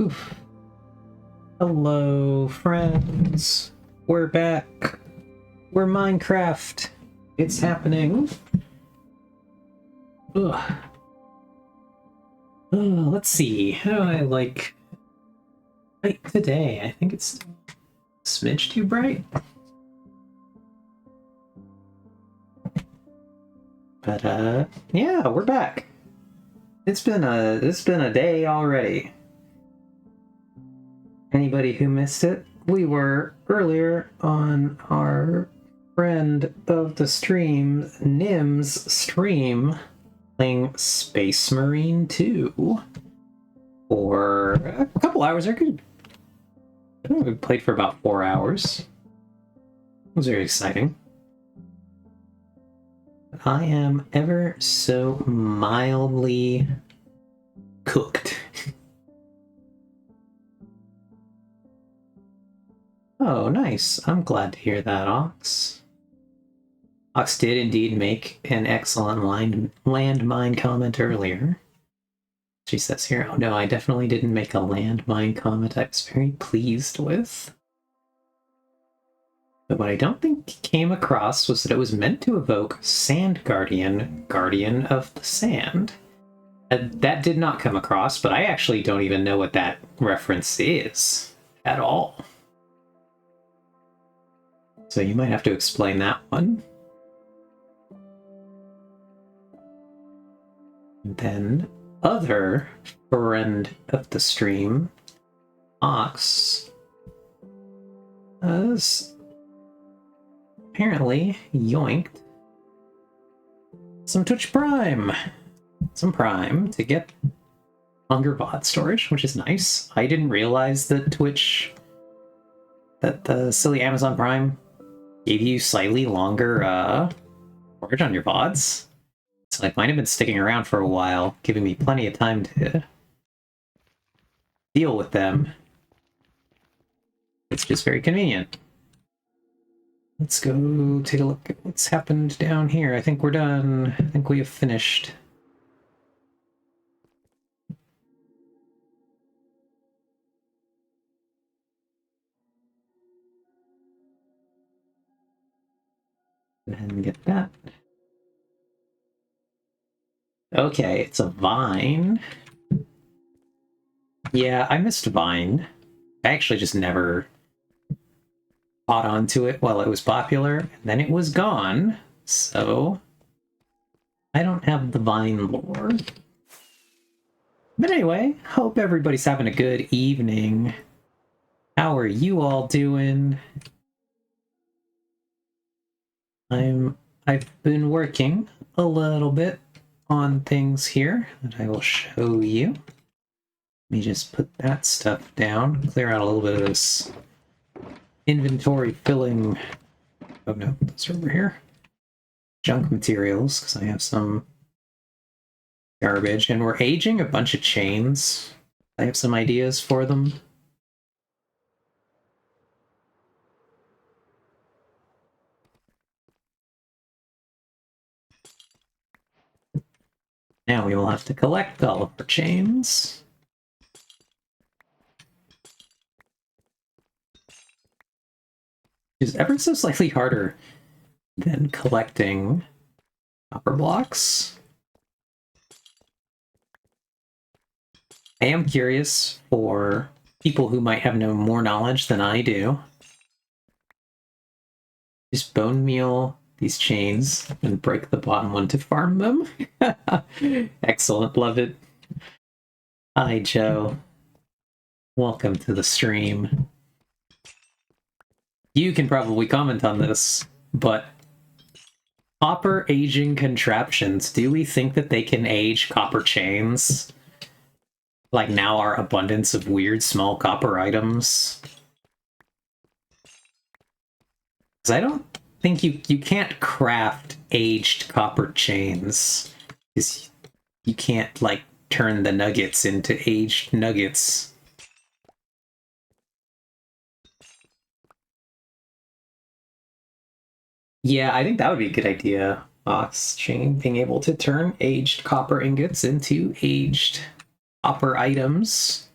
Oof. Hello, friends. We're back. We're Minecraft. It's happening. Ugh. Let's see. How do I like today? I think it's a smidge too bright. But yeah, we're back. It's been a day already. Anybody who missed it, we were earlier on our friend of the stream, Nim's stream, playing Space Marine 2 for a couple hours. I think we played for about 4 hours. It was very exciting. I am ever so mildly cooked. Oh, nice. I'm glad to hear that, Ox. Ox did indeed make an excellent landmine comment earlier. She says here, oh no, I definitely didn't make a landmine comment I was very pleased with. But what I don't think came across was that it was meant to evoke Sand Guardian, Guardian of the Sand. That did not come across, but I actually don't even know what that reference is at all. So you might have to explain that one. And then other friend of the stream, Ox, has apparently yoinked some Twitch Prime. Some Prime to get longer VOD storage, which is nice. I didn't realize that that the silly Amazon Prime gave you slightly longer storage on your VODs. So like mine have been sticking around for a while, giving me plenty of time to deal with them. It's just very convenient. Let's go take a look at what's happened down here. I think we're done. I think we have finished. Go ahead and get that. Okay, it's a vine. Yeah, I missed Vine. I actually just never caught onto it while it was popular, and then it was gone, so I don't have the Vine lore. But anyway, hope everybody's having a good evening. How are you all doing? I've been working a little bit on things here that I will show you. Let me just put that stuff down, clear out a little bit of this inventory filling. Oh no, those are over here. Junk materials, because I have some garbage, and we're aging a bunch of chains. I have some ideas for them. Now we will have to collect all of our chains. Is ever so slightly harder than collecting copper blocks. I am curious for people who might have no more knowledge than I do. Just bone meal these chains and break the bottom one to farm them. Excellent, love it. Hi, Joe. Welcome to the stream. You can probably comment on this, but copper aging contraptions, do we think that they can age copper chains? Like now our abundance of weird small copper items? Because I don't think you can't craft aged copper chains. Because you can't, like, turn the nuggets into aged nuggets. Yeah, I think that would be a good idea. Ox chain being able to turn aged copper ingots into aged copper items.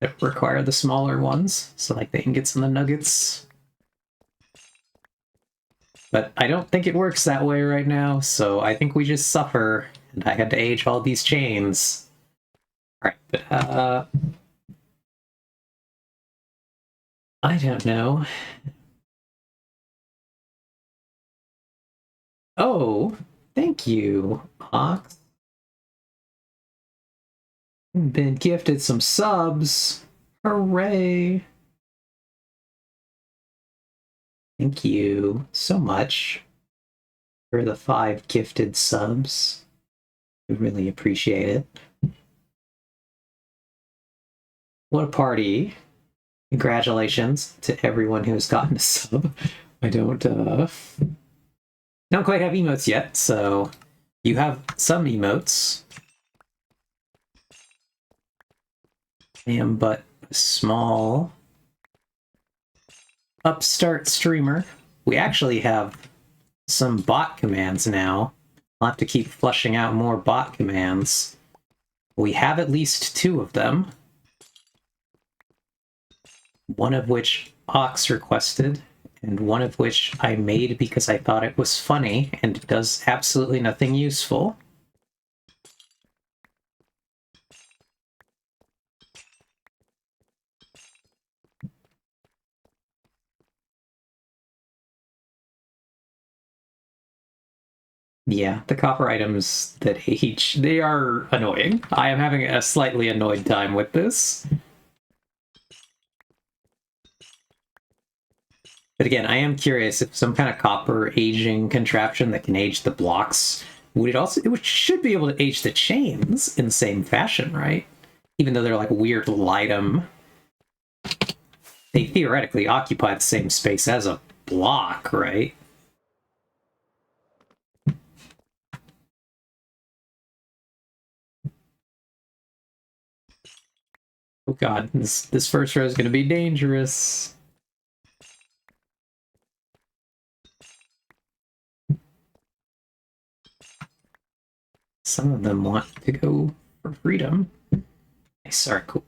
that require the smaller ones, so like the ingots and the nuggets. But I don't think it works that way right now, so I think we just suffer, and I had to age all these chains. Alright, but, I don't know. Oh, thank you, Ox. Been gifted some subs. Hooray! Thank you so much for the 5 gifted subs. We really appreciate it. What a party. Congratulations to everyone who has gotten a sub. I don't quite have emotes yet, so you have some emotes. I am but a small upstart streamer. We actually have some bot commands now. I'll have to keep flushing out more bot commands. We have at least 2 of them. One of which Ox requested, and one of which I made because I thought it was funny and does absolutely nothing useful. Yeah, the copper items that age, they are annoying. I am having a slightly annoyed time with this. But again, I am curious if some kind of copper aging contraption that can age the blocks, would it also, it should be able to age the chains in the same fashion, right? Even though they're like weird litem, they theoretically occupy the same space as a block, right? Oh god, this first row is going to be dangerous. Some of them want to go for freedom. Nice, alright, cool.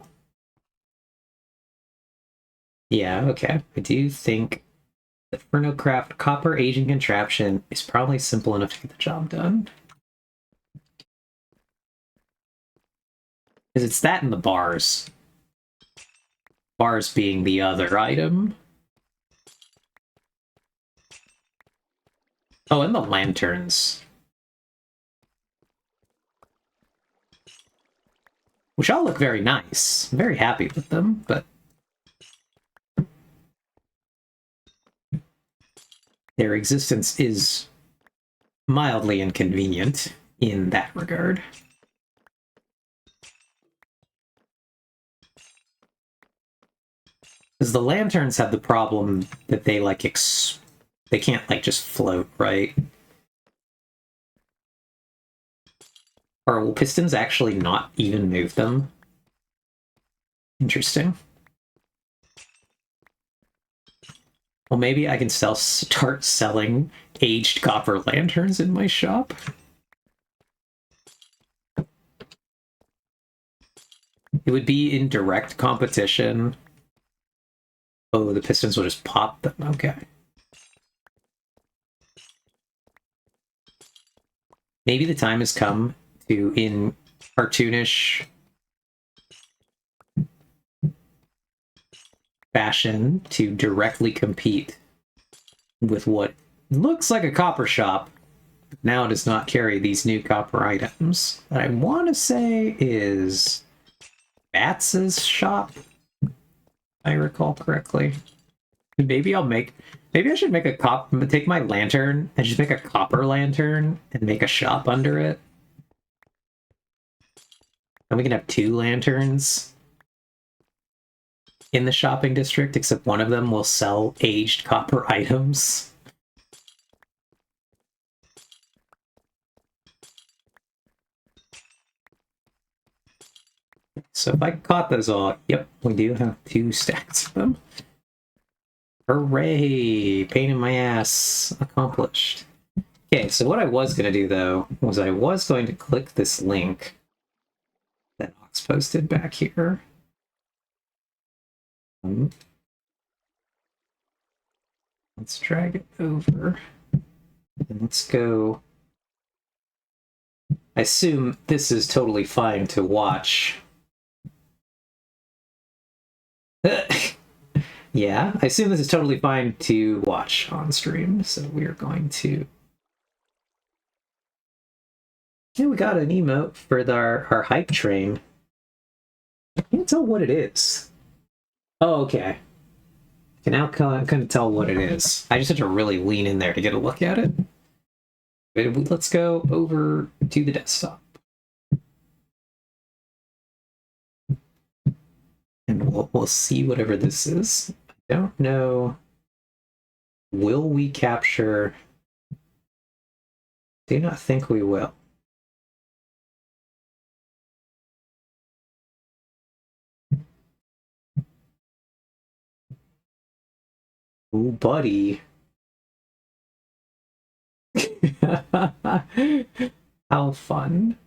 Yeah, okay. I do think the Fernocraft copper aging contraption is probably simple enough to get the job done. Because it's that and the bars. Bars being the other item. Oh, and the lanterns. Which all look very nice. I'm very happy with them, but their existence is mildly inconvenient in that regard. Because the lanterns have the problem that they like they can't like just float, right? Or will pistons actually not even move them? Interesting. Well, maybe I can start selling aged copper lanterns in my shop. It would be in direct competition. Oh, the pistons will just pop them. Okay. Maybe the time has come to, in cartoonish fashion, to directly compete with what looks like a copper shop. Now does not carry these new copper items. That I want to say is Batz's shop, if I recall correctly. Maybe maybe I should make a take my lantern and just make a copper lantern and make a shop under it. And we can have 2 lanterns in the shopping district, except one of them will sell aged copper items. So if I caught those all, yep, we do have 2 stacks of them. Hooray! Pain in my ass accomplished. Okay, so what I was going to do, though, was I was going to click this link that Ox posted back here. Let's drag it over. And let's go. I assume this is totally fine to watch. Yeah, I assume this is totally fine to watch on stream, so we are going to... Yeah, we got an emote for our hype train. I can't tell what it is. Oh, okay. I can now kind of tell what it is. I just had to really lean in there to get a look at it. But let's go over to the desktop. And we'll see whatever this is. I don't know. Will we capture? Do not think we will. Oh, buddy. How fun.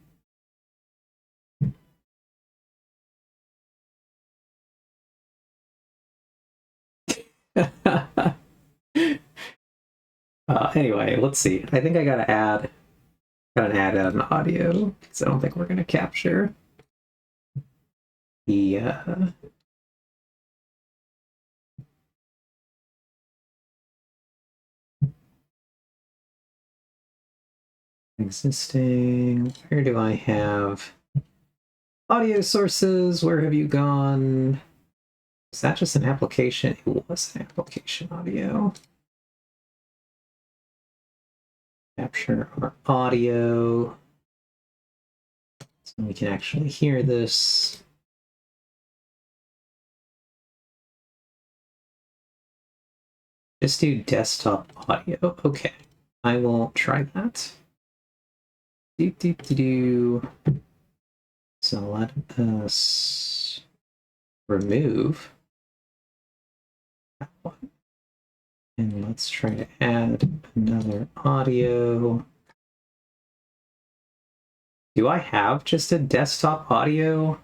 Anyway, let's see. I think I gotta add an audio because I don't think we're gonna capture the existing. Where do I have audio sources? Where have you gone? Is that just an application? It was an application audio. Capture our audio so we can actually hear this. Just do desktop audio. Okay, I will try that. So let us remove that one. And let's try to add another audio. Do I have just a desktop audio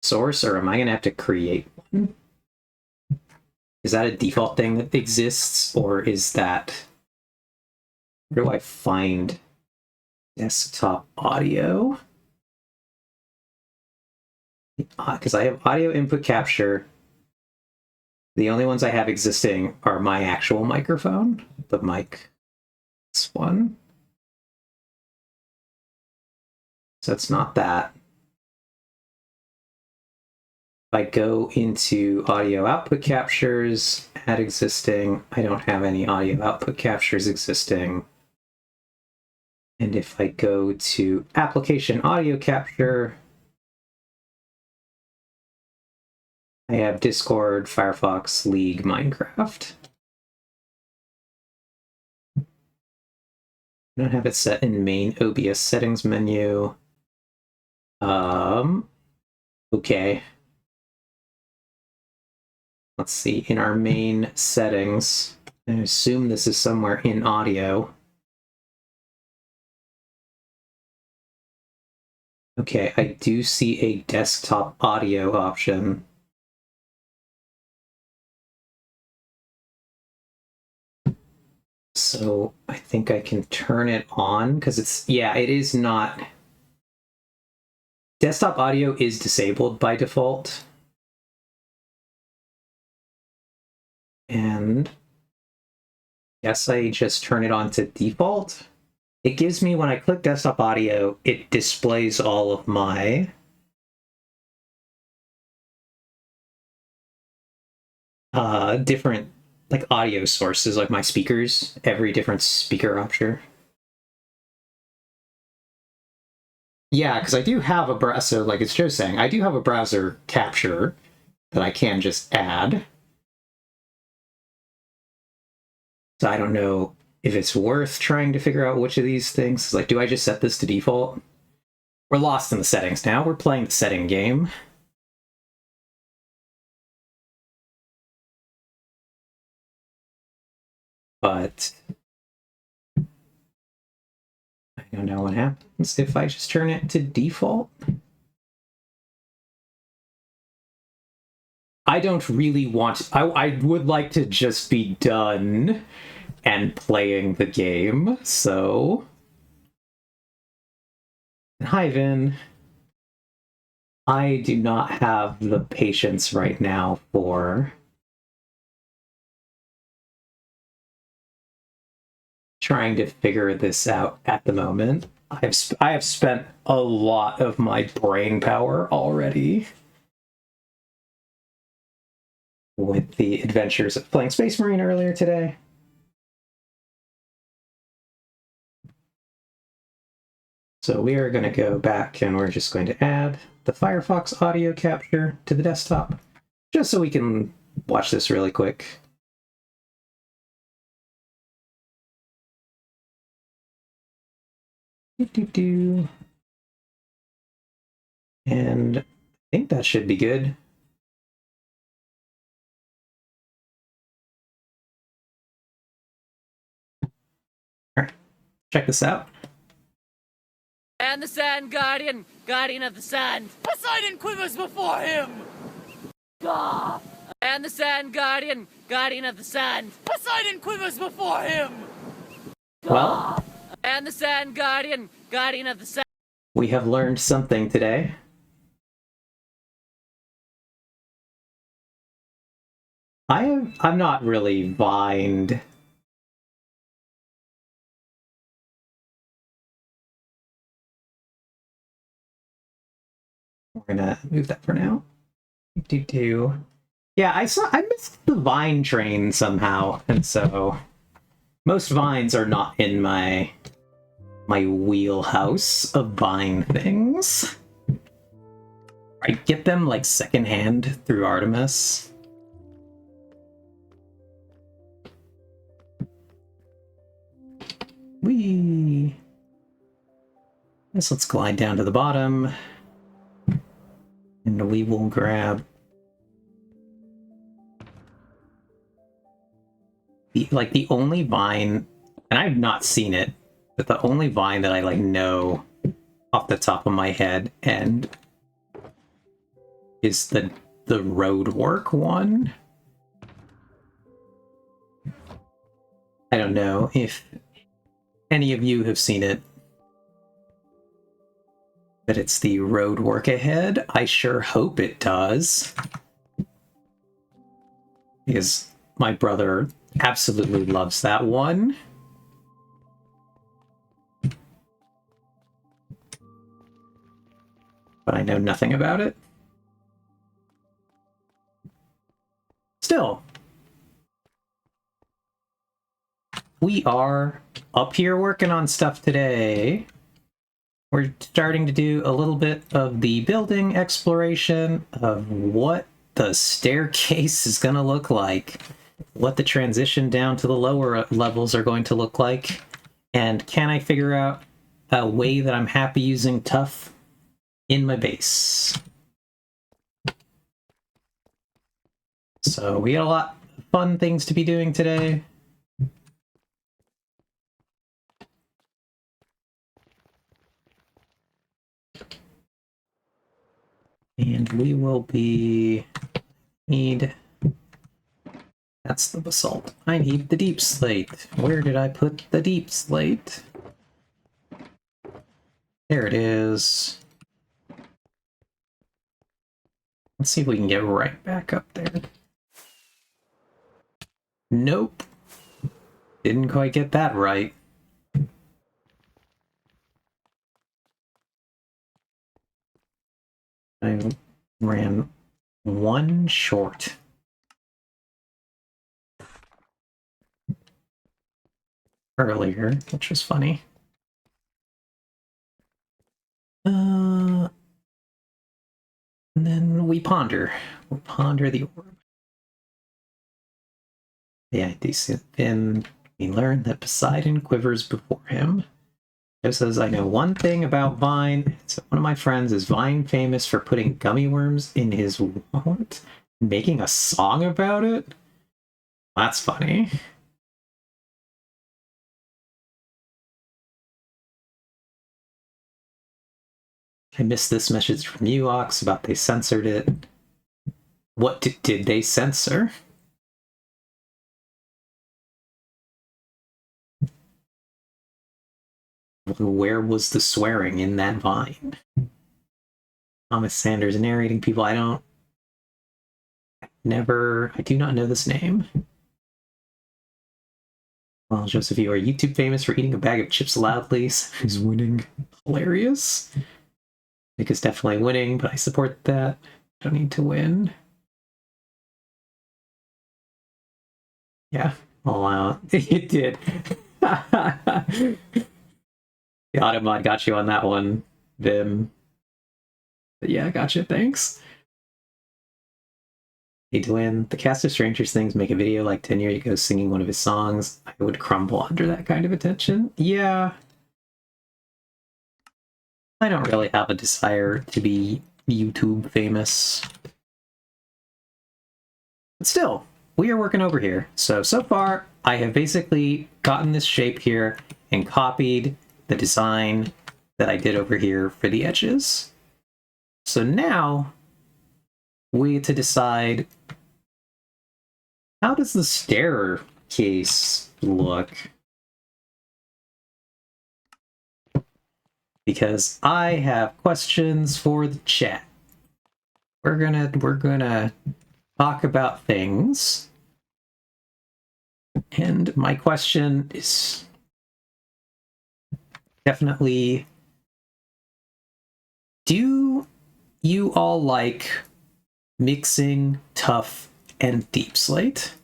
source, or am I going to have to create one? Is that a default thing that exists, or is that... Where do I find desktop audio? Because I have audio input capture. The only ones I have existing are my actual microphone, the mic one. So it's not that. If I go into audio output captures, add existing, I don't have any audio output captures existing. And if I go to application audio capture, I have Discord, Firefox, League, Minecraft. I don't have it set in main OBS settings menu. Okay. Let's see, in our main settings, I assume this is somewhere in audio. Okay, I do see a desktop audio option. So I think I can turn it on because it's, yeah, it is not. Desktop audio is disabled by default. And yes, I just turn it on to default. It gives me, when I click desktop audio, it displays all of my different like audio sources, like my speakers, every different speaker option. Yeah, because I do have a browser, so like it's just saying, I do have a browser capture that I can just add. So I don't know if it's worth trying to figure out which of these things. Like, do I just set this to default? We're lost in the settings now. We're playing the setting game. But I don't know what happens if I just turn it to default. I don't really want... I would like to just be done and playing the game, so... Hi, Vin. I do not have the patience right now for trying to figure this out at the moment. I have spent a lot of my brain power already with the adventures of playing Space Marine earlier today. So we are going to go back and we're just going to add the Firefox audio capture to the desktop, just so we can watch this really quick. And I think that should be good. All right, check this out. And the Sand Guardian, Guardian of the Sand. Poseidon quivers before him! Gah! And the Sand Guardian, Guardian of the Sand. Poseidon quivers before him! Well, and the Sand Guardian, Guardian of the Sand. We have learned something today. I'm not really vined. We're gonna move that for now. Yeah, I missed the Vine train somehow, and so most vines are not in my wheelhouse of Vine things. I get them like secondhand through Artemis. Whee! Let's glide down to the bottom. And we will grab the only vine, and I've not seen it, but the only vine that I like know off the top of my head and is the Roadwork one. I don't know if any of you have seen it, but it's the Roadwork ahead. I sure hope it does, because my brother absolutely loves that one. But I know nothing about it. Still, we are up here working on stuff today. We're starting to do a little bit of the building exploration of what the staircase is going to look like, what the transition down to the lower levels are going to look like, and can I figure out a way that I'm happy using Tough in my base. So we got a lot of fun things to be doing today. And we will be... That's the basalt. I need the deep slate. Where did I put the deep slate? There it is. Let's see if we can get right back up there. Nope. Didn't quite get that right. I ran one short. Earlier, which was funny. And then we ponder. We'll ponder the orb. Yeah, then we learn that Poseidon quivers before him. It says, I know one thing about Vine. So one of my friends is Vine famous for putting gummy worms in his wallet, making a song about it. That's funny. I missed this message from you, Ox, about they censored it. What did they censor? Where was the swearing in that vine? Thomas Sanders narrating people. I do not know this name. Well, Joseph, you are YouTube famous for eating a bag of chips loudly. Who's winning? Hilarious. Nick is definitely winning, but I support that. Don't need to win. Yeah, I'll allow it. It did. The Automod got you on that one, Vim. But yeah, gotcha, thanks. Need to win. The cast of Stranger Things make a video like 10 years ago singing one of his songs. I would crumble under that kind of attention. Yeah. I don't really have a desire to be YouTube famous. But still, we are working over here. So far, I have basically gotten this shape here and copied the design that I did over here for the edges. So now, we get to decide, how does the staircase look? Because I have questions for the chat. We're gonna talk about things. And my question is definitely, do you all like mixing tough and deep slate?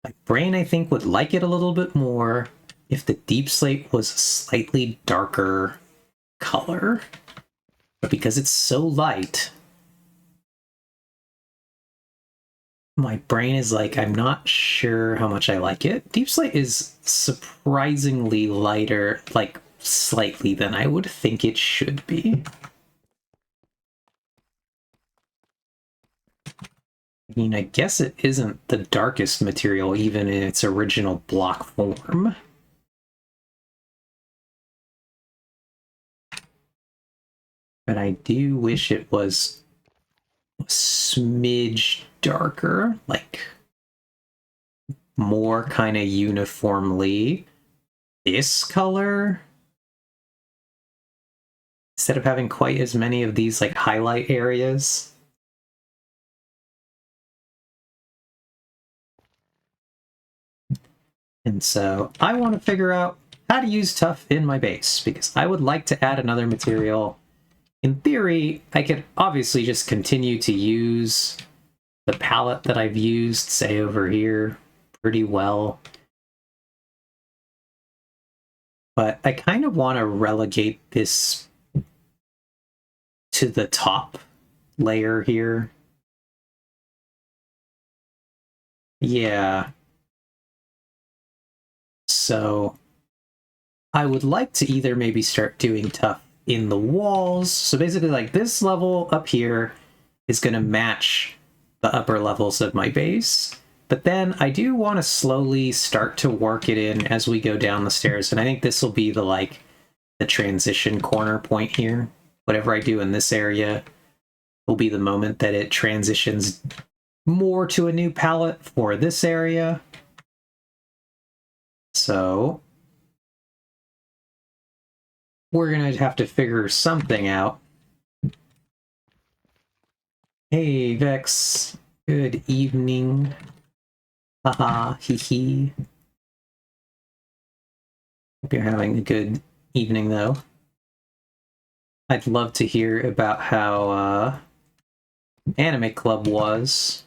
My brain, I think, would like it a little bit more if the deep slate was a slightly darker color. But because it's so light, my brain is like, I'm not sure how much I like it. Deep slate is surprisingly lighter, like slightly, than I would think it should be. I mean, I guess it isn't the darkest material, even in its original block form. But I do wish it was a smidge darker, like more kind of uniformly this color, instead of having quite as many of these like highlight areas. And so I want to figure out how to use tough in my base, because I would like to add another material. In theory, I could obviously just continue to use the palette that I've used, say over here, pretty well. But I kind of want to relegate this to the top layer here. Yeah. So I would like to either maybe start doing tough in the walls. So basically, like, this level up here is going to match the upper levels of my base. But then I do want to slowly start to work it in as we go down the stairs. And I think this will be the transition corner point here. Whatever I do in this area will be the moment that it transitions more to a new palette for this area. So we're going to have to figure something out. Hey, Vex. Good evening. Haha, hee hee. Hope you're having a good evening, though. I'd love to hear about how Anime Club was.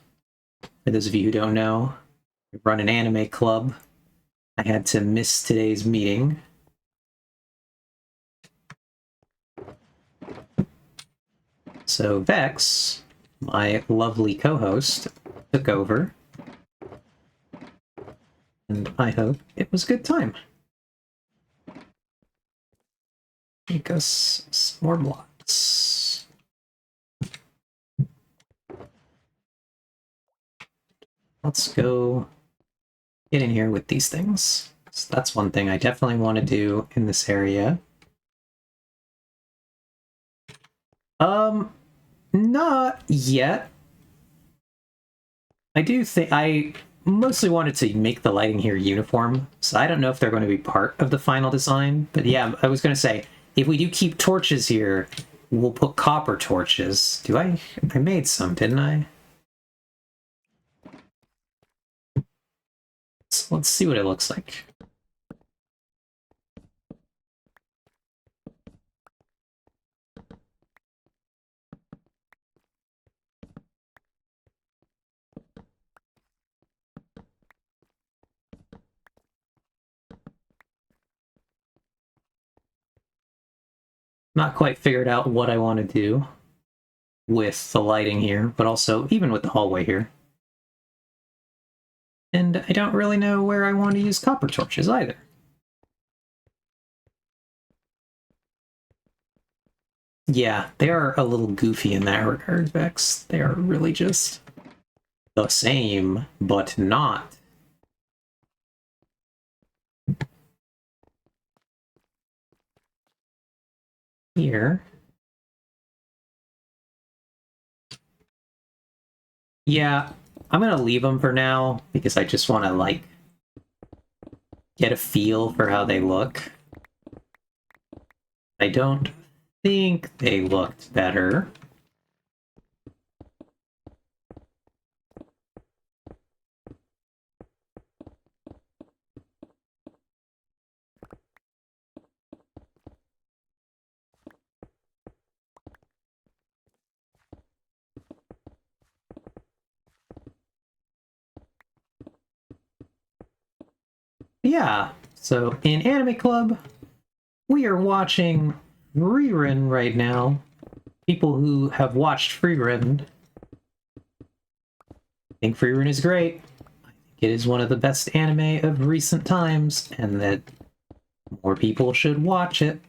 For those of you who don't know, I run an anime club. I had to miss today's meeting. So Vex, my lovely co-host, took over. And I hope it was a good time. Make us some more blocks. Let's go get in here with these things. So that's one thing I definitely want to do in this area. Not yet. I do think I mostly wanted to make the lighting here uniform, so I don't know if they're going to be part of the final design. But yeah, I was going to say, if we do keep torches here, we'll put copper torches. I made some, didn't I? So let's see what it looks like. Not quite figured out what I want to do with the lighting here, but also even with the hallway here. And I don't really know where I want to use copper torches either. Yeah, they are a little goofy in that regard, Vex. They are really just the same, but not. Here. Yeah, I'm gonna leave them for now because I just want to, like, get a feel for how they look. I don't think they looked better. Yeah, so in Anime Club, we are watching Frieren right now. People who have watched Frieren think Frieren is great. I think it is one of the best anime of recent times, and that more people should watch it.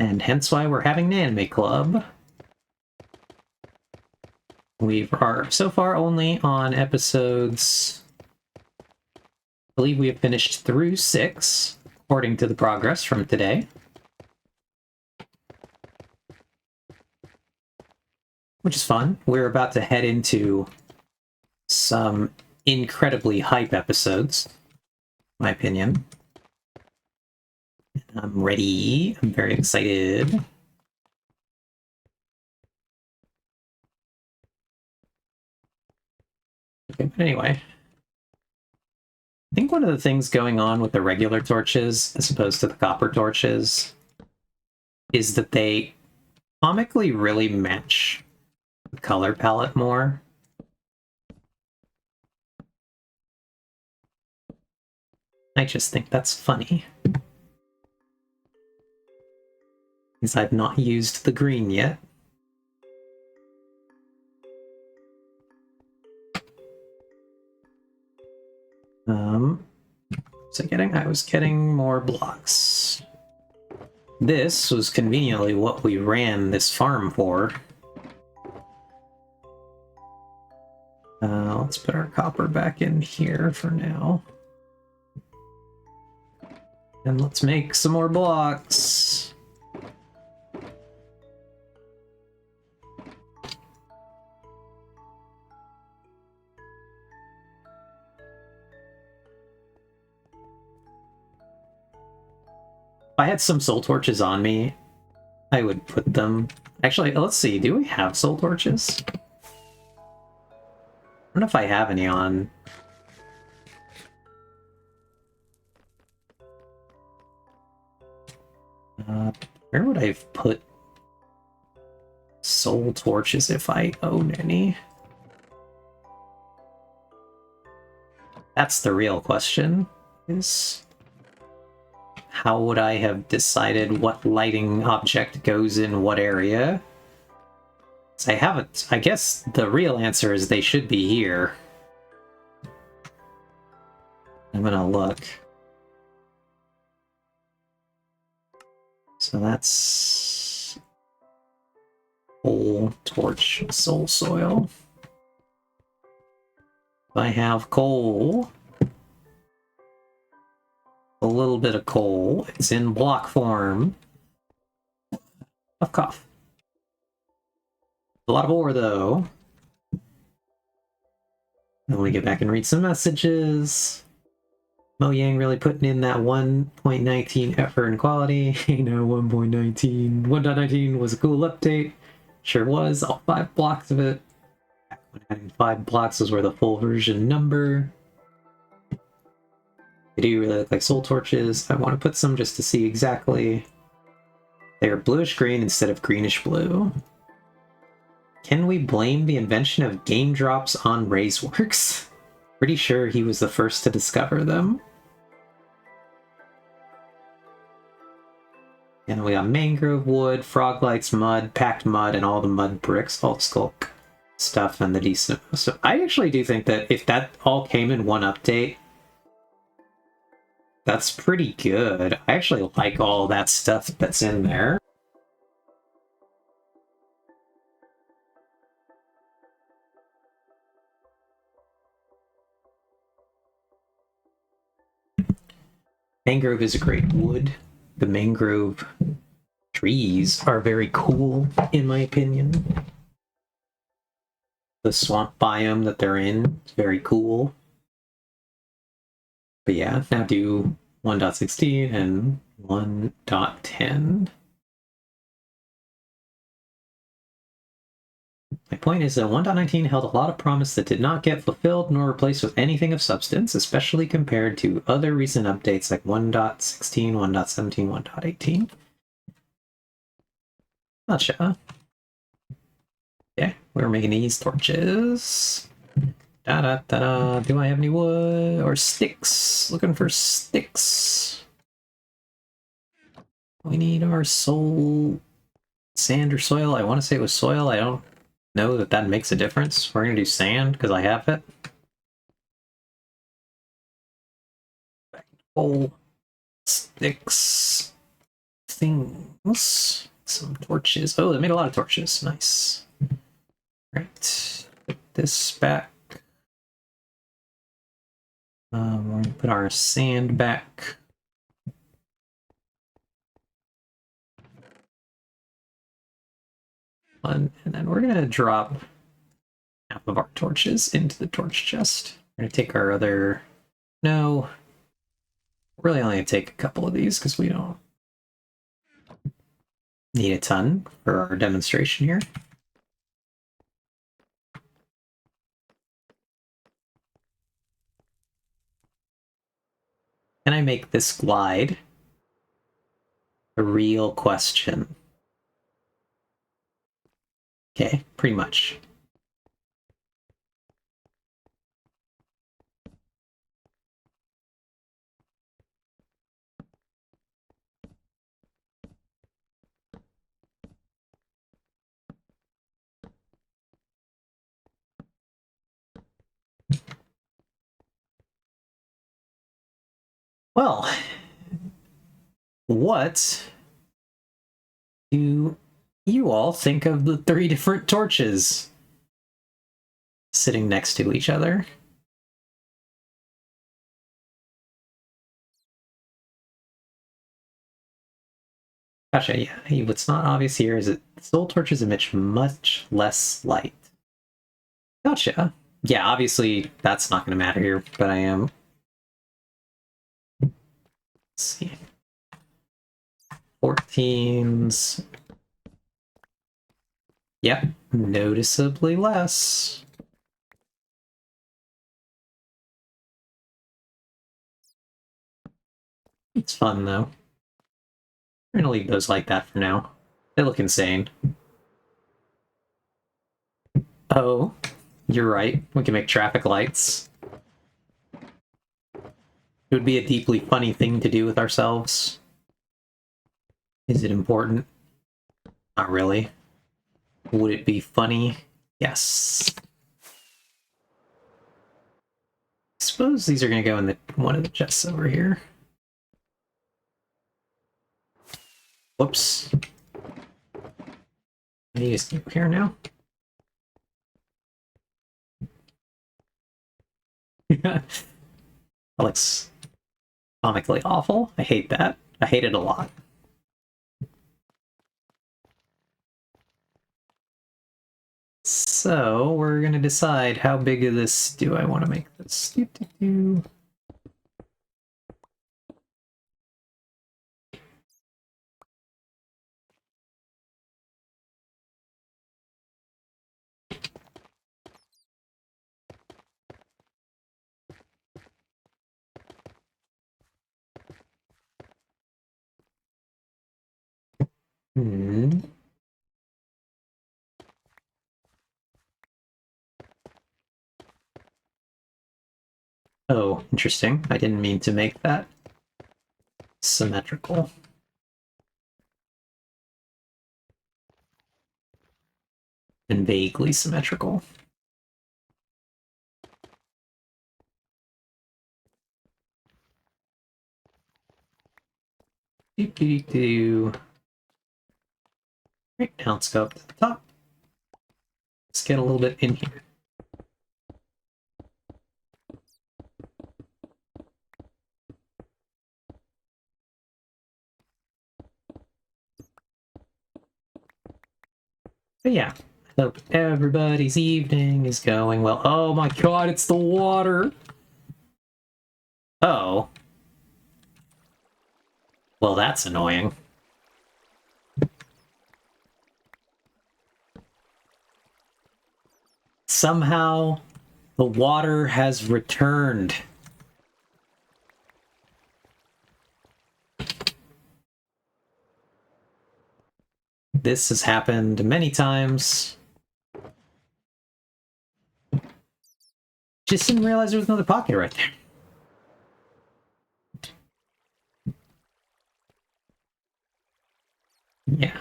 And hence why we're having an anime club. We are so far only on episodes, I believe we have finished through 6, according to the progress from today. Which is fun. We're about to head into some incredibly hype episodes, in my opinion. I'm ready. I'm very excited. Okay, but anyway. I think one of the things going on with the regular torches, as opposed to the copper torches, is that they comically really match the color palette more. I just think that's funny. Because I've not used the green yet. I was getting more blocks. This was conveniently what we ran this farm for. Let's put our copper back in here for now. And let's make some more blocks. If I had some soul torches on me, I would put them... Actually, let's see, do we have soul torches? I don't know if I have any on. Where would I have put soul torches if I own any? That's the real question, is how would I have decided what lighting object goes in what area? So I haven't. I guess the real answer is they should be here. I'm gonna look. So that's coal, torch, soul soil. If I have coal, a little bit of coal. It's in block form. Cough, cough. A lot of ore, though. I want to get back and read some messages. Mojang really putting in that 1.19 effort and quality. You know, 1.19. 1.19 was a cool update. Sure was. All 5 blocks of it. Back when adding 5 blocks was where the full version number. They do really look like soul torches. I want to put some just to see exactly. They're bluish green instead of greenish blue. Can we blame the invention of game drops on Razeworks? Pretty sure he was the first to discover them. And we got mangrove wood, frog lights, mud, packed mud, and all the mud bricks, all skulk stuff, and the decent. So I actually do think that if that all came in one update, that's pretty good. I actually like all that stuff that's in there. Mangrove is a great wood. The mangrove trees are very cool, in my opinion. The swamp biome that they're in is very cool. But yeah, now do 1.16 and 1.10. My point is that 1.19 held a lot of promise that did not get fulfilled nor replaced with anything of substance, especially compared to other recent updates like 1.16, 1.17, 1.18. Gotcha. Yeah, we're making these torches. Da-da-da-da. Do I have any wood or sticks? Looking for sticks. We need our soul sand or soil. I want to say it was soil. I don't know that that makes a difference. We're going to do sand because I have it. Coal, sticks, things, some torches. Oh, they made a lot of torches. Nice. Right. Put this back. We're going to put our sand back. And then we're going to drop half of our torches into the torch chest. We're going to take our other... No. We're really only going to take a couple of these because we don't need a ton for our demonstration here. Can I make this glide? A real question. Okay, pretty much. Well, what do you all think of the 3 different torches sitting next to each other? Gotcha, yeah. Hey, what's not obvious here is that soul torches emit much less light. Gotcha. Yeah, obviously that's not going to matter here, but I am... Let's see. 14s. Yep, noticeably less. It's fun, though. We're gonna leave those like that for now. They look insane. Oh, you're right. We can make traffic lights. It would be a deeply funny thing to do with ourselves. Is it important? Not really. Would it be funny? Yes. I suppose these are going to go in the one of the chests over here. Whoops. I need to go here now. Alex. Comically awful. I hate that. I hate it a lot. So we're gonna decide how big of this do I want to make this. Hmm. Oh, interesting. I didn't mean to make that symmetrical. And vaguely symmetrical. Right, now let's go up to the top. Let's get a little bit in here. But yeah, hope everybody's evening is going well. Oh my god, it's the water! Oh. Well, that's annoying. Somehow, the water has returned. This has happened many times. Just didn't realize there was another pocket right there. Yeah.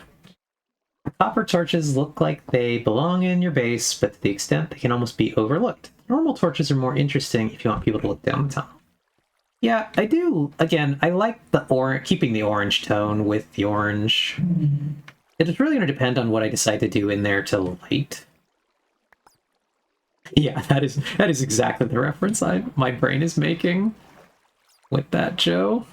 Copper torches look like they belong in your base, but to the extent they can almost be overlooked. Normal torches are more interesting if you want people to look down the tunnel. Yeah, I do. Again, I like the keeping the orange tone with the orange. It's really going to depend on what I decide to do in there to light. Yeah, that is exactly the reference my brain is making with that, Joe.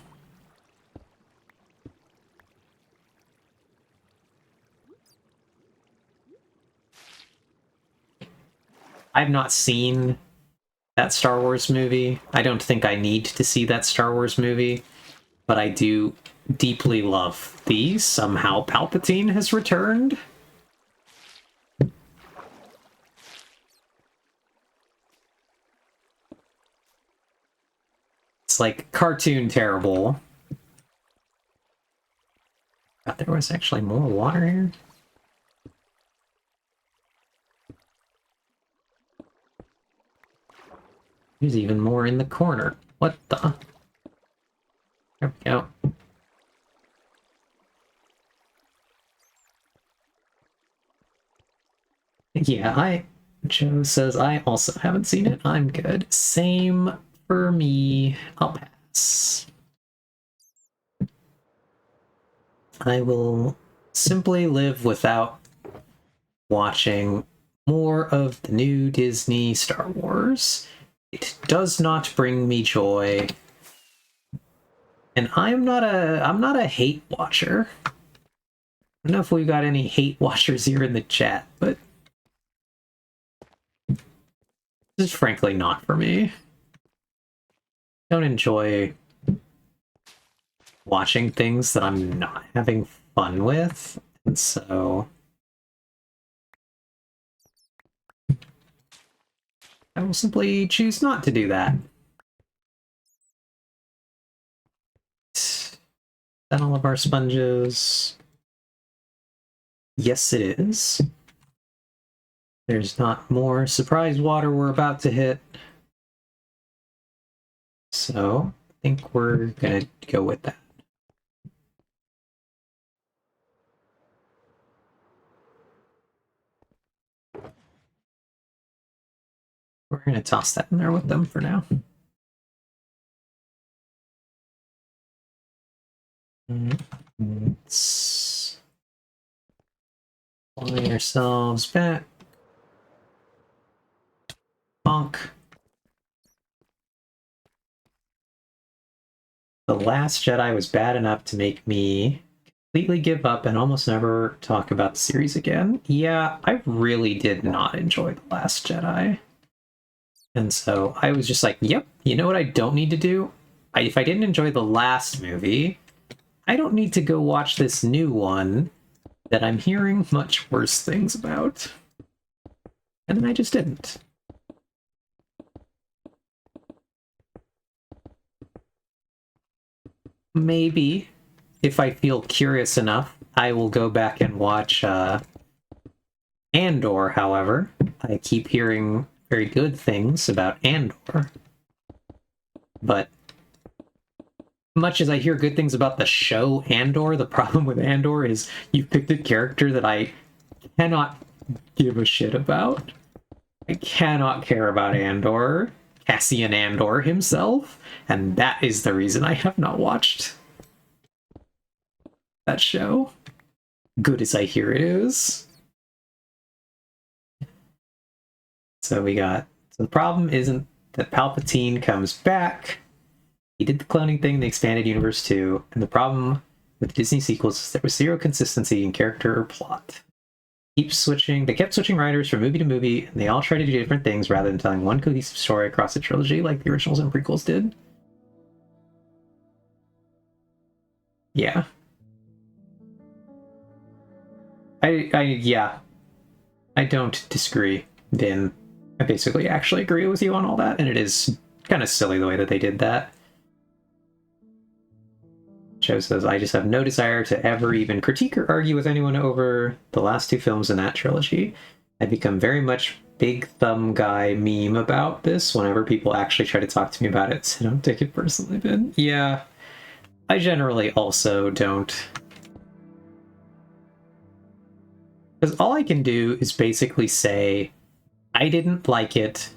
I've not seen that Star Wars movie. I don't think I need to see that Star Wars movie, but I do deeply love these. Somehow Palpatine has returned. It's like cartoon terrible. God, there was actually more water here. There's even more in the corner. What the? There we go. Yeah, Joe says I also haven't seen it. I'm good. Same for me. I'll pass. I will simply live without watching more of the new Disney Star Wars. It does not bring me joy. And I'm not a hate watcher. I don't know if we've got any hate watchers here in the chat, but this is frankly not for me. I don't enjoy watching things that I'm not having fun with, and so I will simply choose not to do that. Then all of our sponges. Yes, it is. There's not more surprise water we're about to hit. So I think we're gonna go with that. We're gonna toss that in there with them for now. Let's fly ourselves back. Bonk. The Last Jedi was bad enough to make me completely give up and almost never talk about the series again. Yeah, I really did not enjoy The Last Jedi. And so I was just like, yep, you know what I don't need to do? If I didn't enjoy the last movie, I don't need to go watch this new one that I'm hearing much worse things about. And then I just didn't. Maybe, if I feel curious enough, I will go back and watch Andor, however. I keep hearing very good things about Andor. But much as I hear good things about the show Andor, the problem with Andor is you picked a character that I cannot give a shit about. I cannot care about Andor, Cassian Andor himself, and that is the reason I have not watched that show. Good as I hear it is. So the problem isn't that Palpatine comes back. He did the cloning thing in the expanded universe too, and the problem with the Disney sequels is there was zero consistency in character or plot. They kept switching writers from movie to movie, and they all tried to do different things rather than telling one cohesive story across a trilogy like the originals and prequels did. Yeah. I don't disagree, Vin. I basically actually agree with you on all that, and it is kind of silly the way that they did that. Joe says, I just have no desire to ever even critique or argue with anyone over the last two films in that trilogy. I've become very much big thumb guy meme about this whenever people actually try to talk to me about it, so don't take it personally, Ben. Yeah, I generally also don't. Because all I can do is basically say, I didn't like it.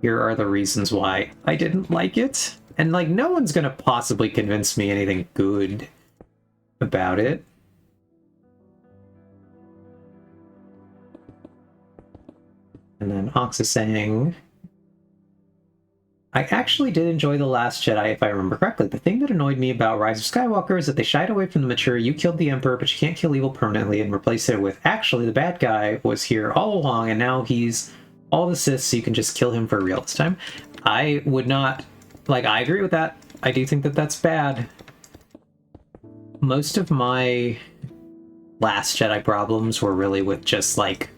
Here are the reasons why I didn't like it. And, like, no one's gonna possibly convince me anything good about it. And then Ox is saying, I actually did enjoy The Last Jedi, if I remember correctly. The thing that annoyed me about Rise of Skywalker is that they shied away from the mature, you killed the Emperor, but you can't kill evil permanently, and replaced it with, actually, the bad guy was here all along, and now he's all the Sith, so you can just kill him for real this time. I would not... Like, I agree with that. I do think that that's bad. Most of my Last Jedi problems were really with just, like,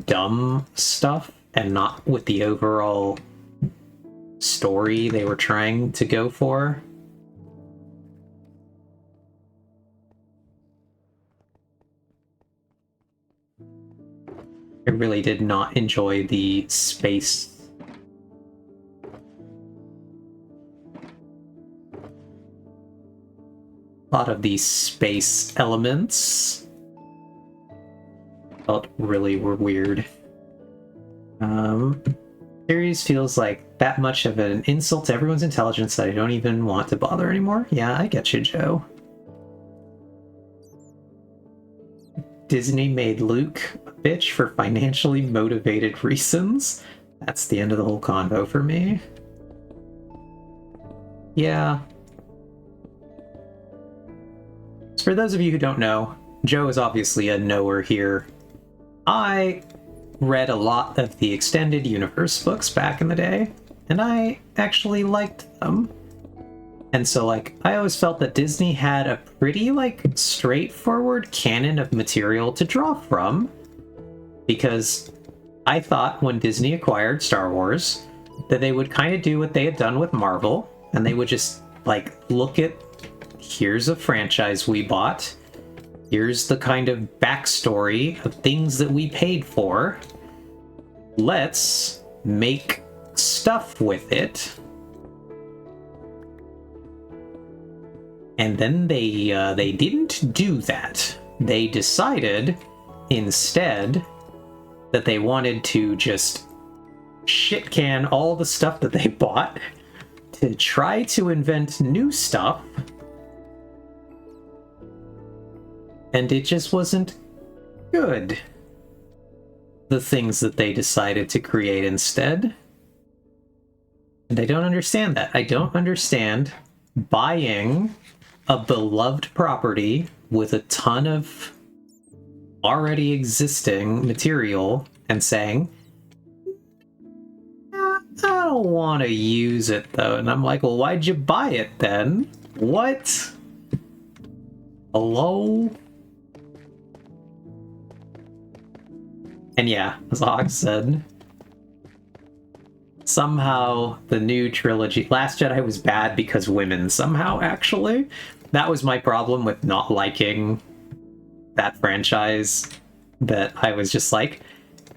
dumb stuff, and not with the overall story they were trying to go for. I really did not enjoy the space. A lot of these space elements felt really were weird. Series feels like that much of an insult to everyone's intelligence that I don't even want to bother anymore. Yeah, I get you, Joe. Disney made Luke a bitch for financially motivated reasons. That's the end of the whole convo for me. Yeah. So for those of you who don't know, Joe is obviously a knower here. I read a lot of the Extended Universe books back in the day, and I actually liked them. And so, like, I always felt that Disney had a pretty, like, straightforward canon of material to draw from, because I thought when Disney acquired Star Wars that they would kind of do what they had done with Marvel, and they would just, like, look at, here's a franchise we bought, here's the kind of backstory of things that we paid for, let's make stuff with it. And then they didn't do that. They decided instead that they wanted to just shit can all the stuff that they bought to try to invent new stuff. And it just wasn't good. The things that they decided to create instead. And I don't understand that. I don't understand buying a beloved property with a ton of already existing material and saying, I don't want to use it though. And I'm like, well, why'd you buy it then? What? Hello? And yeah, as Hawk said, somehow the new trilogy, Last Jedi was bad because women somehow, actually. That was my problem with not liking that franchise, that I was just like,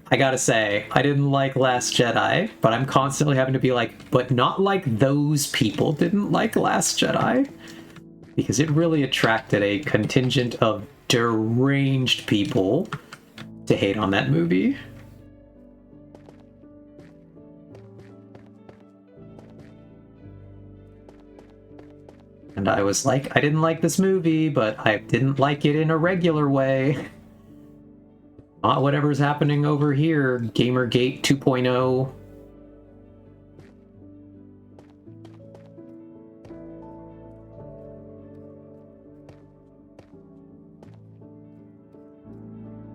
I gotta say, I didn't like Last Jedi, but I'm constantly having to be like, but not like those people didn't like Last Jedi. Because it really attracted a contingent of deranged people to hate on that movie. And I was like, I didn't like this movie, but I didn't like it in a regular way. Not whatever's happening over here, Gamergate 2.0.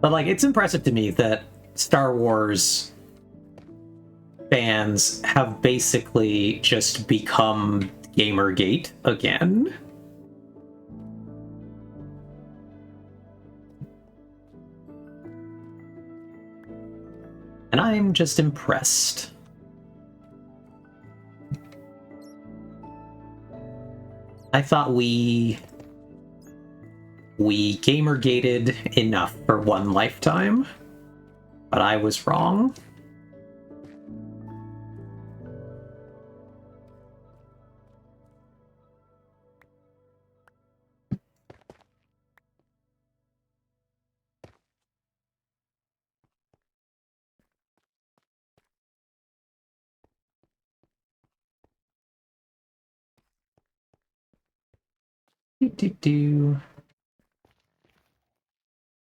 But, like, it's impressive to me that Star Wars fans have basically just become Gamergate again. And I'm just impressed. I thought we Gamergated enough for one lifetime, but I was wrong.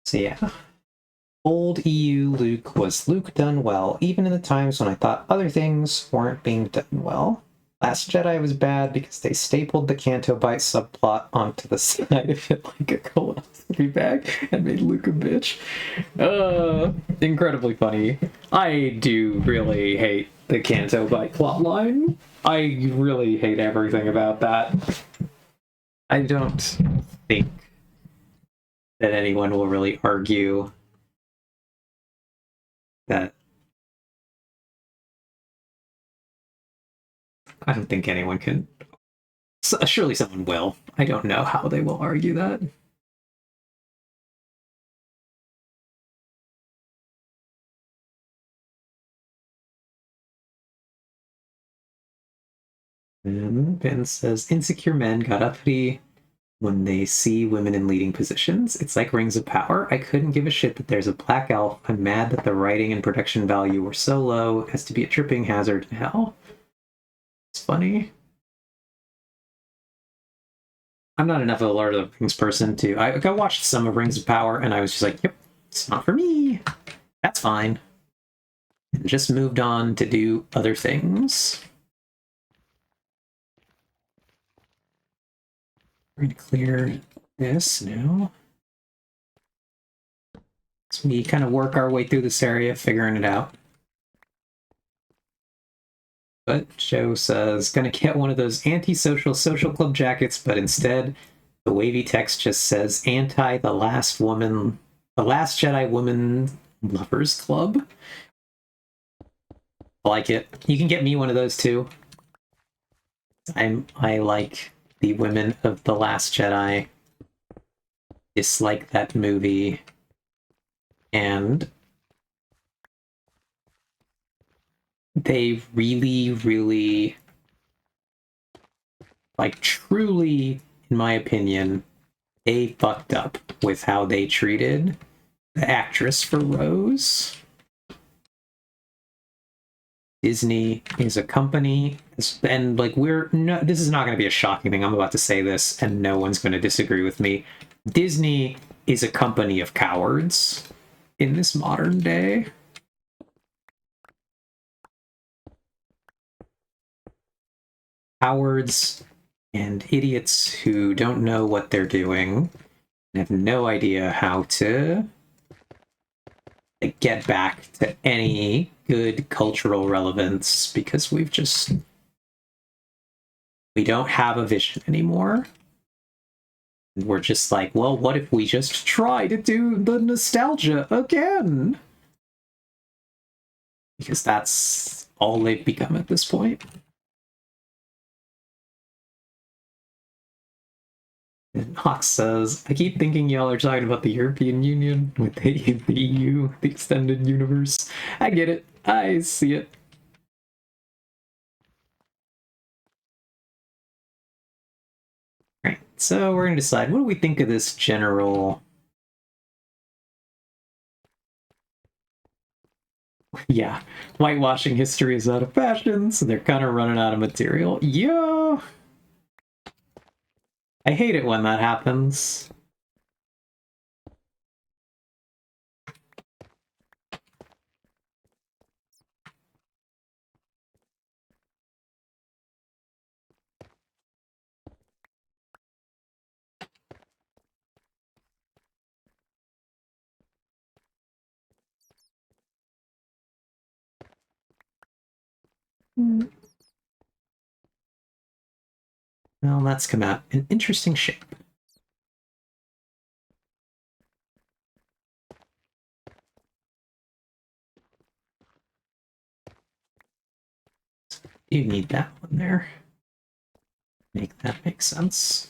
So yeah. Old EU Luke was Luke done well, even in the times when I thought other things weren't being done well. Last Jedi was bad because they stapled the Canto Bite subplot onto the side of it like a colonoscopy bag and made Luke a bitch. Incredibly funny. I do really hate the Canto Bite plotline. I really hate everything about that. I don't think that anyone will really argue that. I don't think anyone can. Surely someone will. I don't know how they will argue that. And Ben says, insecure men got uppity when they see women in leading positions. It's like Rings of Power. I couldn't give a shit that there's a black elf. I'm mad that the writing and production value were so low as to be a tripping hazard in hell. It's funny. I'm not enough of a Lord of the Rings person to... I watched some of Rings of Power, and I was just like, yep, it's not for me. That's fine. And just moved on to do other things. We're going to clear this now. So we kind of work our way through this area, figuring it out. But Joe says, gonna get one of those anti-social social club jackets, but instead the wavy text just says anti the last Jedi woman lovers club. I like it. You can get me one of those too. I like the women of The Last Jedi, dislike that movie, and they really, really, like, truly, in my opinion, they fucked up with how they treated the actress for Rose. Disney is a company, and like this is not going to be a shocking thing. I'm about to say this, and no one's going to disagree with me. Disney is a company of cowards in this modern day. Cowards and idiots who don't know what they're doing and have no idea how to get back to any good cultural relevance because we don't have a vision anymore. And we're just like, well, what if we just try to do the nostalgia again? Because that's all they've become at this point. And Hawk says, I keep thinking y'all are talking about the European Union with the EU, the extended universe. I get it. I see it. Right, so we're going to decide, what do we think of this general... Yeah, whitewashing history is out of fashion, so they're kind of running out of material. Yeah! I hate it when that happens. Well, that's come out in interesting shape. You need that one there. Make that make sense.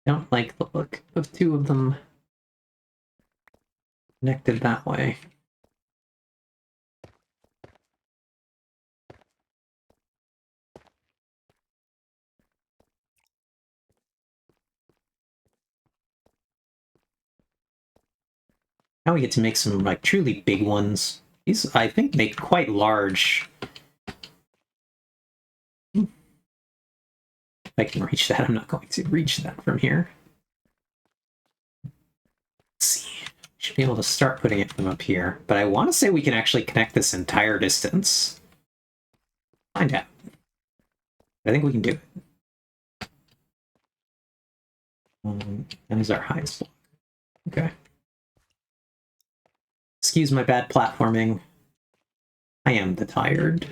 Don't like the look of two of them connected that way. Now we get to make some like truly big ones. These, I think, make quite large. If I can reach that, I'm not going to reach that from here. Let's see. Should be able to start putting it from up here, but I want to say we can actually connect this entire distance. Find out. I think we can do it. That is our highest block. Okay. Excuse my bad platforming. I am the tired.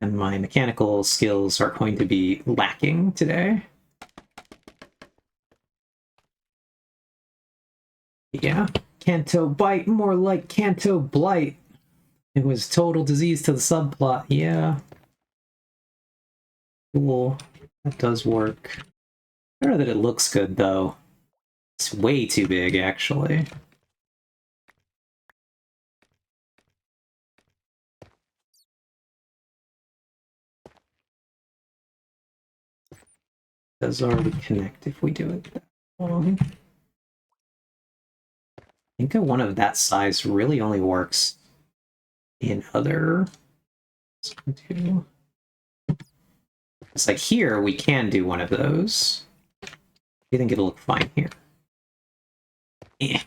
And my mechanical skills are going to be lacking today. Yeah. Canto Bite, more like Canto Blight. It was total disease to the subplot. Yeah. Cool. That does work. I don't know that it looks good, though. It's way too big, actually. It does already connect if we do it that long. I think one of that size really only works in other... It's like here, we can do one of those. I think it'll look fine here. Eh.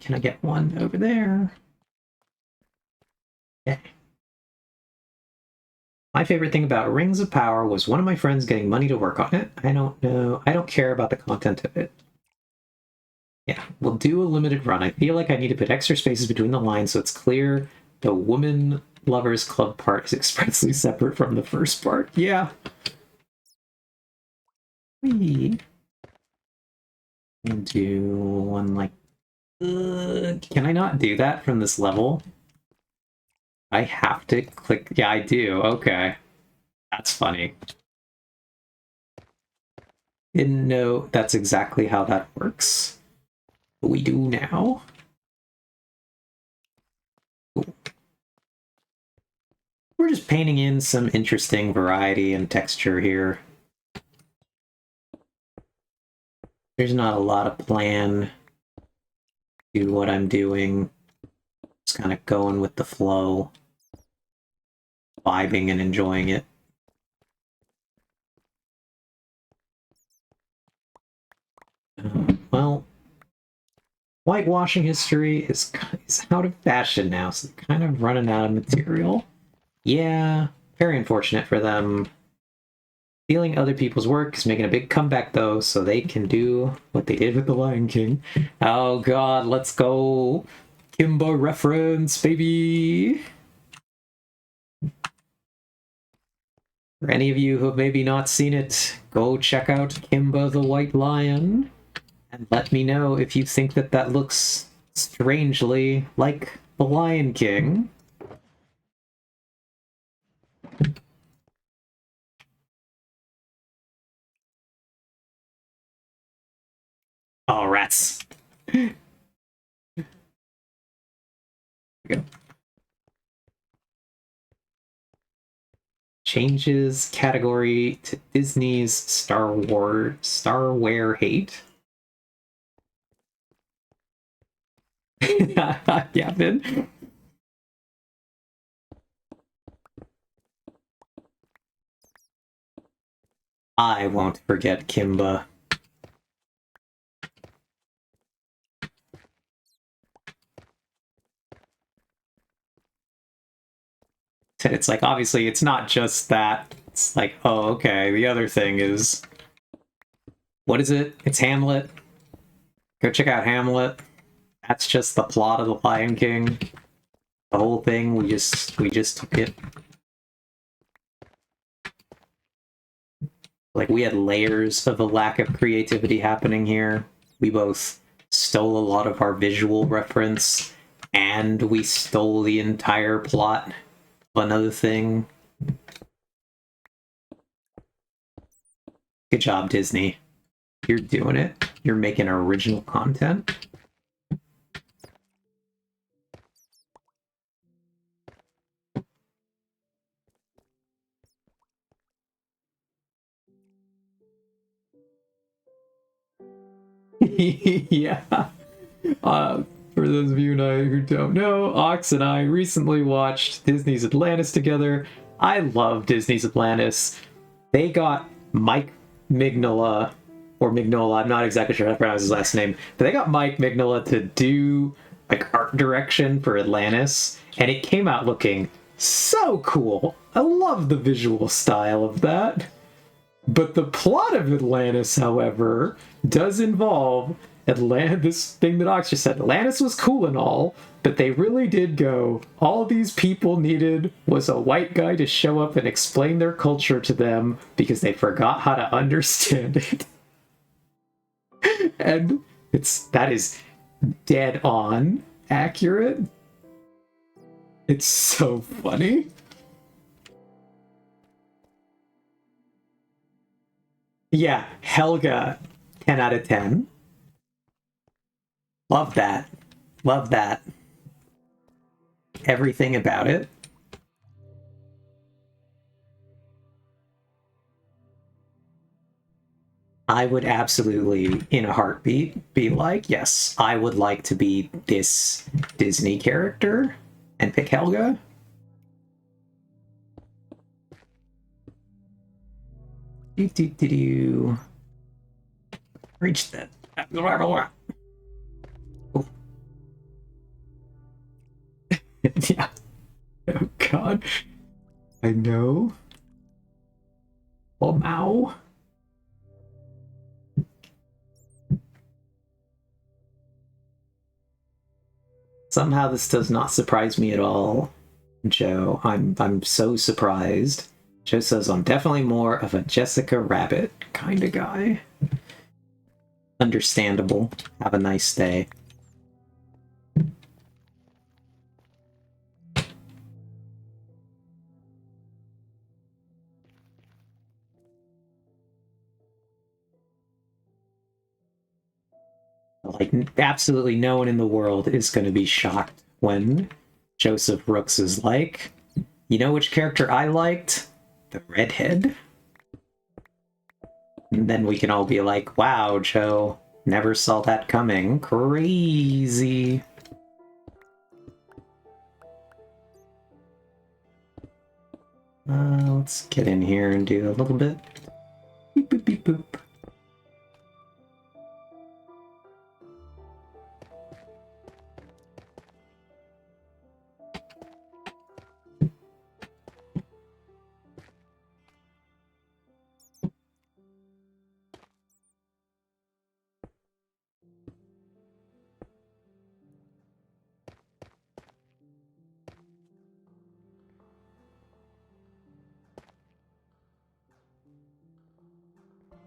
Can I get one over there? Okay. My favorite thing about Rings of Power was one of my friends getting money to work on it. I don't know. I don't care about the content of it. Yeah, we'll do a limited run. I feel like I need to put extra spaces between the lines so it's clear the woman lovers club part is expressly separate from the first part. Yeah. We can do one like... can I not do that from this level? I have to click... Yeah, I do. Okay. That's funny. Didn't know that's exactly how that works. But we do now. Cool. We're just painting in some interesting variety and texture here. There's not a lot of plan do what I'm doing. Just kind of going with the flow, vibing and enjoying it. Well, whitewashing history is out of fashion now, so they're kind of running out of material. Yeah, very unfortunate for them. Stealing other people's work is making a big comeback, though, so they can do what they did with The Lion King. Oh god, let's go! Kimba reference, baby! For any of you who have maybe not seen it, go check out Kimba the White Lion, and let me know if you think that that looks strangely like The Lion King. Oh, rats. There we go. Changes category to Disney's Starware hate. Gavin. I won't forget Kimba. It's like, obviously, it's not just that. It's like, oh, okay, the other thing is... What is it? It's Hamlet. Go check out Hamlet. That's just the plot of The Lion King. The whole thing, we just took it. Like, we had layers of a lack of creativity happening here. We both stole a lot of our visual reference, and we stole the entire plot of another thing. Good job, Disney. You're doing it. You're making original content. Yeah. For those of you who don't know, Ox and I recently watched Disney's Atlantis together. I love Disney's Atlantis. They got Mike Mignola, or Mignola, I'm not exactly sure how to pronounce his last name, but they got Mike Mignola to do like art direction for Atlantis, and it came out looking so cool. I love the visual style of that. But the plot of Atlantis, however, does involve this thing that Ox just said. Atlantis was cool and all, but they really did go, all these people needed was a white guy to show up and explain their culture to them because they forgot how to understand it. And that is dead on accurate. It's so funny. Yeah, Helga, 10 out of 10. Love that. Love that. Everything about it. I would absolutely, in a heartbeat, be like, yes, I would like to be this Disney character and pick Helga. Do. Reach that. Oh. Yeah. Oh god. I know. Oh, Mao. Somehow this does not surprise me at all, Joe. I'm so surprised. Joe says I'm definitely more of a Jessica Rabbit kind of guy. Understandable. Have a nice day. Like, absolutely no one in the world is going to be shocked when Joseph Rooks is like, you know which character I liked? The redhead. And then we can all be like, wow, Joe, Never saw that coming. Crazy. Let's get in here and do a little bit. Beep, boop, beep, boop.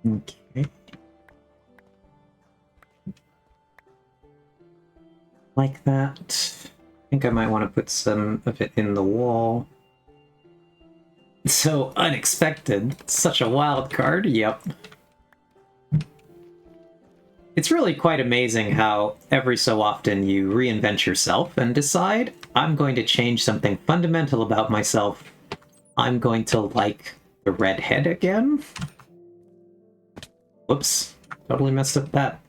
Okay. Like that. I think I might want to put some of it in the wall. So unexpected. Such a wild card. Yep. It's really quite amazing how every so often you reinvent yourself and decide, I'm going to change something fundamental about myself. I'm going to like the redhead again. Whoops. Totally messed up that.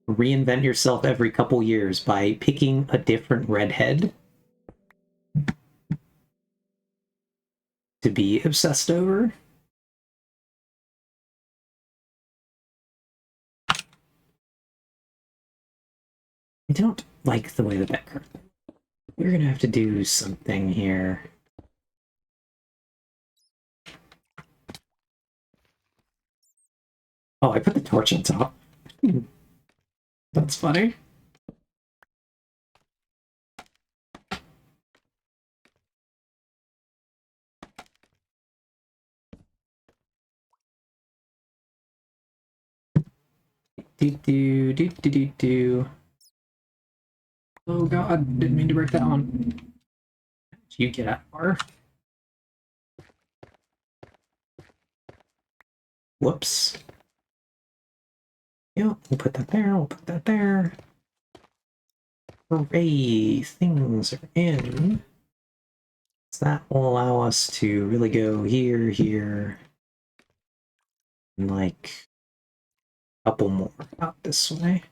Reinvent yourself every couple years by picking a different redhead to be obsessed over. I don't like the way that card. We're gonna have to do something here. Oh, I put the torch on top. That's funny. Do. Oh god, didn't mean to break that one. You get out far. Whoops. Yeah, we'll put that there, we'll put that there. Hooray, things are in. So that will allow us to really go here, here, and like a couple more out this way.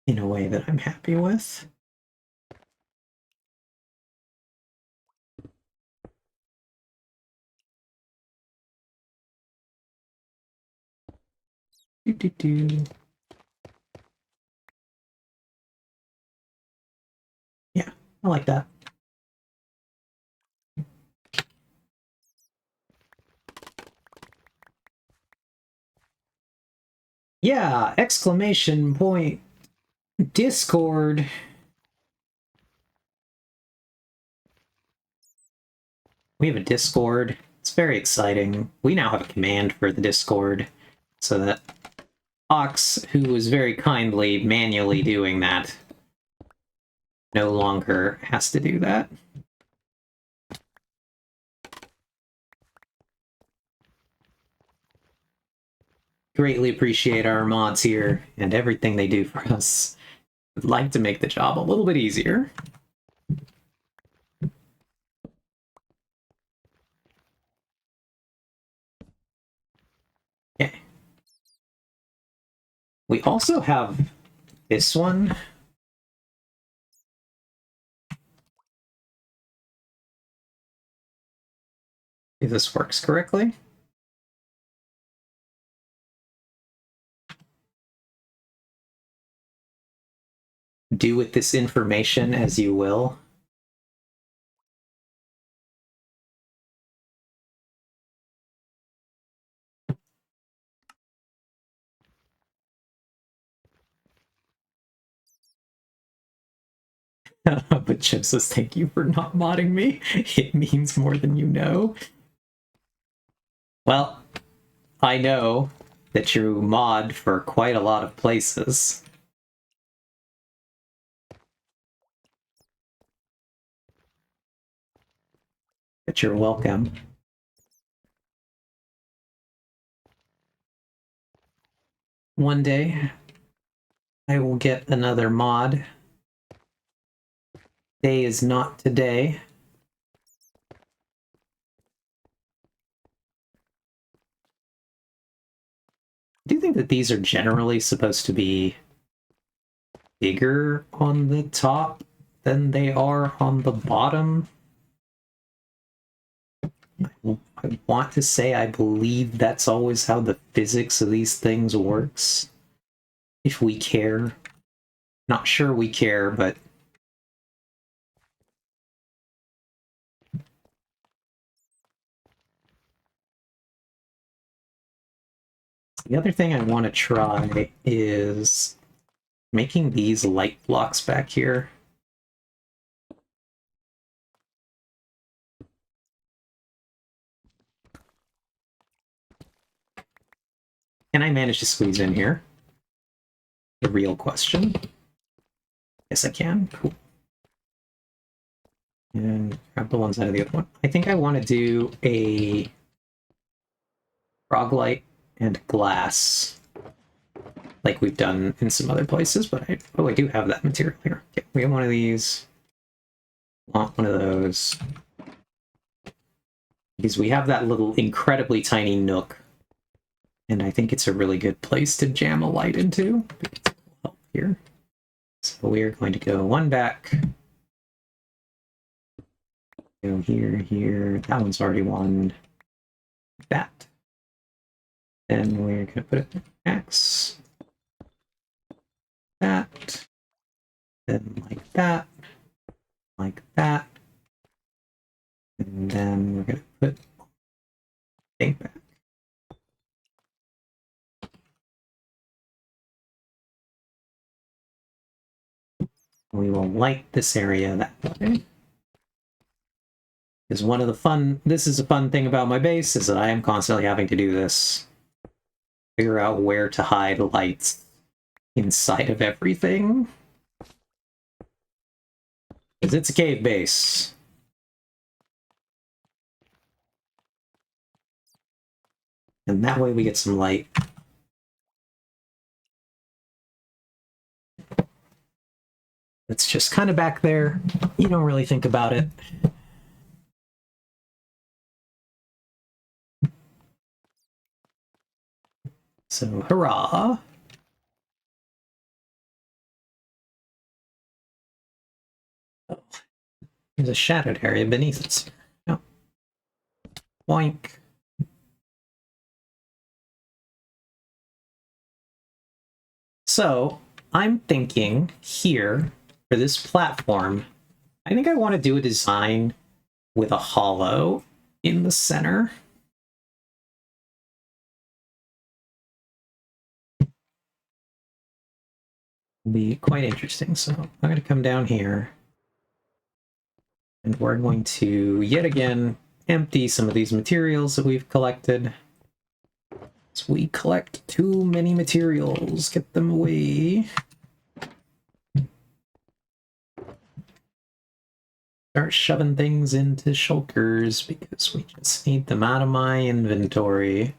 In a way that I'm happy with. Do. Yeah, I like that. Yeah, exclamation point. Discord. We have a Discord. It's very exciting. We now have a command for the Discord so that Ox, who was very kindly manually doing that, no longer has to do that. Greatly appreciate our mods here and everything they do for us. Would like to make the job a little bit easier. Okay. We also have this one. If this works correctly. Do with this information as you will. But Chip says, thank you for not modding me. It means more than you know. Well, I know that you mod for quite a lot of places. But you're welcome. One day, I will get another mod Day is not today. I do think that these are generally supposed to be bigger on the top than they are on the bottom. I want to say I believe that's always how the physics of these things works. If we care. Not sure we care, but... The other thing I want to try is making these light blocks back here. Can I manage to squeeze in here? The real question. Yes, I can. Cool. And grab the one side of the other one. I think I want to do a frog light and glass like we've done in some other places, but I do have that material here. Okay, we have one of these. Want one of those. Because we have that little incredibly tiny nook. And I think it's a really good place to jam a light into. Help here. So we are going to go one back. Go here, here. That one's already one. Like that. Then we're going to put it X. That. Then like that. Like that. And then we're going to put thing back. We will light this area that way. Because one of the this is a fun thing about my base, is that I am constantly having to do this. Figure out where to hide lights inside of everything. Because it's a cave base. And that way we get some light. It's just kind of back there. You don't really think about it. So, hurrah! Oh, there's a shadowed area beneath us. No. Boink. So, I'm thinking here, for this platform, I think I want to do a design with a hollow in the center. Be quite interesting. So I'm going to come down here and we're going to yet again empty some of these materials that we've collected. So we collect too many materials. Get them away. Start shoving things into shulkers because we just need them out of my inventory.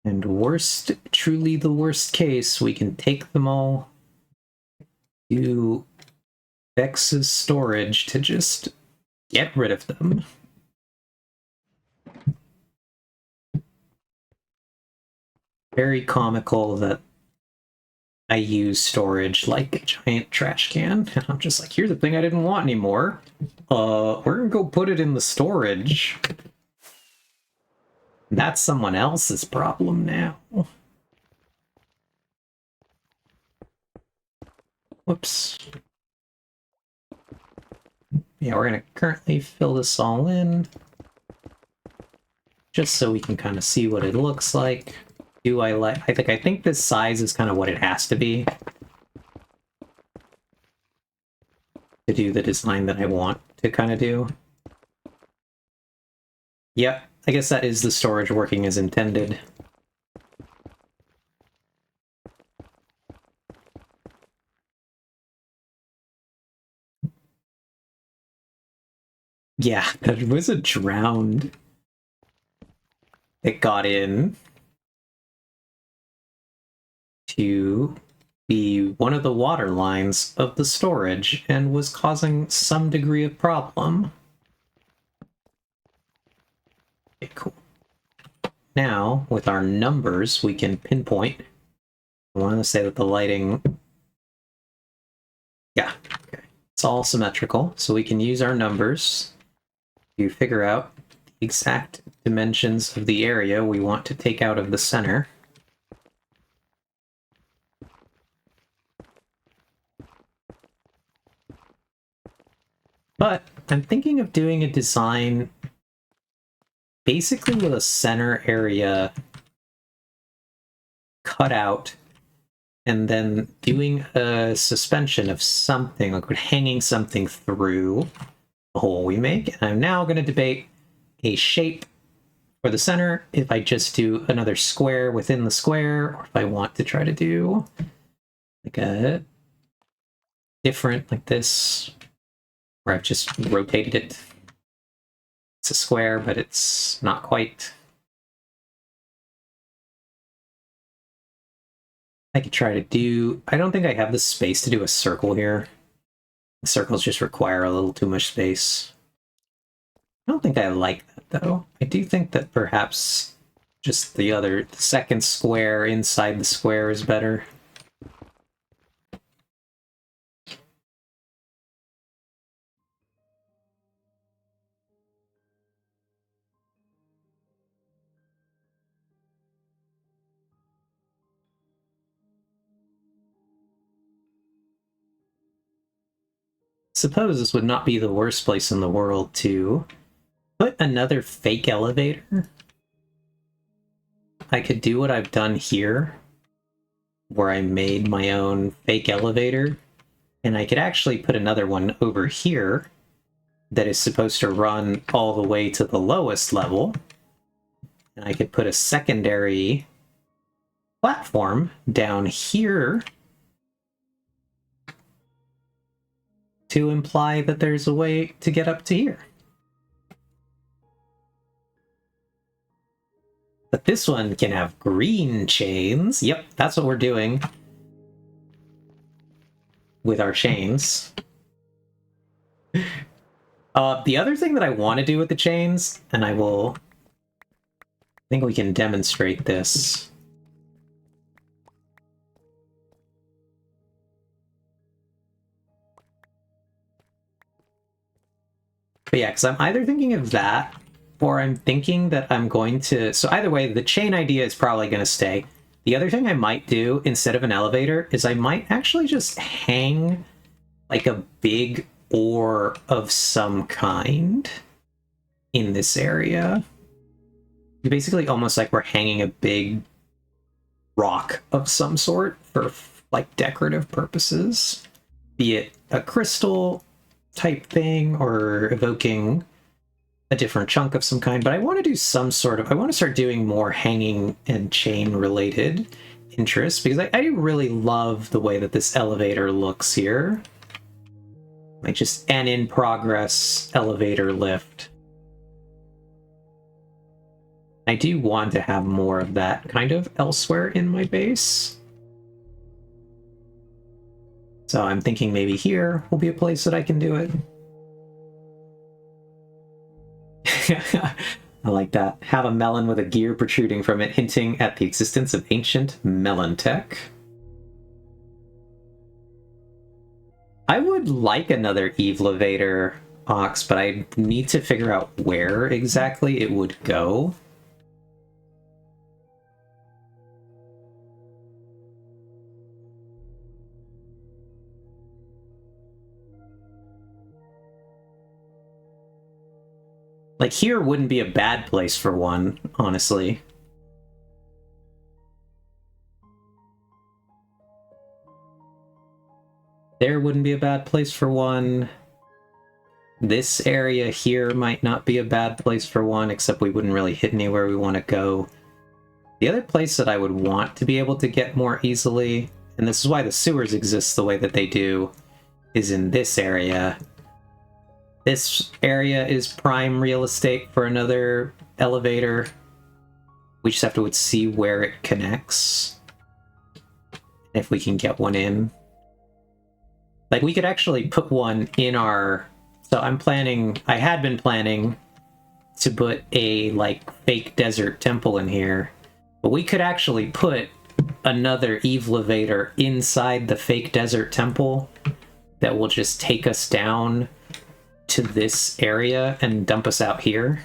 And worst, truly the worst case, we can take them all to Vex's storage to just get rid of them. Very comical that I use storage like a giant trash can, and I'm just like, here's the thing I didn't want anymore. We're gonna go put it in the storage. That's someone else's problem now. Whoops. Yeah, we're gonna currently fill this all in. Just so we can kind of see what it looks like. I think this size is kind of what it has to be to do the design that I want to kind of do. Yep, I guess that is the storage working as intended. Yeah, there was a drowned. It got in to be one of the water lines of the storage and was causing some degree of problem. Okay, cool. Now, with our numbers, we can pinpoint. I want to say that the lighting... Yeah, okay. It's all symmetrical, so we can use our numbers to figure out the exact dimensions of the area we want to take out of the center. But I'm thinking of doing a design basically with a center area cut out and then doing a suspension of something, like hanging something through the hole we make. And I'm now going to debate a shape for the center, if I just do another square within the square, or if I want to try to do like a different, like this, where I've just rotated it. It's a square, but it's not quite. I could try to do... I don't think I have the space to do a circle here. Circles just require a little too much space. I don't think I like that, though. I do think that perhaps just the second square inside the square is better. Suppose this would not be the worst place in the world to put another fake elevator. I could do what I've done here, where I made my own fake elevator, and I could actually put another one over here that is supposed to run all the way to the lowest level. And I could put a secondary platform down here to imply that there's a way to get up to here. But this one can have green chains. Yep, that's what we're doing with our chains. The other thing that I want to do with the chains, and I think we can demonstrate this. But yeah, because I'm either thinking of that, or I'm thinking that I'm going to... So either way, the chain idea is probably going to stay. The other thing I might do, instead of an elevator, is I might actually just hang like a big ore of some kind in this area. Basically almost like we're hanging a big rock of some sort for like decorative purposes. Be it a crystal type thing or evoking a different chunk of some kind, but I want to do some sort of... I want to start doing more hanging and chain related interests, because I really love the way that this elevator looks here. Like just an in progress elevator lift. I do want to have more of that kind of elsewhere in my base. So I'm thinking maybe here will be a place that I can do it. I like that. Have a melon with a gear protruding from it, hinting at the existence of ancient melon tech. I would like another Evelevator Ox, but I need to figure out where exactly it would go. Like, here wouldn't be a bad place for one, honestly. There wouldn't be a bad place for one. This area here might not be a bad place for one, except we wouldn't really hit anywhere we want to go. The other place that I would want to be able to get more easily, and this is why the sewers exist the way that they do, is in this area. This area is prime real estate for another elevator. We just have to see where it connects. If we can get one in. Like, we could actually put one in our... So I had been planning to put a, like, fake desert temple in here. But we could actually put another Eve Levator inside the fake desert temple that will just take us down to this area and dump us out here.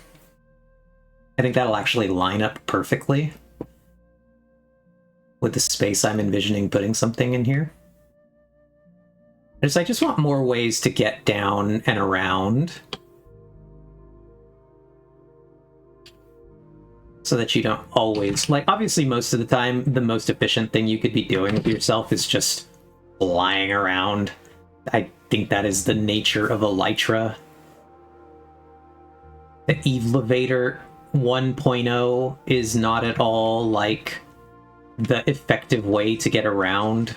I think that'll actually line up perfectly with the space I'm envisioning putting something in here. I just want more ways to get down and around so that you don't always... Like, obviously, most of the time, the most efficient thing you could be doing with yourself is just flying around. I think that is the nature of Elytra. The Eve Levator 1.0 is not at all, like, the effective way to get around.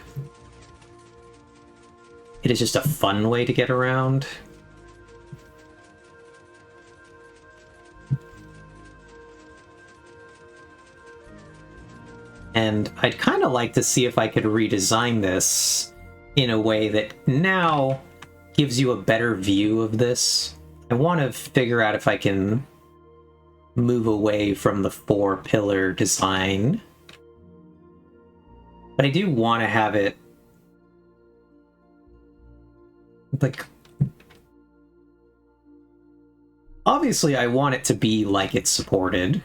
It is just a fun way to get around. And I'd kind of like to see if I could redesign this in a way that now gives you a better view of this. I want to figure out if I can move away from the 4-pillar design. But I do want to have it like... Obviously, I want it to be like it's supported.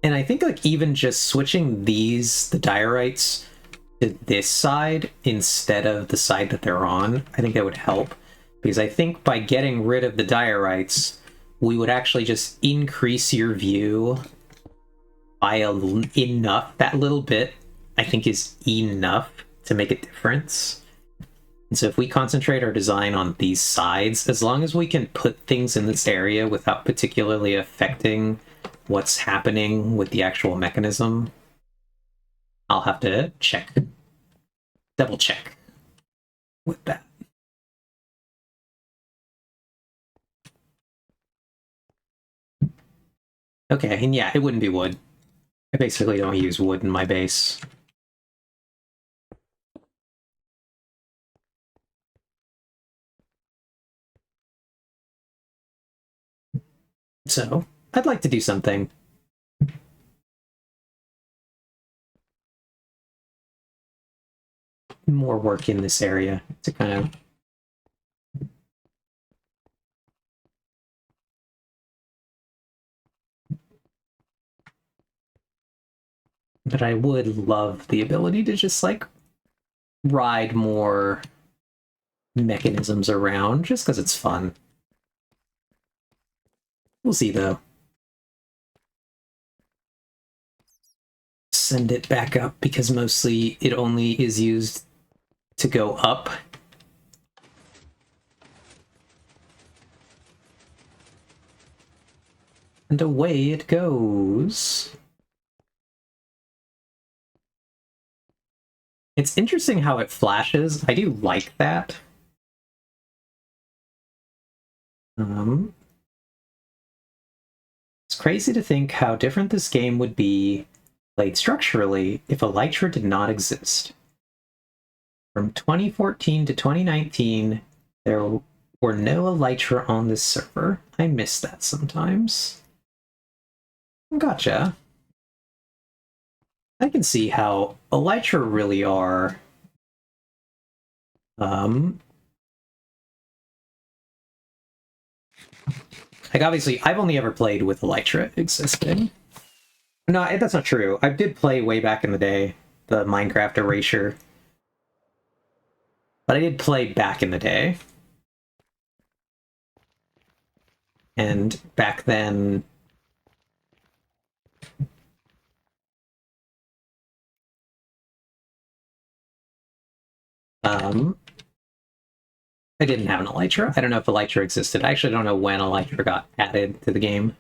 And I think, like, even just switching these, the diorites, to this side instead of the side that they're on, I think that would help. Because I think by getting rid of the diorites, we would actually just increase your view by enough. That little bit, I think, is enough to make a difference. And so if we concentrate our design on these sides, as long as we can put things in this area without particularly affecting what's happening with the actual mechanism, I'll have to double check with that. Okay, and yeah, it wouldn't be wood. I basically don't use wood in my base. So, I'd like to do something. More work in this area to kind of... But I would love the ability to just, like, ride more mechanisms around, just because it's fun. We'll see, though. Send it back up, because mostly it only is used to go up. And away it goes. It's interesting how it flashes. I do like that. It's crazy to think how different this game would be played structurally if Elytra did not exist. From 2014 to 2019, there were no Elytra on this server. I miss that sometimes. Gotcha. I can see how Elytra really are like, obviously, I've only ever played with Elytra existing. No, that's not true. I did play way back in the day, the Minecraft Erasure. But I did play back in the day. And back then... I didn't have an Elytra. I don't know if Elytra existed. I actually don't know when Elytra got added to the game.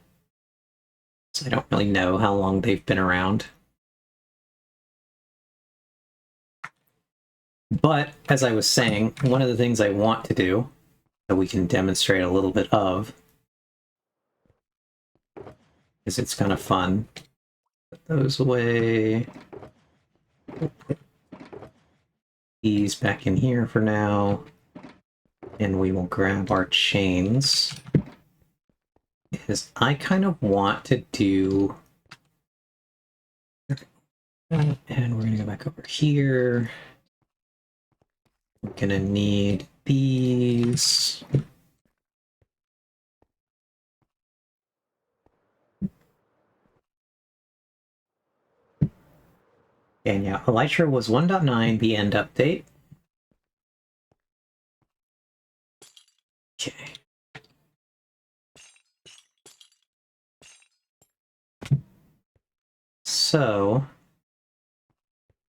So I don't really know how long they've been around. But, as I was saying, one of the things I want to do, that we can demonstrate a little bit of, is it's kind of fun. Put those away. put these back in here for now. And we will grab our chains. Because I kind of want to do... And we're going to go back over here. We're going to need these. And yeah, Elytra was 1.9, the end update. Okay. So,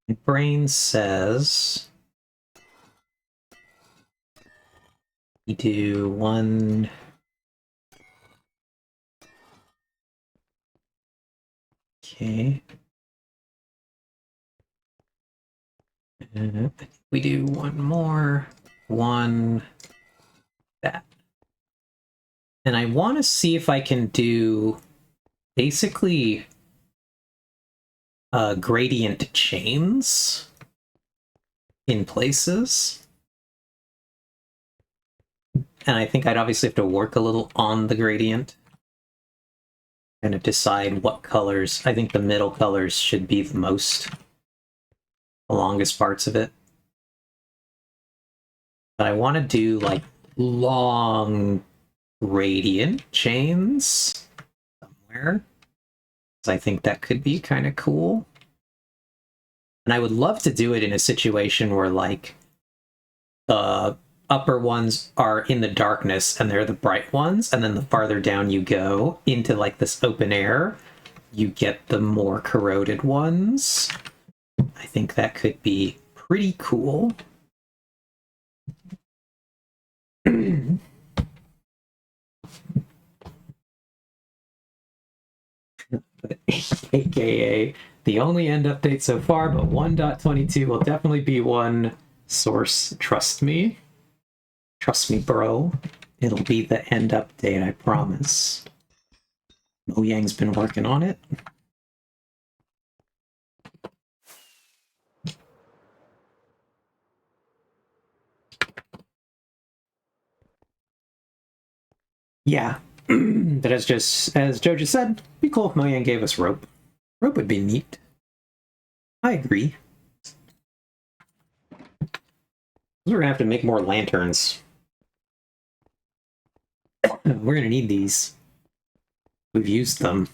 my brain says we do one. Okay. And we do one more. One. That. And I want to see if I can do basically gradient chains in places. And I think I'd obviously have to work a little on the gradient. Kind of decide what colors. I think the middle colors should be the longest parts of it. But I want to do like long gradient chains somewhere. So I think that could be kind of cool. And I would love to do it in a situation where like the upper ones are in the darkness and they're the bright ones, and then the farther down you go into like this open air, you get the more corroded ones. I think that could be pretty cool. AKA the only end update so far, but 1.22 will definitely be one source. Trust me. Trust me, bro. It'll be the end update, I promise. Mojang's been working on it. Yeah. But as Joe just said, it'd be cool if Mojang gave us rope. Rope would be neat. I agree. We're gonna have to make more lanterns. We're gonna need these. We've used them.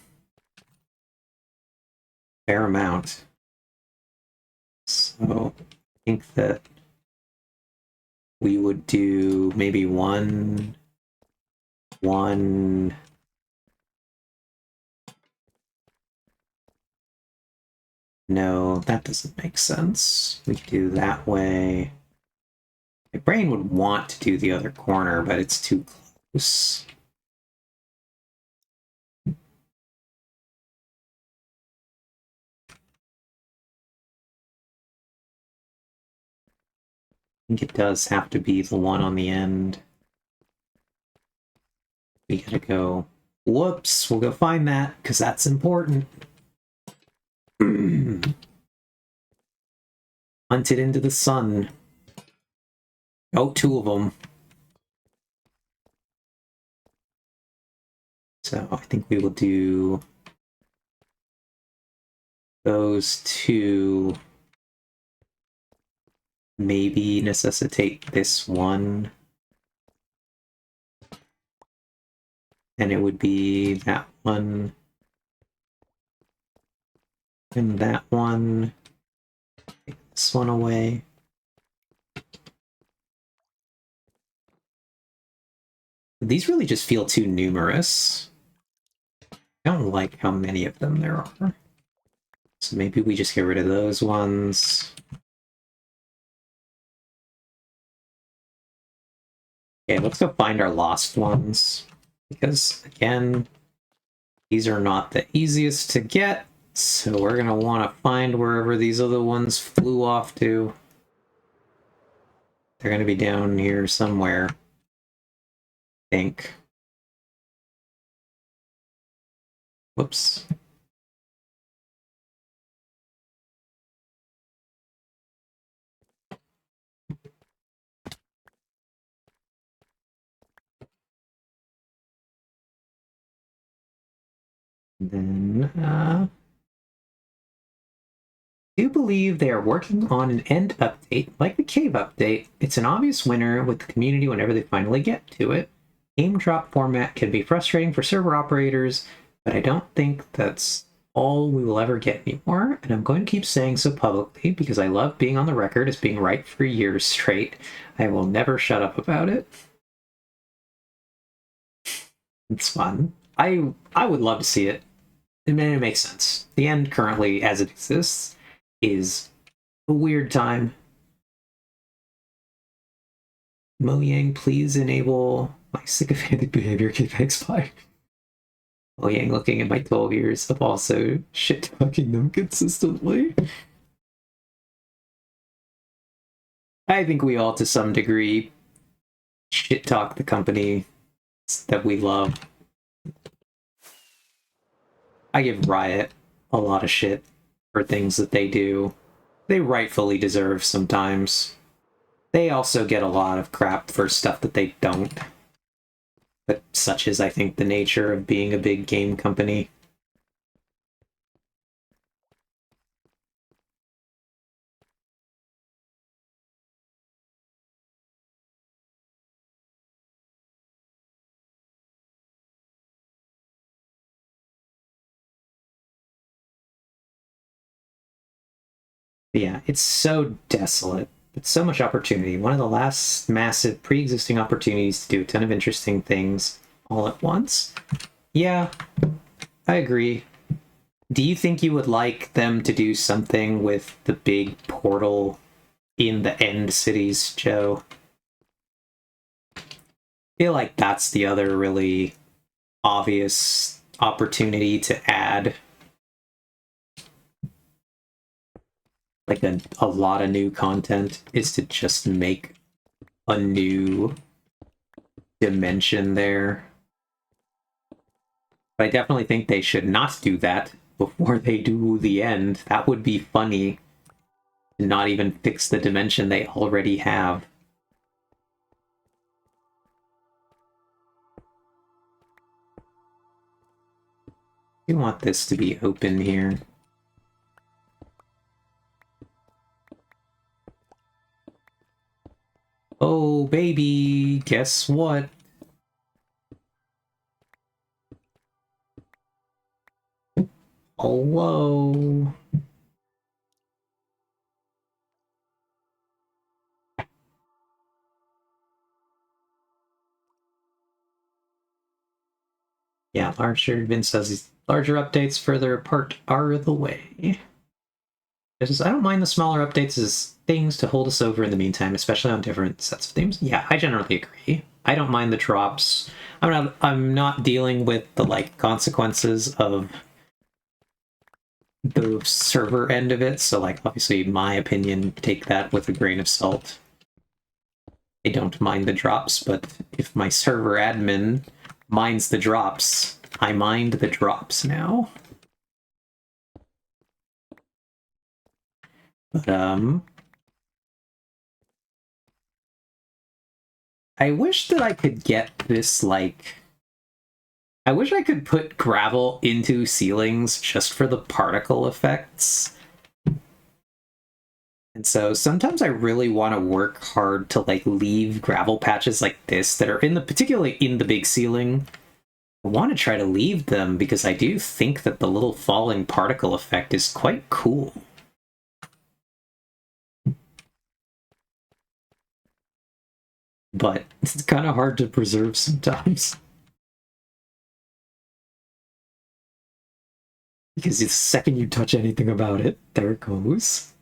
Fair amount. So I think that we would do maybe one. No, that doesn't make sense. We could do that way. My brain would want to do the other corner, but it's too close. I think it does have to be the one on the end. We gotta go. Whoops, we'll go find that, because that's important. Hunted into the sun. Oh, two of them. So I think we will do those two. Maybe necessitate this one. And it would be that one. And that one. Take this one away. These really just feel too numerous. I don't like how many of them there are. So maybe we just get rid of those ones. Okay, let's go find our lost ones. Because, again, these are not the easiest to get. So we're going to want to find wherever these other ones flew off to. They're going to be down here somewhere. I think. Whoops. And then, I do believe they are working on an end update, like the cave update. It's an obvious winner with the community whenever they finally get to it. Game drop format can be frustrating for server operators, but I don't think that's all we will ever get anymore, and I'm going to keep saying so publicly because I love being on the record as being right for years straight. I will never shut up about it. It's fun. I would love to see it. I mean, it makes sense. The end currently, as it exists, is a weird time. Mojang, please enable my sycophantic behavior KPX5. Mojang looking at my 12 years of also shit-talking them consistently. I think we all, to some degree, shit-talk the company that we love. I give Riot a lot of shit for things that they do. They rightfully deserve sometimes. They also get a lot of crap for stuff that they don't. But such is, I think, the nature of being a big game company. But yeah, it's so desolate. But so much opportunity. One of the last massive pre-existing opportunities to do a ton of interesting things all at once. Yeah, I agree. Do you think you would like them to do something with the big portal in the end cities, Joe? I feel like that's the other really obvious opportunity to add like a lot of new content, is to just make a new dimension there. But I definitely think they should not do that before they do the end. That would be funny. Not even fix the dimension they already have. We want this to be open here. Oh, baby, guess what? Hello. Yeah, larger, Vince says these larger updates further apart are the way. I don't mind the smaller updates as things to hold us over in the meantime, especially on different sets of themes. Yeah, I generally agree. I don't mind the drops. I'm not dealing with the like consequences of the server end of it, so like obviously my opinion, take that with a grain of salt. I don't mind the drops, but if my server admin minds the drops, I mind the drops now. But I wish that I could get this like I wish I could put gravel into ceilings just for the particle effects. And so sometimes I really want to work hard to like leave gravel patches like this that are particularly in the big ceiling. I want to try to leave them because I do think that the little falling particle effect is quite cool. But it's kind of hard to preserve sometimes. Because the second you touch anything about it, there it goes.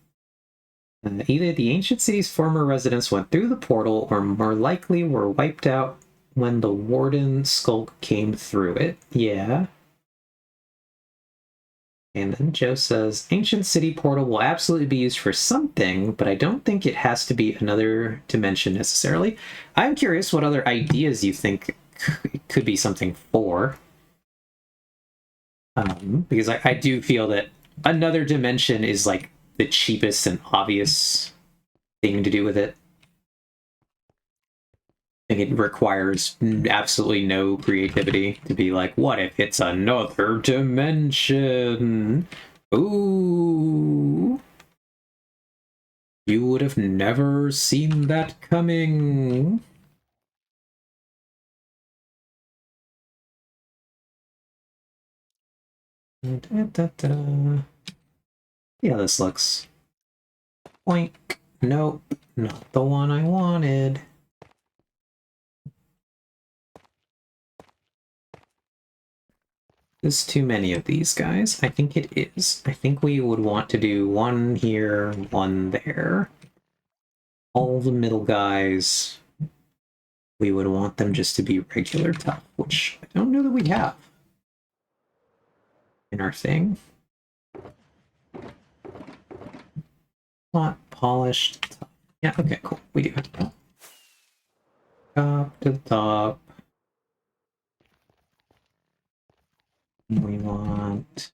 Either the ancient city's former residents went through the portal, or more likely were wiped out when the Warden Skulk came through it. Yeah. And then Joe says, Ancient City Portal will absolutely be used for something, but I don't think it has to be another dimension necessarily. I'm curious what other ideas you think it could be something for. Because I do feel that another dimension is like the cheapest and obvious thing to do with it. think it requires absolutely no creativity to be like, what if it's another dimension? Ooh. You would have never seen that coming. Yeah, this looks... Boink. Nope, not the one I wanted. There's too many of these guys. I think it is. I think we would want to do one here, one there. All the middle guys, we would want them just to be regular tough, which I don't know that we have in our thing. Not polished. Yeah, okay, cool. We do have that. Top to top. We want...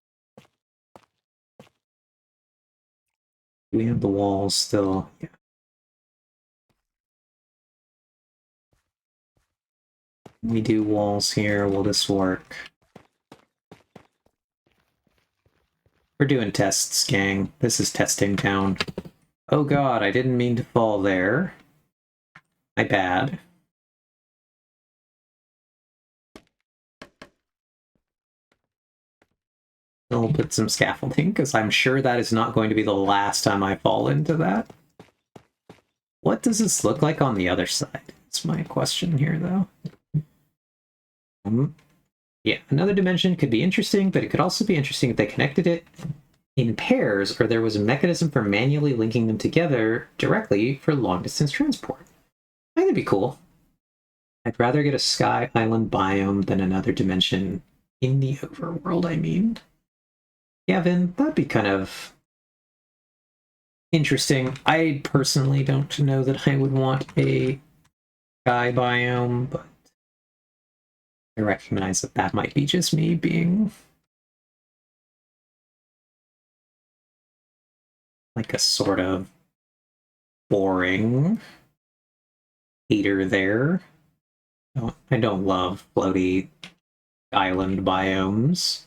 We have the walls still. Yeah. We do walls here. Will this work? We're doing tests, gang. This is testing town. Oh god, I didn't mean to fall there. My bad. I'll put some scaffolding, because I'm sure that is not going to be the last time I fall into that. What does this look like on the other side? That's my question here, though. Yeah, another dimension could be interesting, but it could also be interesting if they connected it in pairs, or there was a mechanism for manually linking them together directly for long-distance transport. I think that'd be cool. I'd rather get a Sky Island biome than another dimension in the overworld, I mean. Yeah, Vin, that'd be kind of interesting. I personally don't know that I would want a Sky biome, but I recognize that that might be just me being like a sort of boring hater there. I don't love floaty island biomes.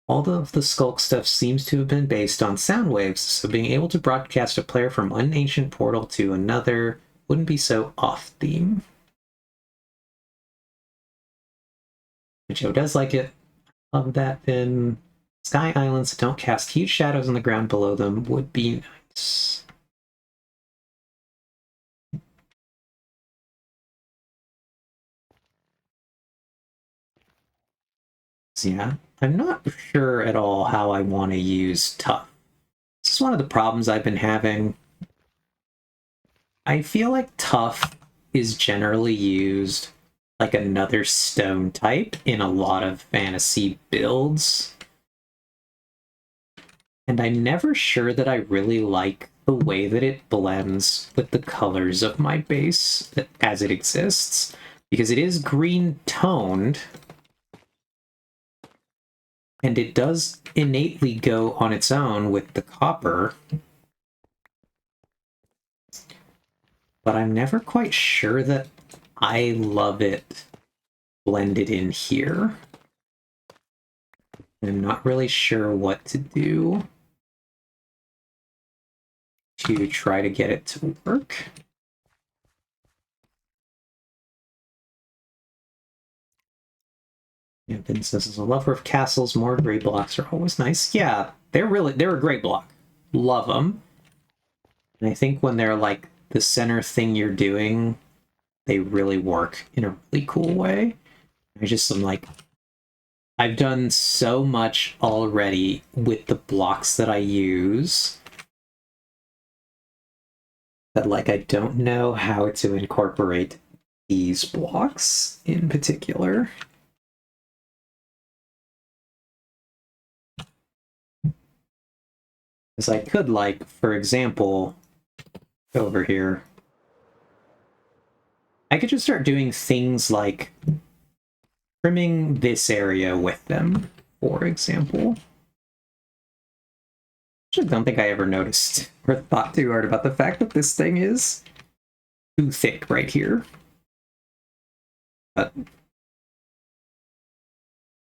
All of the Skulk stuff seems to have been based on sound waves, so being able to broadcast a player from one ancient portal to another wouldn't be so off-theme. Joe does like it. Love that, Vin. Sky islands that don't cast huge shadows on the ground below them would be nice. So yeah, I'm not sure at all how I want to use tough. This is one of the problems I've been having. I feel like tough is generally used like another stone type in a lot of fantasy builds. And I'm never sure that I really like the way that it blends with the colors of my base as it exists. Because it is green toned, and it does innately go on its own with the copper. But I'm never quite sure that I love it blended in here. I'm not really sure what to do to try to get it to work. Yeah, Vince says, as a lover of castles, more gray blocks are always nice. Yeah, they're a great block. Love them. And I think when they're like the center thing you're doing, they really work in a really cool way. I just am like, I've done so much already with the blocks that I use that like I don't know how to incorporate these blocks in particular. Because I could, like, for example, over here, I could just start doing things like trimming this area with them, for example. Actually, don't think I ever noticed or thought too hard about the fact that this thing is too thick right here. But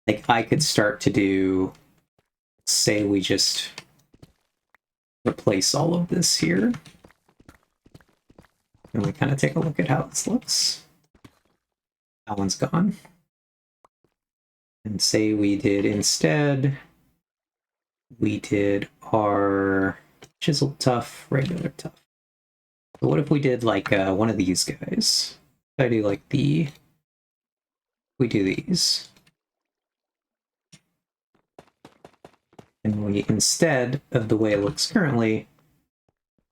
like I could start to do, say we just replace all of this here. And we kind of take a look at how this looks. That one's gone. And say we did instead, we did our chiseled tough, regular tough. So what if we did like one of these guys? I do like we do these. And we, instead of the way it looks currently,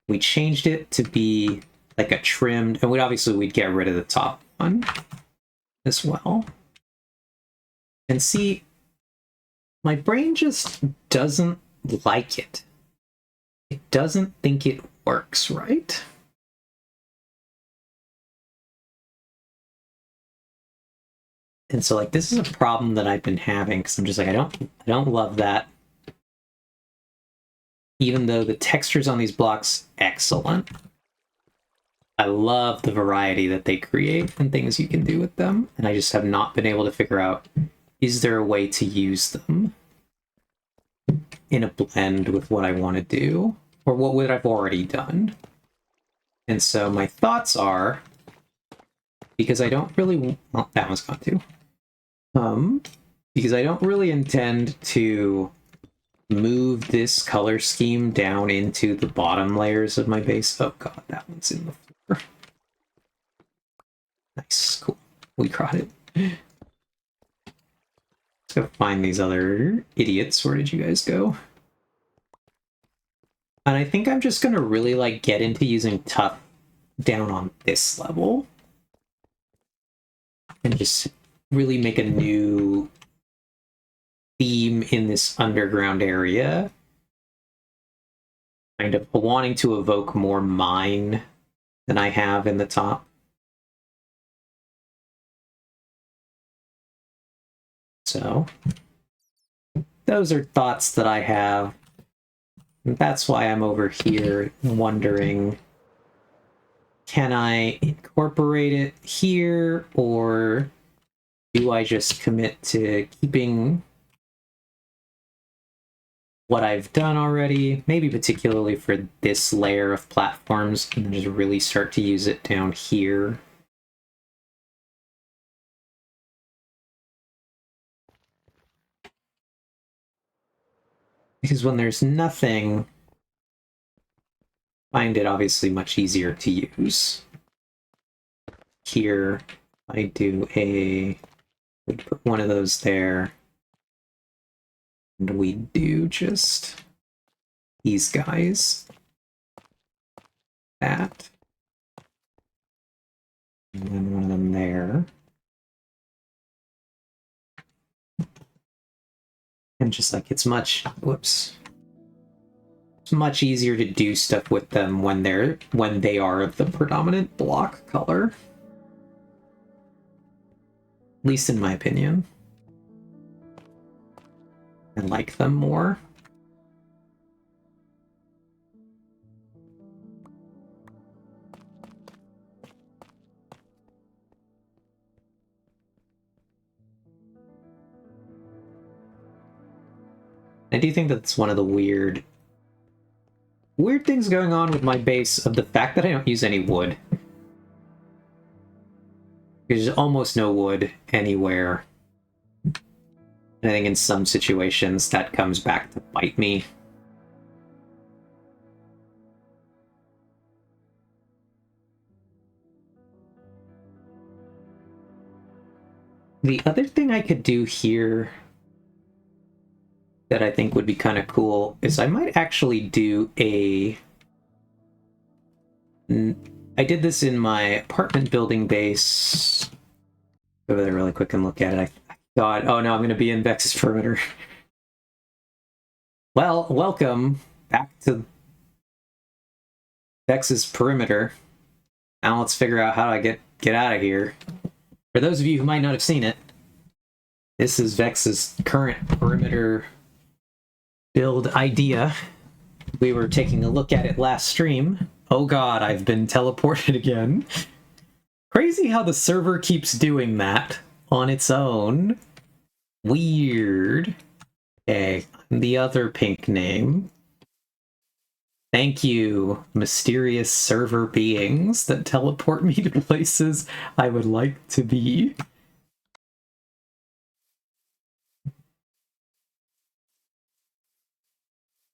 we changed it to be like a trimmed, and we'd get rid of the top one as well. And see, my brain just doesn't like it. It doesn't think it works right. And so like this is a problem that I've been having because I'm just like I don't love that. Even though the textures on these blocks excellent. I love the variety that they create and things you can do with them, and I just have not been able to figure out, is there a way to use them in a blend with what I want to do, or what would I've already done? And so my thoughts are, because I don't really, well, that one's gone too. Because I don't really intend to move this color scheme down into the bottom layers of my base. Oh god, that one's in the floor. Nice, cool. We caught it. Let's go find these other idiots. Where did you guys go? And I think I'm just gonna really like get into using tough down on this level. And just really make a new theme in this underground area. Kind of wanting to evoke more mine than I have in the top. So, those are thoughts that I have. And that's why I'm over here wondering, can I incorporate it here, or do I just commit to keeping what I've done already, maybe particularly for this layer of platforms, and then just really start to use it down here? Because when there's nothing, I find it obviously much easier to use. Here, I would put one of those there. And we do just these guys. That. And then one of them there. And just like it's much easier to do stuff with them when they are of the predominant block color. At least in my opinion. I like them more. I do think that's one of the weird things going on with my base, of the fact that I don't use any wood. There's almost no wood anywhere. And I think in some situations that comes back to bite me. The other thing I could do here that I think would be kind of cool is I might actually do I did this in my apartment building base. Go over there really quick and look at it. I thought, oh no, I'm going to be in Vex's perimeter. Well, welcome back to Vex's perimeter. Now let's figure out how to get out of here. For those of you who might not have seen it, this is Vex's current perimeter build idea. We were taking a look at it last stream, Oh god, I've been teleported again. Crazy how the server keeps doing that on its own. Weird. Okay, the other pink name. Thank you, mysterious server beings that teleport me to places I would like to be.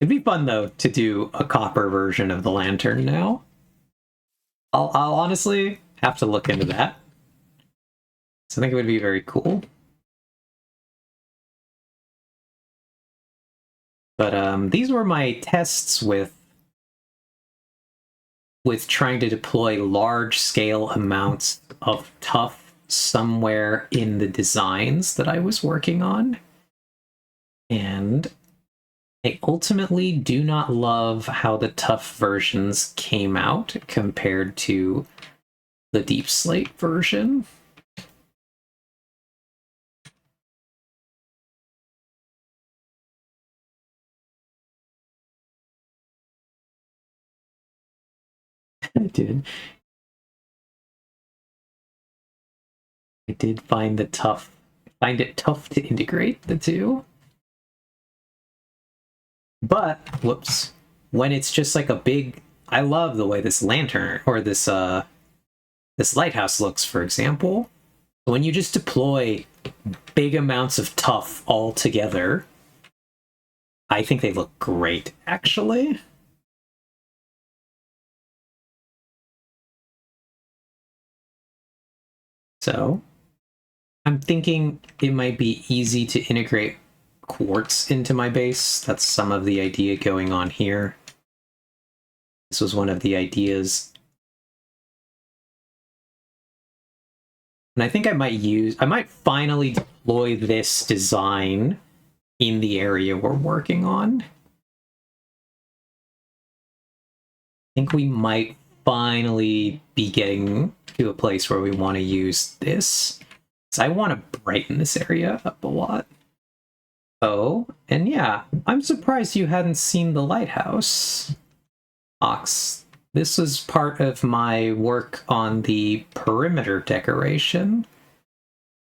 It'd be fun, though, to do a copper version of the lantern now. I'll honestly have to look into that. So I think it would be very cool. But these were my tests with trying to deploy large-scale amounts of tuff somewhere in the designs that I was working on. And I ultimately do not love how the tuff versions came out compared to the Deep Slate version. I did find it tough to integrate the two. But, whoops, when it's just like a big, I love the way this lantern, or this lighthouse looks, for example. When you just deploy big amounts of tuff all together, I think they look great, actually. So, I'm thinking it might be easy to integrate quartz into my base. That's some of the idea going on here. This was one of the ideas. And I think I might finally deploy this design in the area we're working on. I think we might finally be getting to a place where we want to use this. So I want to brighten this area up a lot. Oh, and yeah, I'm surprised you hadn't seen the lighthouse, Ox. This was part of my work on the perimeter decoration,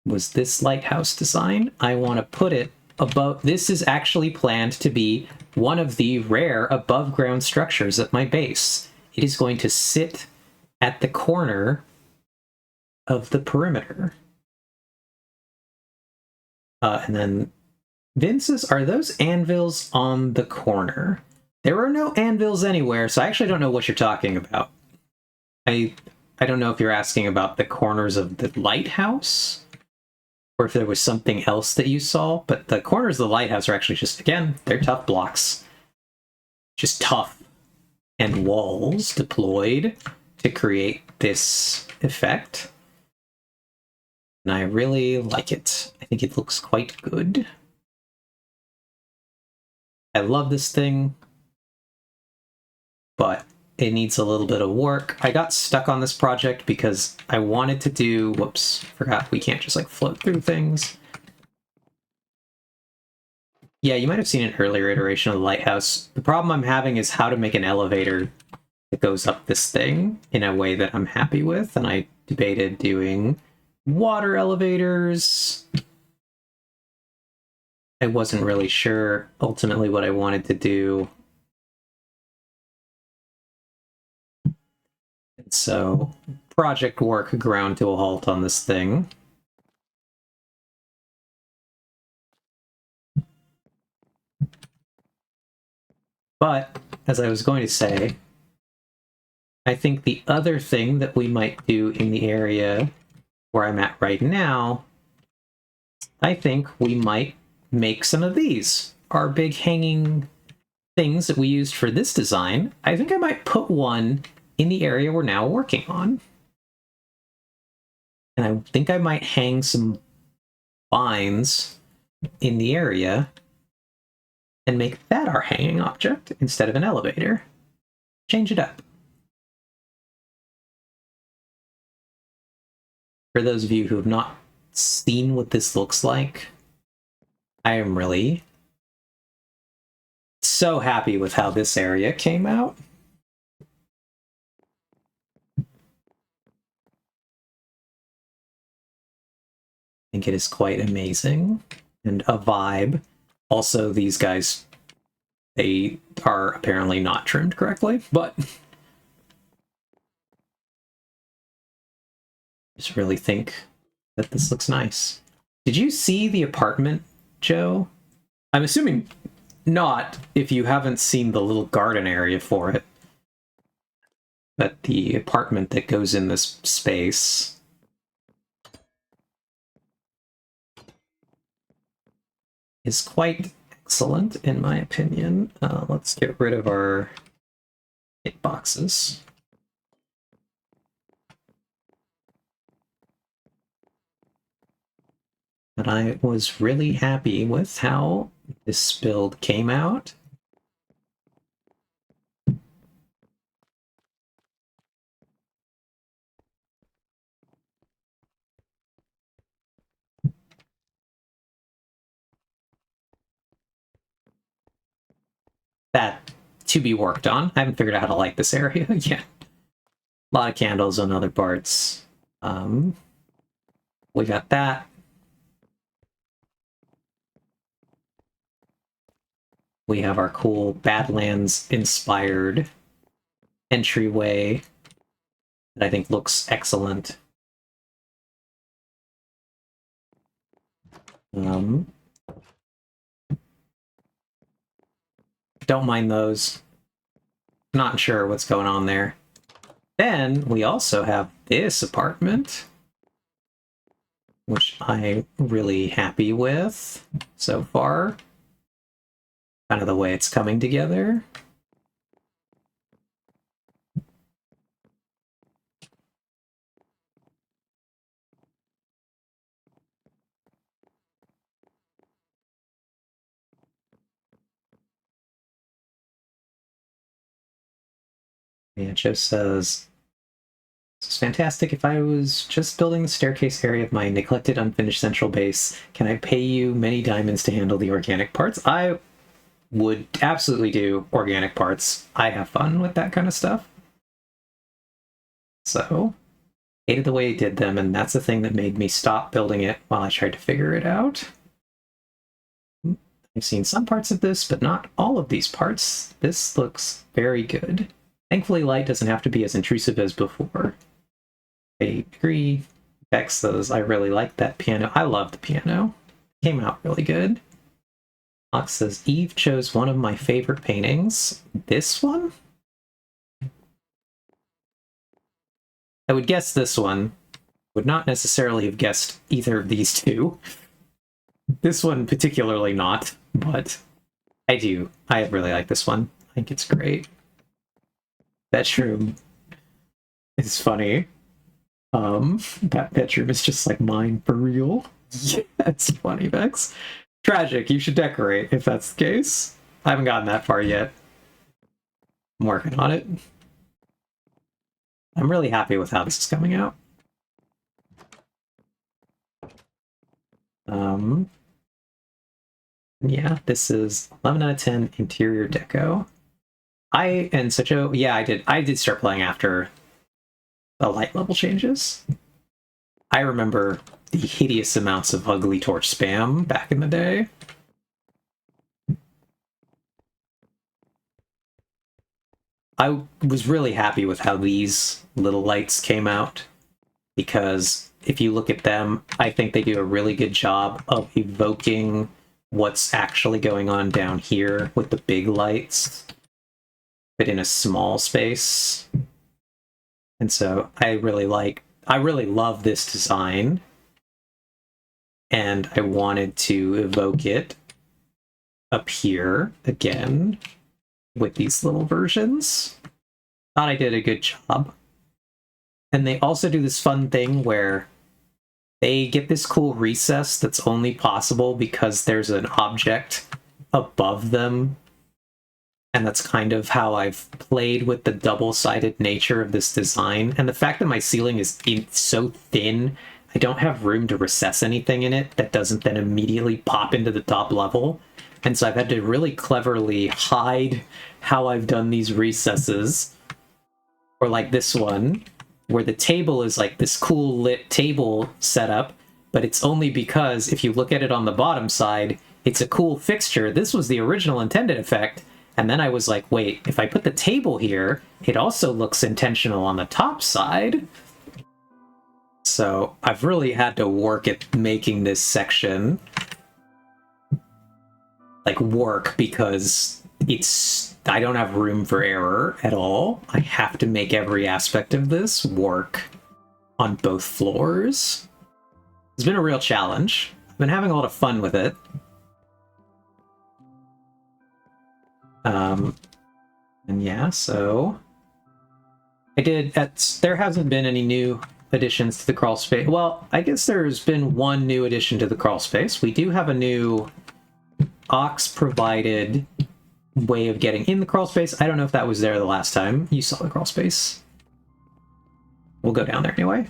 was this lighthouse design. I want to put it above. This is actually planned to be one of the rare above ground structures at my base. It is going to sit at the corner of the perimeter. And then Vince's, are those anvils on the corner? There are no anvils anywhere, so I actually don't know what you're talking about. I don't know if you're asking about the corners of the lighthouse, or if there was something else that you saw, but the corners of the lighthouse are actually just, again, they're tuff blocks. Just tuff and walls deployed to create this effect. And I really like it. I think it looks quite good. I love this thing, but it needs a little bit of work. I got stuck on this project because I wanted to do, whoops, forgot we can't just like float through things. Yeah, you might have seen an earlier iteration of the lighthouse. The problem I'm having is how to make an elevator that goes up this thing in a way that I'm happy with, and I debated doing water elevators. I wasn't really sure ultimately what I wanted to do. And so project work ground to a halt on this thing. But, as I was going to say, I think the other thing that we might do in the area where I'm at right now, I think we might make some of these. Our big hanging things that we used for this design, I think I might put one in the area we're now working on. And I think I might hang some vines in the area and make that our hanging object instead of an elevator. Change it up. For those of you who have not seen what this looks like, I am really so happy with how this area came out. think it is quite amazing and a vibe. Also, these guys, they are apparently not trimmed correctly, but just really think that this looks nice. Did you see the apartment, Joe? I'm assuming not if you haven't seen the little garden area for it. But the apartment that goes in this space is quite excellent, in my opinion. Let's get rid of our hitboxes. But I was really happy with how this build came out. That to be worked on. I haven't figured out how to light this area yet. A lot of candles on other parts. We got that. We have our cool Badlands-inspired entryway that I think looks excellent. Don't mind those. Not sure what's going on there. Then we also have this apartment, which I'm really happy with so far. Kind of the way it's coming together. Yeah, Joe says, "This is fantastic. If I was just building the staircase area of my neglected, unfinished central base, can I pay you many diamonds to handle the organic parts?" I would absolutely do organic parts. I have fun with that kind of stuff. So, hated the way he did them, and that's the thing that made me stop building it while I tried to figure it out. I've seen some parts of this, but not all of these parts. This looks very good. Thankfully, light doesn't have to be as intrusive as before. I agree. Bex says, I really like that piano. I love the piano. It came out really good. Ox says, Eve chose one of my favorite paintings. This one? I would guess this one. Would not necessarily have guessed either of these two. This one particularly not, but I do. I really like this one. I think it's great. Bedroom is funny. That bedroom is just like mine for real. Yeah, it's funny, Vex. Tragic, you should decorate if that's the case. I haven't gotten that far yet. I'm working on it. I'm really happy with how this is coming out. Yeah, this is 11 out of 10 interior deco. I did start playing after the light level changes. I remember the hideous amounts of ugly torch spam back in the day. I was really happy with how these little lights came out, because if you look at them, I think they do a really good job of evoking what's actually going on down here with the big lights, but in a small space. And so I really love this design, and I wanted to evoke it up here again with these little versions. Thought I did a good job. And they also do this fun thing where they get this cool recess that's only possible because there's an object above them. And that's kind of how I've played with the double-sided nature of this design. And the fact that my ceiling is so thin, I don't have room to recess anything in it that doesn't then immediately pop into the top level. And so I've had to really cleverly hide how I've done these recesses. Or like this one, where the table is like this cool lit table setup, but it's only because if you look at it on the bottom side, it's a cool fixture. This was the original intended effect, and then I was like, wait, if I put the table here, it also looks intentional on the top side. So I've really had to work at making this section like work, because I don't have room for error at all. I have to make every aspect of this work on both floors. It's been a real challenge. I've been having a lot of fun with it. And yeah, so there hasn't been any new additions to the crawl space. Well, I guess there's been one new addition to the crawl space. We do have a new Ox provided way of getting in the crawl space. I don't know if that was there the last time you saw the crawl space. We'll go down there anyway.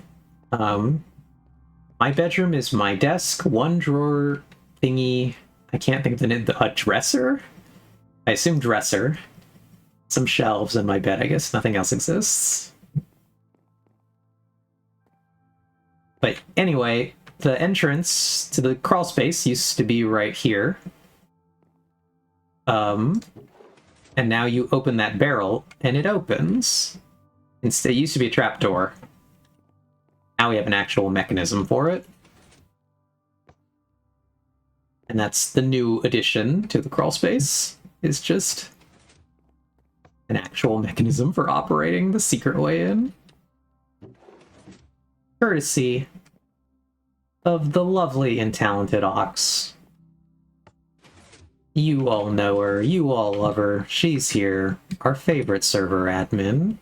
My bedroom is my desk, one drawer thingy. I can't think of the name. A dresser? I assume dresser. Some shelves in my bed, I guess. Nothing else exists. But anyway, the entrance to the crawl space used to be right here. And now you open that barrel, and it opens. It used to be a trapdoor. Now we have an actual mechanism for it. And that's the new addition to the crawl space, is just an actual mechanism for operating the secret way in. Courtesy of the lovely and talented Ox. You all know her, you all love her, she's here, our favorite server admin.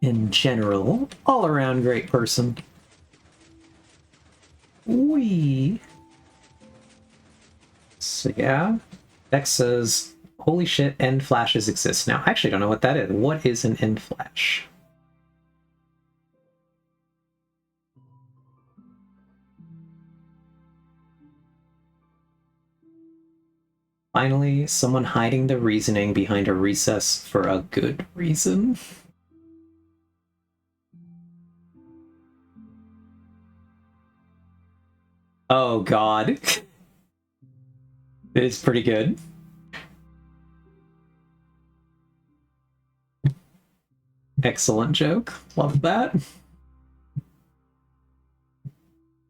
In general, all around great person. So yeah, Vex says, holy shit, end flashes exist now. I actually don't know what that is. What is an end flash? Finally, someone hiding the reasoning behind a recess for a good reason. Oh god. It is pretty good. Excellent joke. Love that.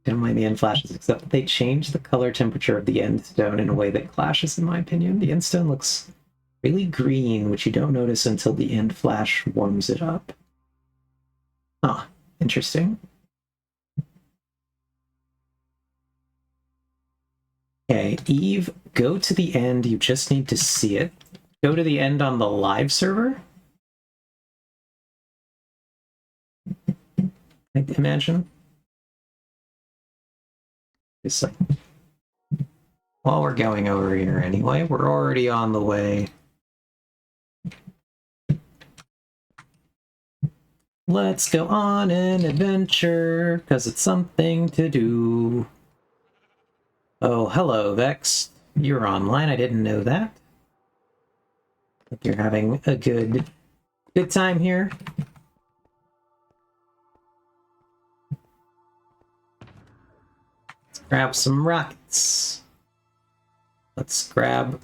Don't mind the end flashes, except that they change the color temperature of the end stone in a way that clashes, in my opinion. The end stone looks really green, which you don't notice until the end flash warms it up. Huh. Interesting. Okay, Eve, go to the end. You just need to see it. Go to the end on the live server. I imagine. Just like, while we're going over here anyway, we're already on the way. Let's go on an adventure, because it's something to do. Oh, hello, Vex. You're online. I didn't know that. Hope you're having a good time here. Let's grab some rockets. Let's grab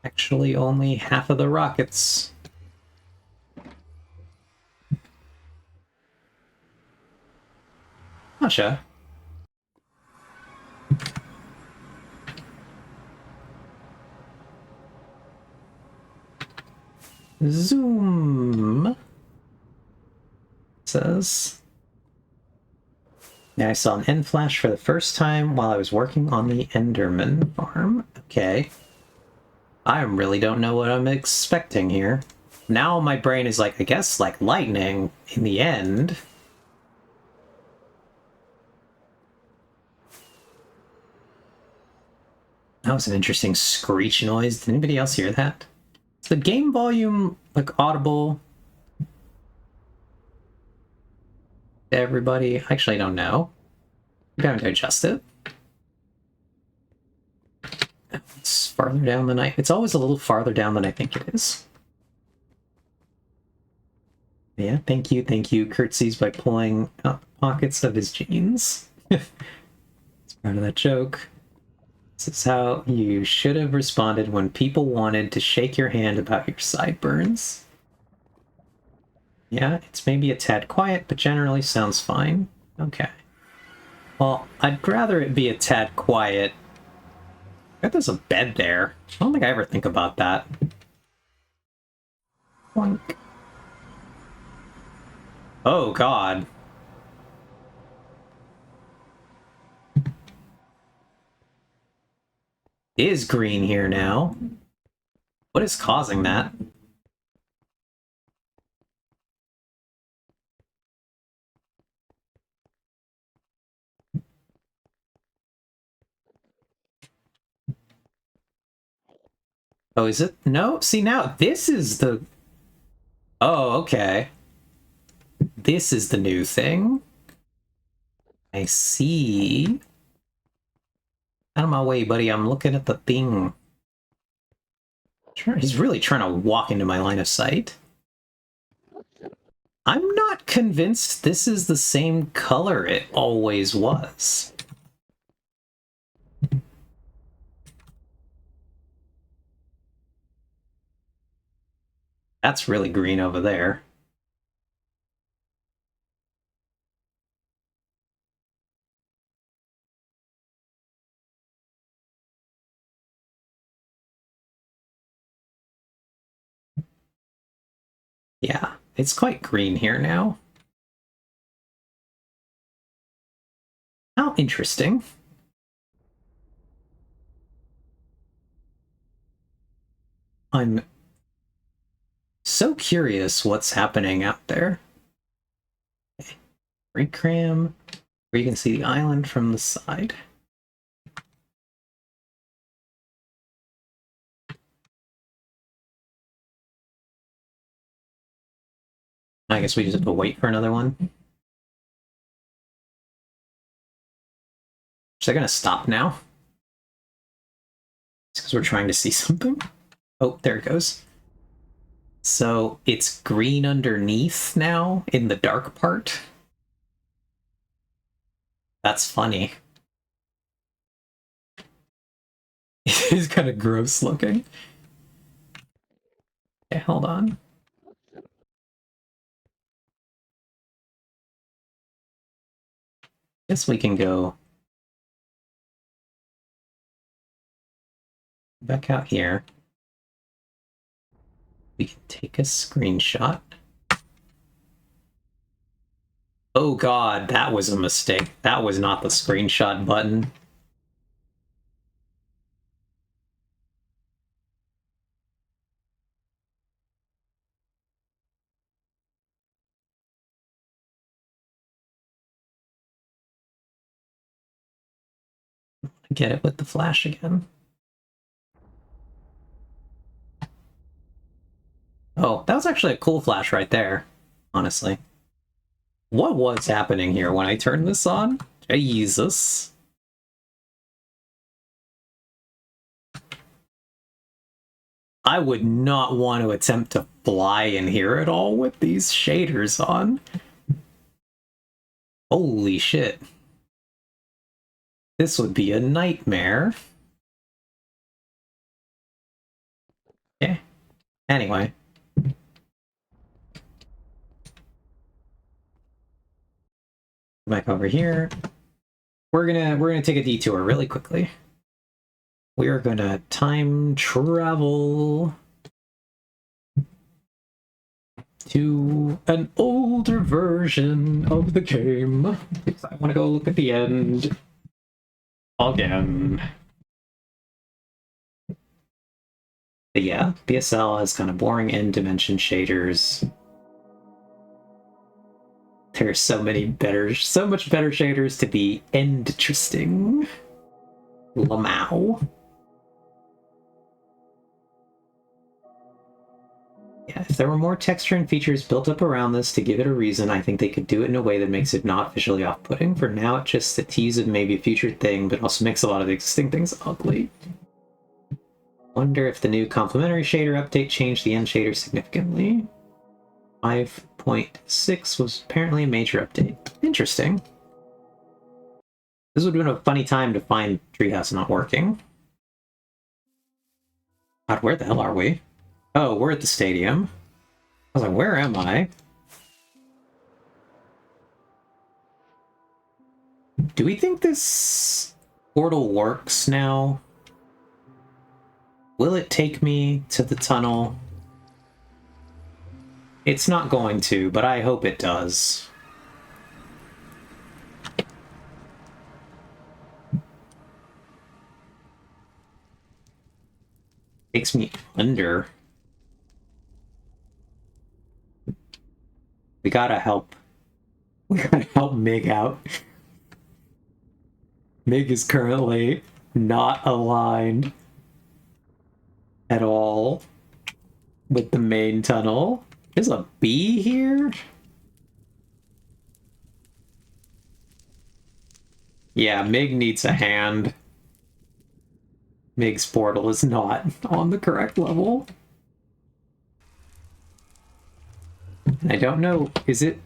actually only half of the rockets. Gotcha. Zoom says, yeah, I saw an end flash for the first time while I was working on the Enderman farm. Okay. I really don't know what I'm expecting here. Now my brain is like, I guess, like lightning in the end. That was an interesting screech noise. Did anybody else hear that? Is the game volume, like, audible to everybody? Actually, I don't know. I'm going to adjust it. It's farther down than it's always a little farther down than I think it is. Yeah, thank you, thank you. Curtsies by pulling out pockets of his jeans. It's part of that joke. This is how you should have responded when people wanted to shake your hand about your sideburns. Yeah, it's maybe a tad quiet, but generally sounds fine. Okay. Well, I'd rather it be a tad quiet. There's a bed there. I don't think I ever think about that. Boink. Oh, God. It is green here now. What is causing that? Oh, is it? No? See, now, this is the... Oh, okay. This is the new thing. I see. Out of my way, buddy. I'm looking at the thing. Sure, he's really trying to walk into my line of sight. I'm not convinced this is the same color it always was. That's really green over there. Yeah, it's quite green here now. How interesting. I'm so curious what's happening out there. Okay. Recram, where you can see the island from the side. I guess we just have to wait for another one. Is that gonna stop now? It's because we're trying to see something. Oh, there it goes. So it's green underneath now in the dark part. That's funny. It's kind of gross looking. Okay, hold on. Guess we can go back out here. We can take a screenshot. Oh God, that was a mistake. That was not the screenshot button. Get it with the flash again. Oh, that was actually a cool flash right there, honestly. What was happening here when I turned this on? Jesus. I would not want to attempt to fly in here at all with these shaders on. Holy shit. This would be a nightmare. Okay. Anyway. Back over here. We're gonna take a detour really quickly. We are gonna time travel to an older version of the game because I want to go look at the end again. But yeah, BSL has kind of boring end dimension shaders. There's so much better shaders to be interesting. Lamau. Yeah, if there were more texture and features built up around this to give it a reason, I think they could do it in a way that makes it not visually off-putting. For now, it's just a tease of maybe a future thing, but also makes a lot of the existing things ugly. Wonder if the new complementary shader update changed the end shader significantly. 5.6 was apparently a major update. Interesting. This would have been a funny time to find Treehouse not working. God, where the hell are we? Oh, we're at the stadium. I was like, where am I? Do we think this portal works now? Will it take me to the tunnel? It's not going to, but I hope it does. Takes me under. We gotta help. We gotta help Mig out. Mig is currently not aligned at all with the main tunnel. There's a bee here? Yeah, Mig needs a hand. Mig's portal is not on the correct level. And I don't know, is it...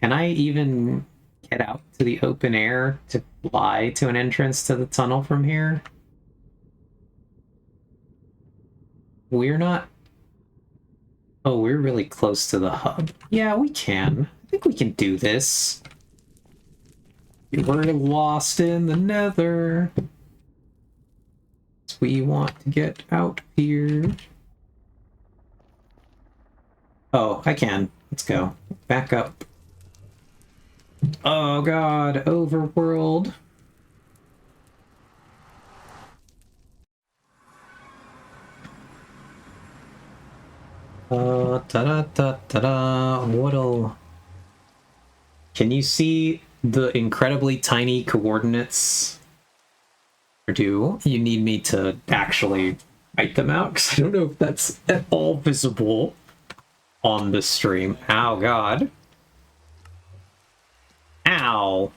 Can I even get out to the open air to fly to an entrance to the tunnel from here? We're not... Oh, we're really close to the hub. Yeah, we can. I think we can do this. We're lost in the nether. We want to get out here. Oh, I can. Let's go. Back up. Oh god, overworld. Ta-da-ta-ta-da. What'll... Can you see the incredibly tiny coordinates? Or do you need me to actually write them out? Because I don't know if that's at all visible on the stream. Ow, god. Ow.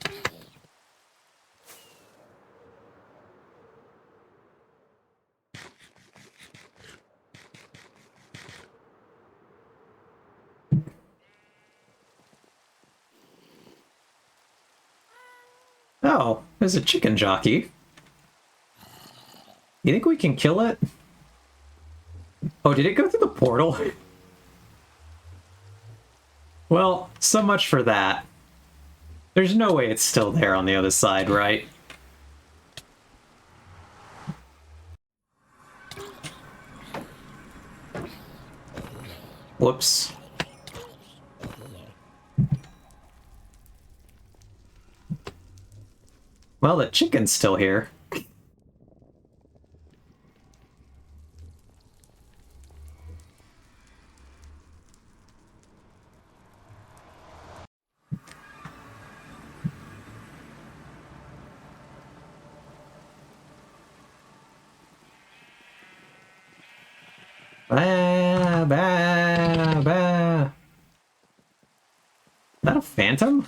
Oh, there's a chicken jockey. You think we can kill it? Oh, did it go through the portal? Well, so much for that. There's no way it's still there on the other side, right? Whoops. Well, the chicken's still here. Bah, bah, bah. Is that a phantom?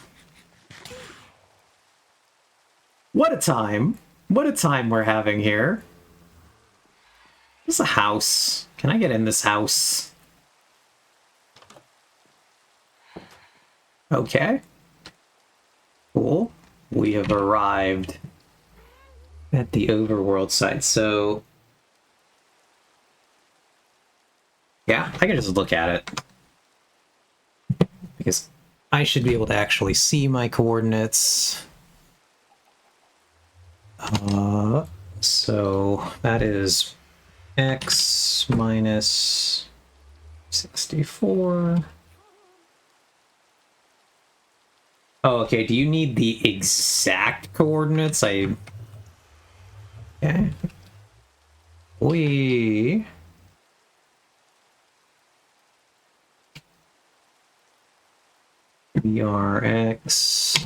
What a time! What a time we're having here. This is a house. Can I get in this house? Okay. Cool. We have arrived at the overworld site, so... Yeah, I can just look at it. Because I should be able to actually see my coordinates. So that is x minus 64. Oh, okay, do you need the exact coordinates? Okay. We are x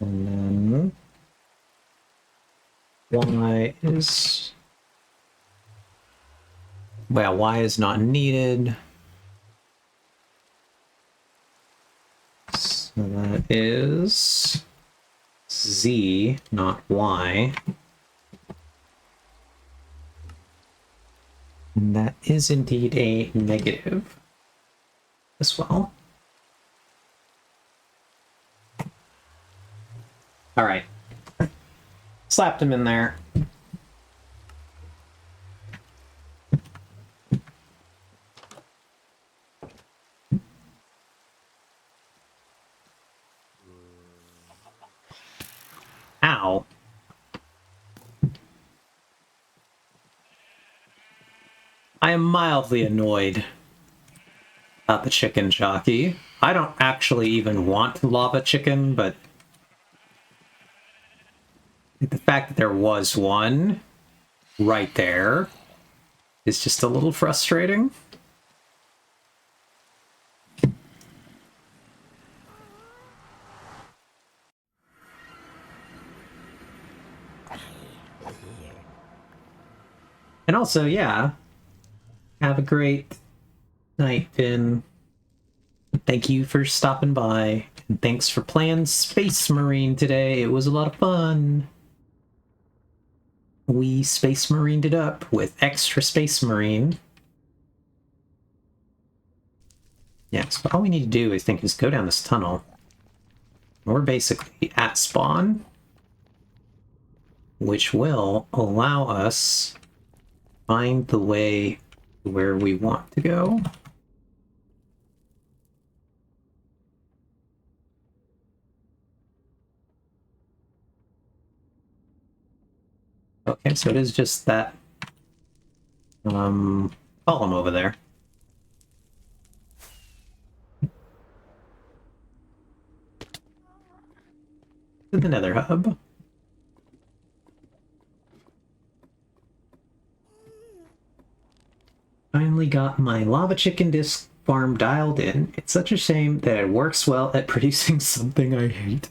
and then y is, well, y is not needed, so that is Z, not Y. And that is indeed a negative as well. All right. Slapped him in there. Ow. I am mildly annoyed about the chicken jockey. I don't actually even want lava chicken, but the fact that there was one right there is just a little frustrating. And also, yeah, have a great night, Finn. Thank you for stopping by, and thanks for playing Space Marine today. It was a lot of fun. We Space Marined it up with extra Space Marine. Yeah, so all we need to do, I think, is go down this tunnel. We're basically at spawn, which will allow us find the way where we want to go. Okay, so it is just that column over there. To the Nether Hub. Finally got my lava chicken disc farm dialed in. It's such a shame that it works well at producing something I hate.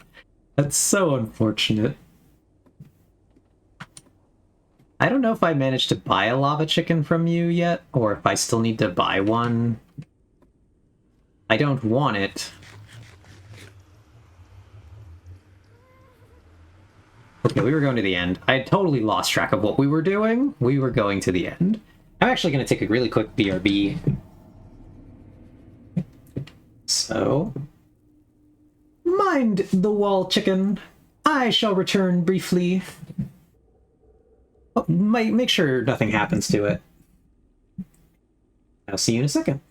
That's so unfortunate. I don't know if I managed to buy a lava chicken from you yet, or if I still need to buy one. I don't want it. Okay, we were going to the end. I had totally lost track of what we were doing. We were going to the end. I'm actually going to take a really quick BRB. So... mind the wall, chicken. I shall return briefly. Oh, make sure nothing happens to it. I'll see you in a second.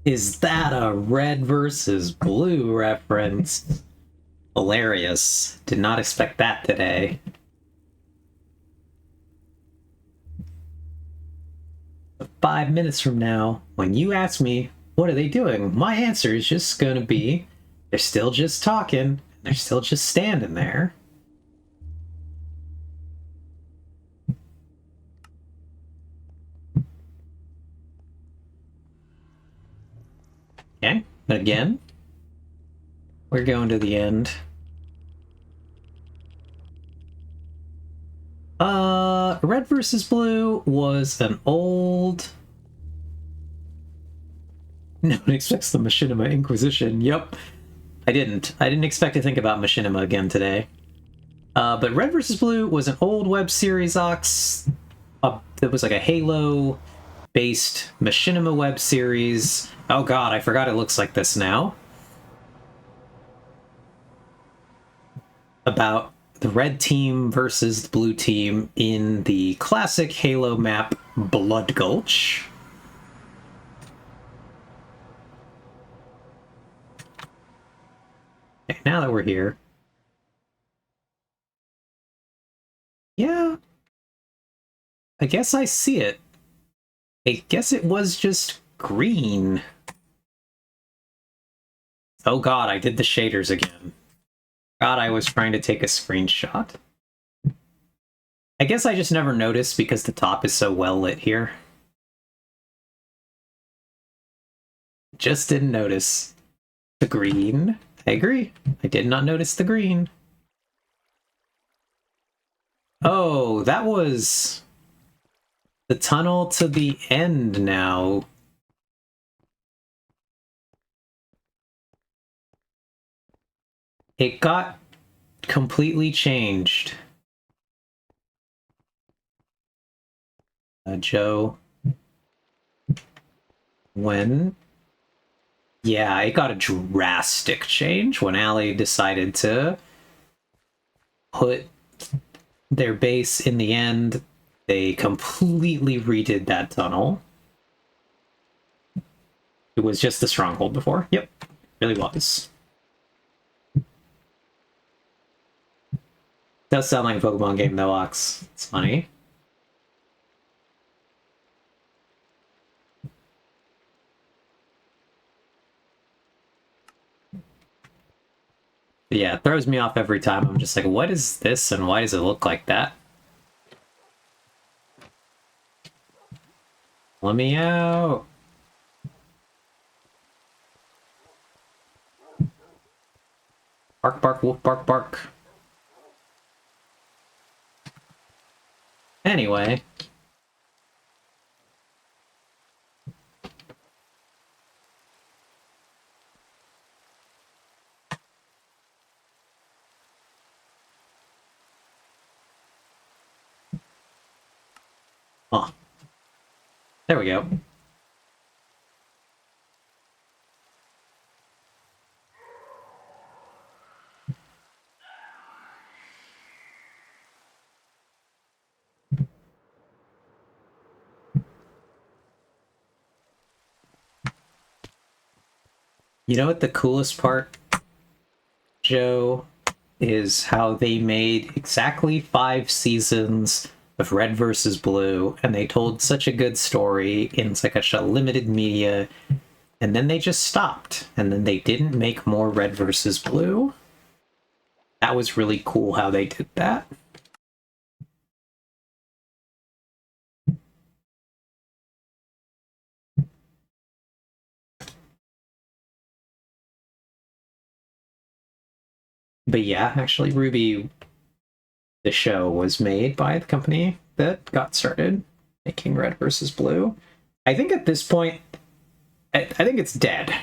Is that a red versus blue reference? Hilarious. Did not expect that today. But 5 minutes from now, when you ask me, what are they doing? My answer is just gonna be, they're still just talking. They're still just standing there. Okay, again, we're going to the end. Red versus Blue was an old... No one expects the Machinima Inquisition. Yep. I didn't expect to think about Machinima again today. But Red vs. Blue was an old web series, Ox. It was like a Halo-based Machinima web series. Oh god, I forgot it looks like this now. About the red team versus the blue team in the classic Halo map, Blood Gulch. Okay, now that we're here. Yeah. I guess I see it. I guess it was just green. Oh god, I did the shaders again. God, I was trying to take a screenshot. I guess I just never noticed because the top is so well lit here. Just didn't notice the green. I agree. I did not notice the green. Oh, that was the tunnel to the end now. It got completely changed. Joe. When? Yeah, it got a drastic change when Allie decided to put their base in the end. They completely redid that tunnel. It was just the stronghold before. Yep, really was. Does sound like a Pokemon game though, Ox. It's funny. But yeah, it throws me off every time. I'm just like, what is this and why does it look like that? Let me out. Bark, bark, wolf, bark, bark. Anyway. Oh. There we go. You know what the coolest part, Joe, is how they made exactly 5 seasons of Red versus Blue, and they told such a good story in such a limited media, and then they just stopped, and then they didn't make more Red versus Blue. That was really cool how they did that. But yeah, actually, Ruby, the show, was made by the company that got started making Red versus Blue. I think at this point, I think it's dead.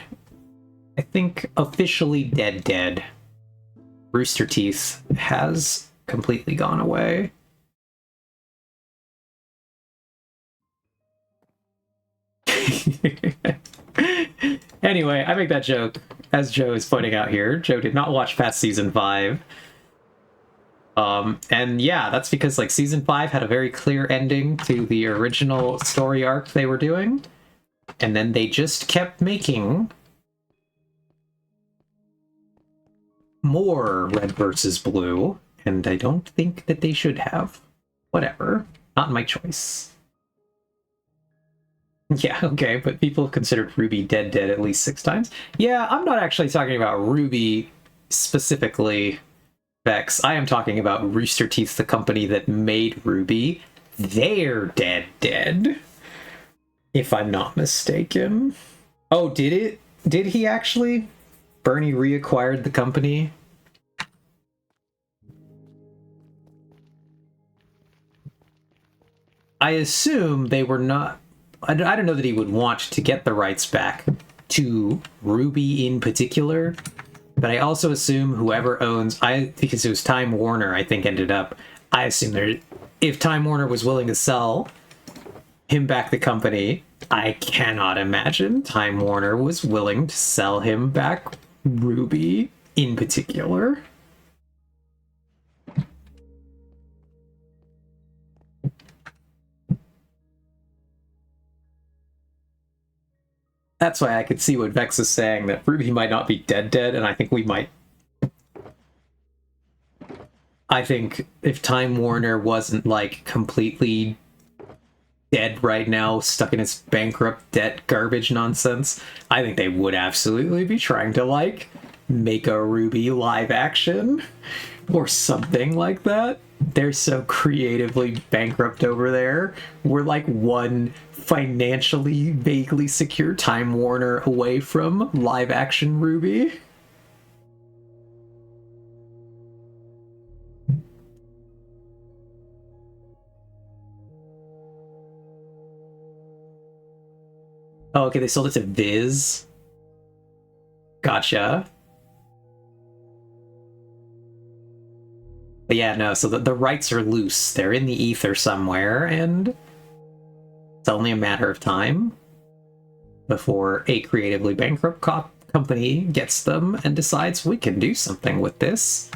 I think officially dead. Rooster Teeth has completely gone away. Anyway, I make that joke, as Joe is pointing out here. Joe did not watch past season 5. And yeah, that's because like season 5 had a very clear ending to the original story arc they were doing. And then they just kept making more red versus blue, and I don't think that they should have. Whatever. Not my choice. Yeah, okay, but people have considered Ruby dead at least 6 times. Yeah, I'm not actually talking about Ruby specifically, Vex. I am talking about Rooster Teeth, the company that made Ruby. They're dead. If I'm not mistaken. Oh, did it? Did he actually? Bernie reacquired the company? I assume they were not... I don't know that he would want to get the rights back to Ruby in particular, but I also assume whoever owns... because it was Time Warner, I think, ended up... I assume if Time Warner was willing to sell him back the company, I cannot imagine Time Warner was willing to sell him back Ruby in particular. That's why I could see what Vex is saying, that Ruby might not be dead, and I think we might... I think if Time Warner wasn't, like, completely dead right now, stuck in its bankrupt debt garbage nonsense, I think they would absolutely be trying to, like, make a Ruby live action or something like that. They're so creatively bankrupt over there. We're like one financially vaguely secure Time Warner away from live action Ruby. Oh, okay, they sold it to Viz. Gotcha. But yeah, no, so the rights are loose. They're in the ether somewhere, and it's only a matter of time before a creatively bankrupt company gets them and decides we can do something with this.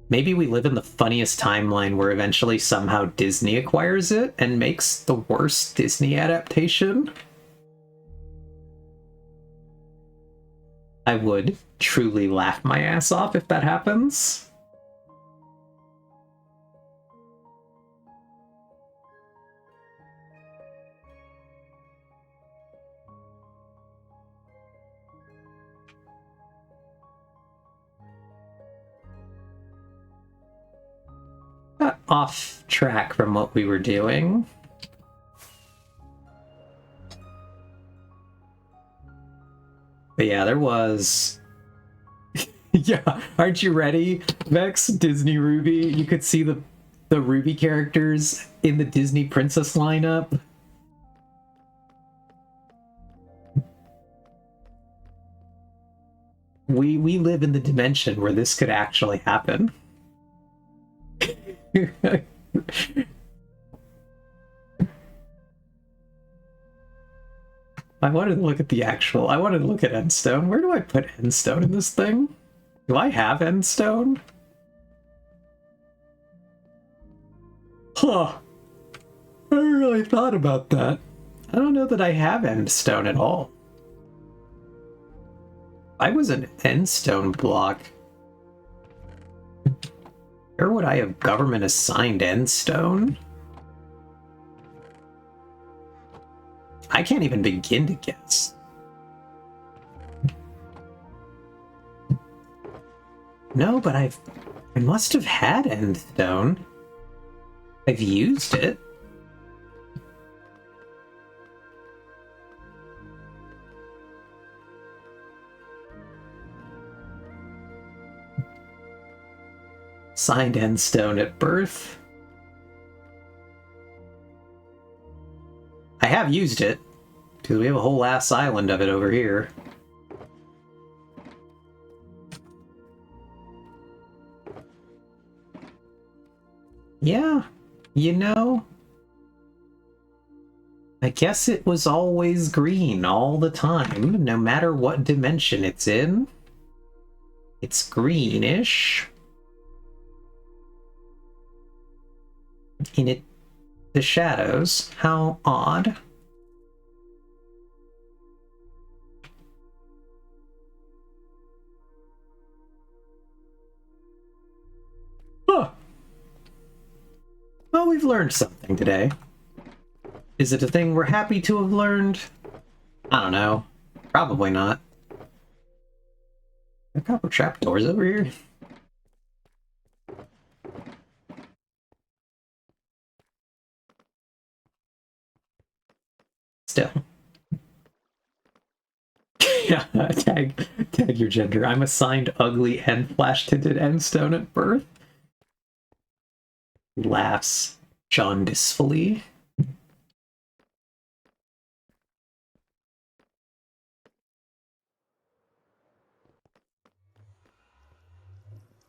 Maybe we live in the funniest timeline where eventually somehow Disney acquires it and makes the worst Disney adaptation. I would truly laugh my ass off if that happens. Got off track from what we were doing. But yeah, there was... Yeah, aren't you ready, Vex? Disney Ruby. You could see the Ruby characters in the Disney Princess lineup. We live in the dimension where this could actually happen. I wanted to look at I wanted to look at Endstone. Where do I put Endstone in this thing? Do I have Endstone? Huh. I haven't really thought about that. I don't know that I have Endstone at all. I was an Endstone block. Where would I have government assigned Endstone? I can't even begin to guess. No, but I must have had Endstone. I've used it. Signed Endstone at birth. I have used it, because we have a whole ass island of it over here. Yeah, you know, I guess it was always green all the time, no matter what dimension it's in. It's greenish. In the shadows. How odd. we've learned something today. Is it a thing we're happy to have learned? I don't know. Probably not. There are copper trapdoors over here. Still. Yeah, tag your gender. I'm assigned ugly and flash-tinted endstone at birth. Laughs jaundicefully.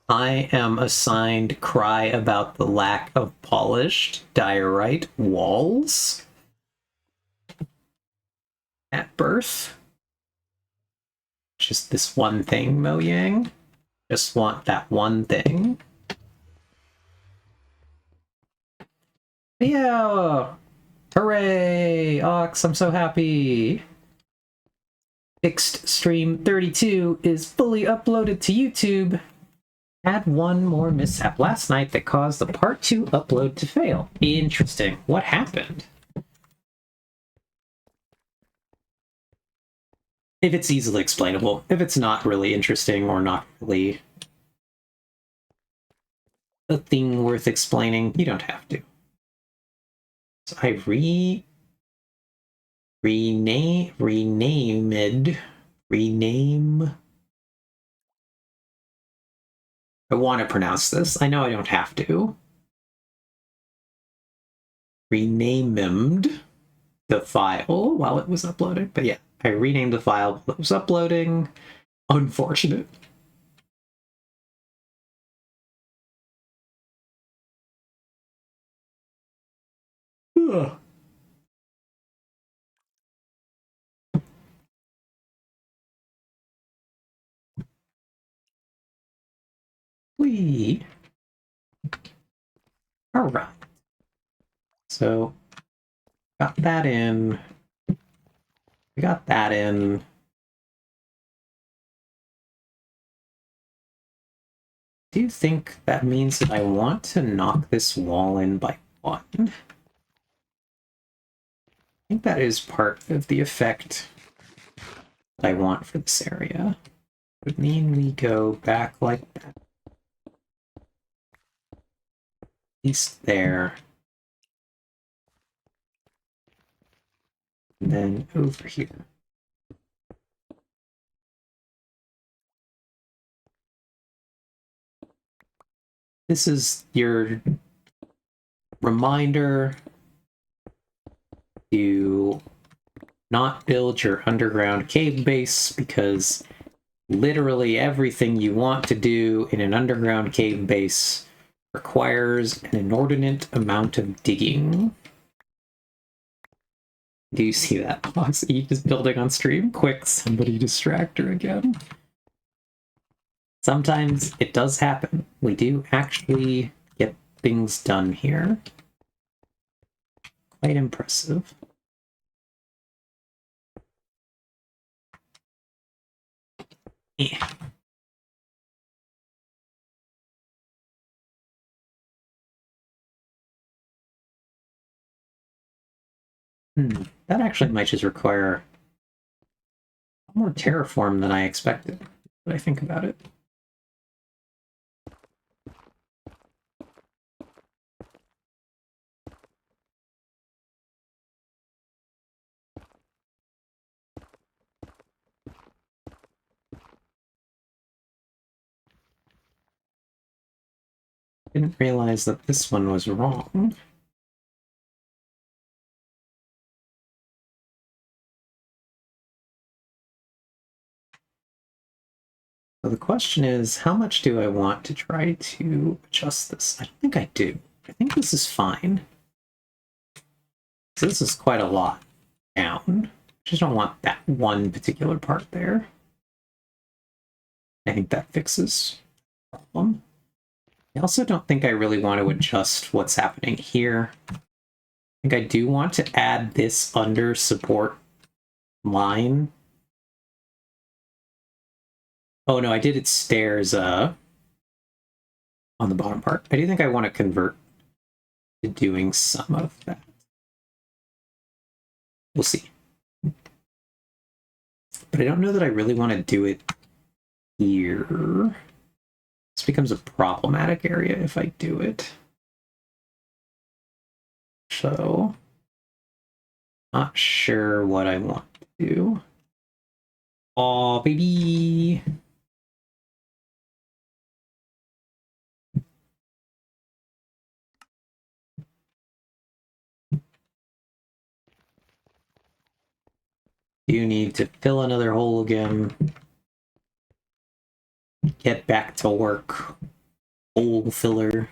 I am assigned cry about the lack of polished diorite walls at birth. Just this one thing, Mojang. Just want that one thing. Yeah! Hooray! Ox, I'm so happy! Fixed Stream 32 is fully uploaded to YouTube. Had one more mishap last night that caused the part 2 upload to fail. Interesting. What happened? If it's easily explainable. If it's not really interesting or not really a thing worth explaining, you don't have to. So I rename. I want to pronounce this. I know I don't have to. Renamed the file while it was uploading. But yeah, I renamed the file while it was uploading. Unfortunate. Ugh. All right. So got that in. We got that in. Do you think that means that I want to knock this wall in by 1? I think that is part of the effect that I want for this area. It would mean we go back like that. At least there. And then over here. This is your reminder to not build your underground cave base, because literally everything you want to do in an underground cave base requires an inordinate amount of digging. Do you see that, Fox? Eve is building on stream? Quick, somebody distract her again. Sometimes it does happen. We do actually get things done here. Quite impressive. Yeah. That actually might just require more terraform than I expected, when I think about it. Didn't realize that this one was wrong. So the question is, how much do I want to try to adjust this? I don't think I do. I think this is fine. So this is quite a lot down. I just don't want that one particular part there. I think that fixes the problem. I also don't think I really want to adjust what's happening here. I think I do want to add this under support line. Oh no, I did it stairs on the bottom part. I do think I want to convert to doing some of that. We'll see. But I don't know that I really want to do it here. This becomes a problematic area if I do it. So, not sure what I want to do. Oh, baby! You need to fill another hole again. Get back to work. Hole filler.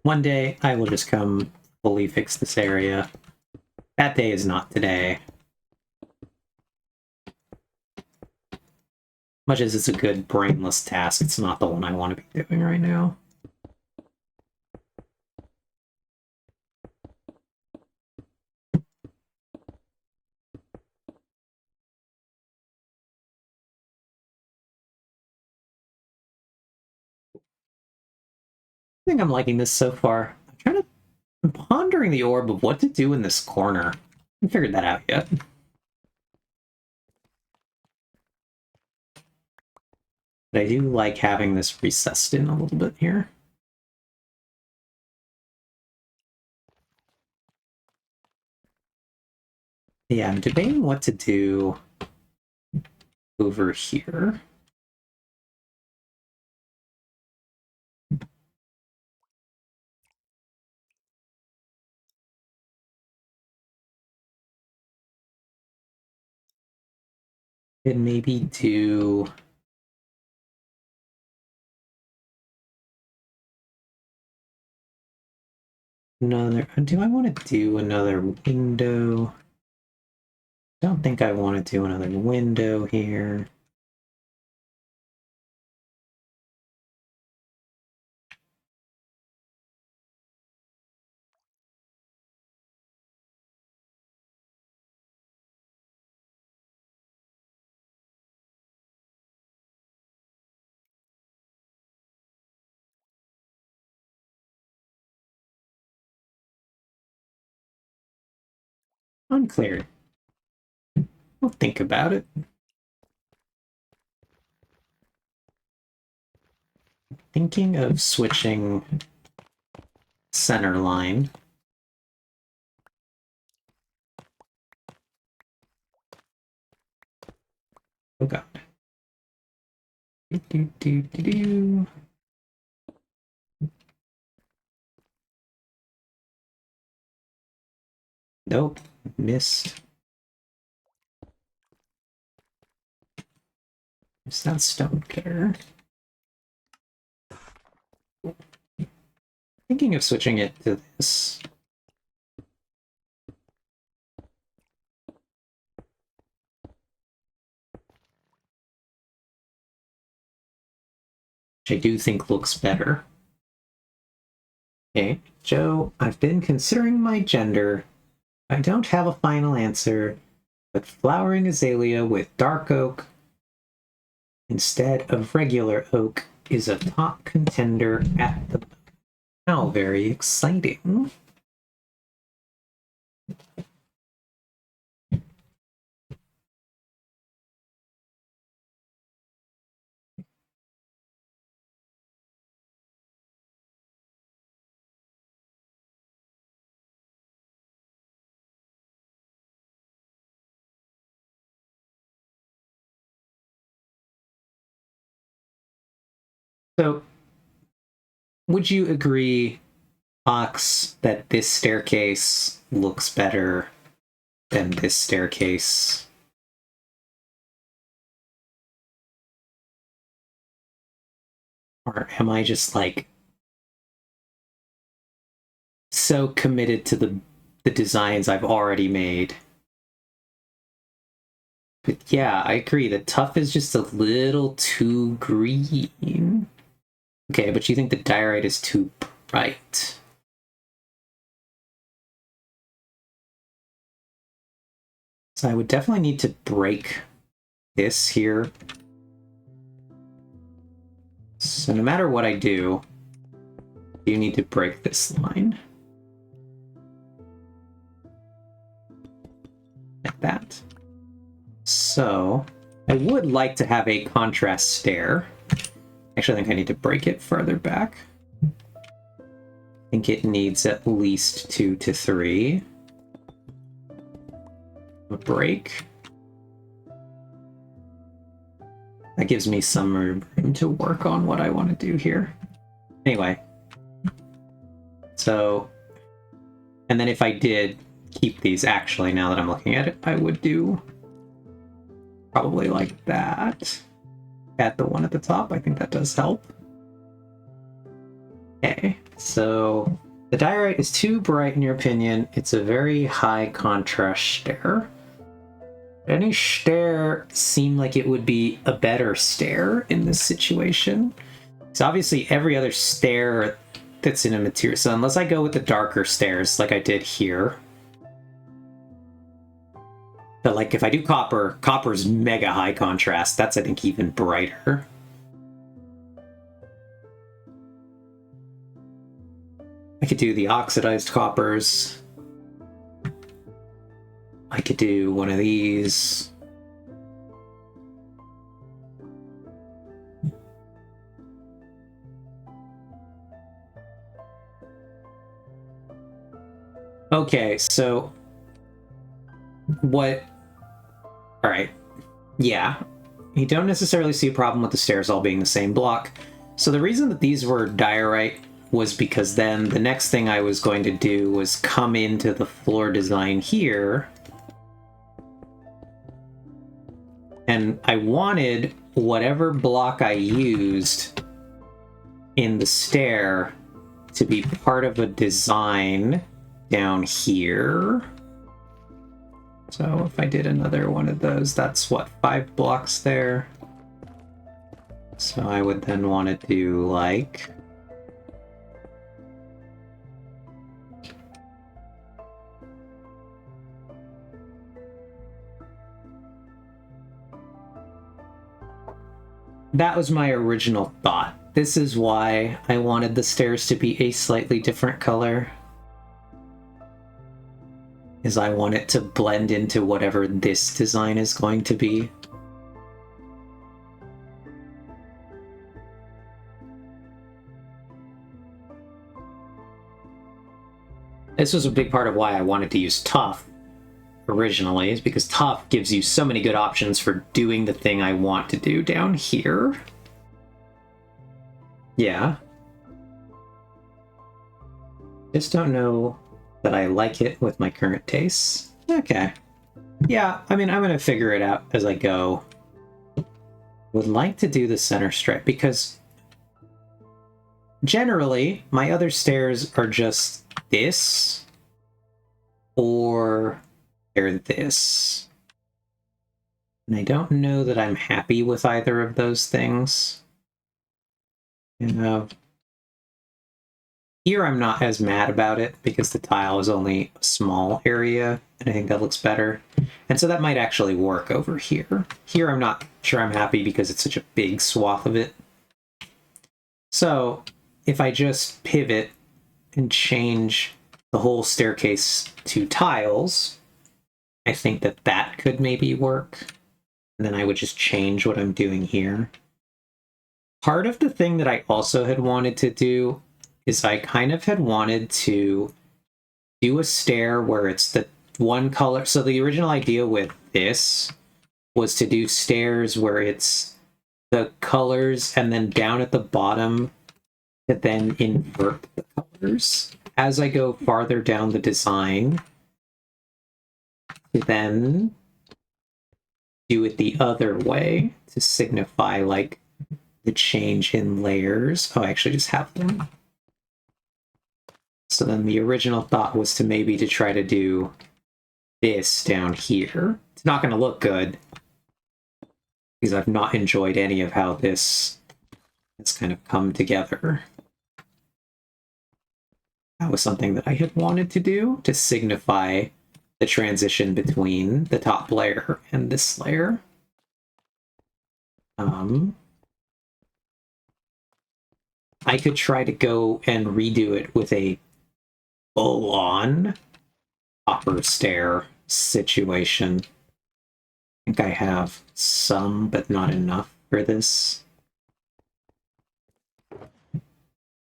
One day, I will just come fully fix this area. That day is not today. Much as it's a good brainless task, it's not the one I want to be doing right now. I think I'm liking this so far. I'm pondering the orb of what to do in this corner. I haven't figured that out yet. But I do like having this recessed in a little bit here. Yeah, I'm debating what to do over here. And maybe do another. Do I want to do another window? Don't think I want to do another window here. Unclear. We'll think about it. Thinking of switching center line. Oh god. Do. Nope, missed. Is that stone cutter? Thinking of switching it to this. Which I do think looks better. Okay, Joe, I've been considering my gender. I don't have a final answer, but flowering azalea with dark oak instead of regular oak is a top contender at the moment. How very exciting. So, would you agree, Ox, that this staircase looks better than this staircase? Or am I just like so committed to the designs I've already made But yeah, I agree. The tough is just a little too green. Okay, but you think the diorite is too bright. So I would definitely need to break this here. So no matter what I do, you need to break this line. Like that. So I would like to have a contrast stair. Actually, I think I need to break it further back. I think it needs at least 2 to 3. A break. That gives me some room to work on what I want to do here. Anyway. So, and then if I did keep these, actually, now that I'm looking at it, I would do probably like that. Add the one at the top. I think that does help. Okay, so the diorite is too bright in your opinion. It's a very high contrast stair. Any stair seem like it would be a better stair in this situation. So obviously every other stair that's in a material, so unless I go with the darker stairs like I did here. But like if I do copper, copper's mega high contrast. That's I think even brighter. I could do the oxidized coppers. I could do one of these. Okay, so what? All right. Yeah. You don't necessarily see a problem with the stairs all being the same block. So the reason that these were diorite was because then the next thing I was going to do was come into the floor design here. And I wanted whatever block I used in the stair to be part of a design down here. So if I did another one of those, that's what, 5 blocks there. So I would then want to do like... That was my original thought. This is why I wanted the stairs to be a slightly different color. Is I want it to blend into whatever this design is going to be. This was a big part of why I wanted to use Tough originally, is because Tough gives you so many good options for doing the thing I want to do down here. Yeah. Just don't know that I like it with my current tastes. Okay. Yeah, I mean, I'm going to figure it out as I go. Would like to do the center stripe because generally my other stairs are just this or they're this. And I don't know that I'm happy with either of those things. You know, here I'm not as mad about it because the tile is only a small area and I think that looks better. And so that might actually work over here. Here I'm not sure I'm happy because it's such a big swath of it. So if I just pivot and change the whole staircase to tiles, I think that that could maybe work. And then I would just change what I'm doing here. Part of the thing that I also had wanted to do is I kind of had wanted to do a stair where it's the one color. So the original idea with this was to do stairs where it's the colors and then down at the bottom to then invert the colors. As I go farther down the design, then do it the other way to signify like the change in layers. Oh, I actually just have them. So then the original thought was to maybe to try to do this down here. It's not going to look good, because I've not enjoyed any of how this has kind of come together. That was something that I had wanted to do to signify the transition between the top layer and this layer. I could try to go and redo it with a full-on upper stair situation. I think I have some, but not enough for this.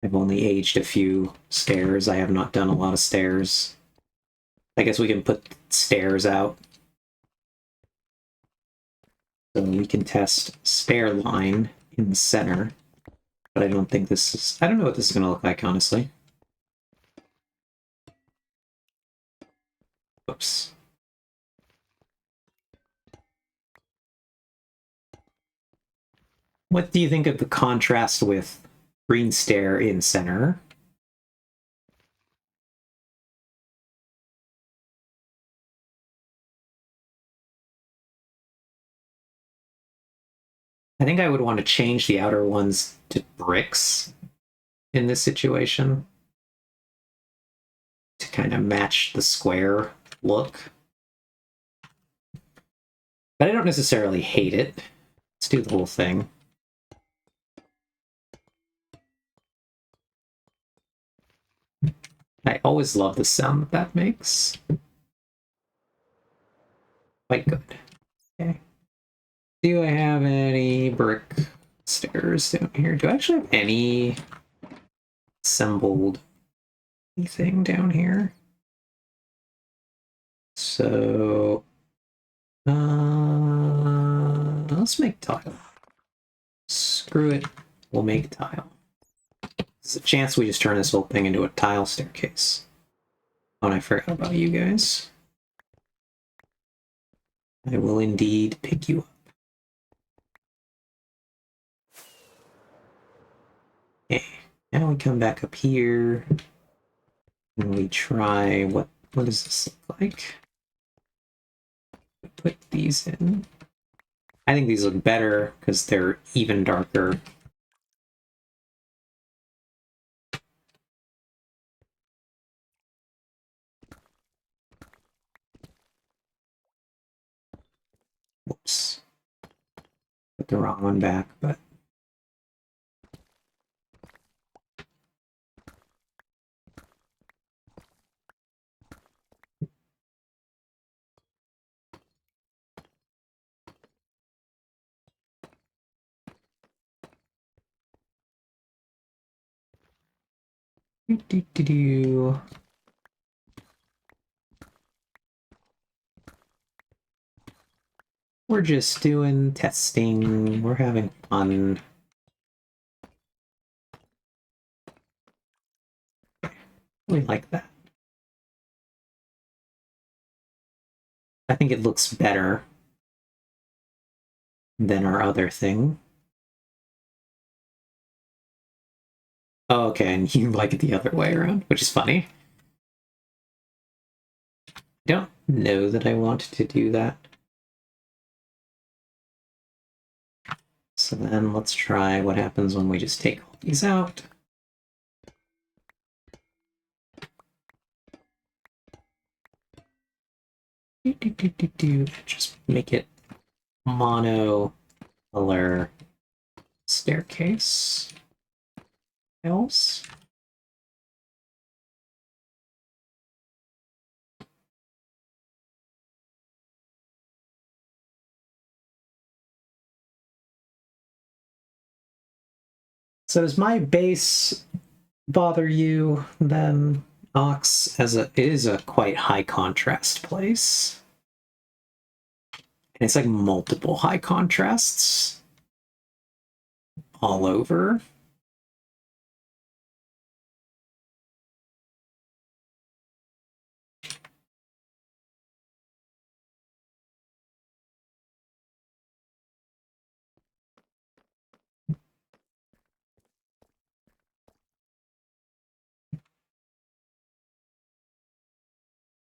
I've only aged a few stairs. I have not done a lot of stairs. I guess we can put stairs out. So we can test stair line in the center. But I don't think this is... I don't know what this is going to look like, honestly. Oops. What do you think of the contrast with green stair in center? I think I would want to change the outer ones to bricks in this situation to kind of match the square look. But I don't necessarily hate it. Let's do the whole thing. I always love the sound that makes. Quite good. Okay. Do I have any brick stairs down here? Do I actually have any assembled anything down here? So, let's make tile. Screw it, we'll make tile. There's a chance we just turn this whole thing into a tile staircase. Oh, and I forgot about you guys. I will indeed pick you up. Okay, now we come back up here and we try what does this look like? Put these in. I think these look better because they're even darker. Whoops. Put the wrong one back, but do. We're just doing testing. We're having fun. We like that. I think it looks better than our other thing. Oh, okay, and you like it the other way around, which is funny. I don't know that I want to do that. So then let's try what happens when we just take all these out. Just make it mono color staircase. Else. So does my base bother you then, Ox? It is a quite high contrast place. And it's like multiple high contrasts all over.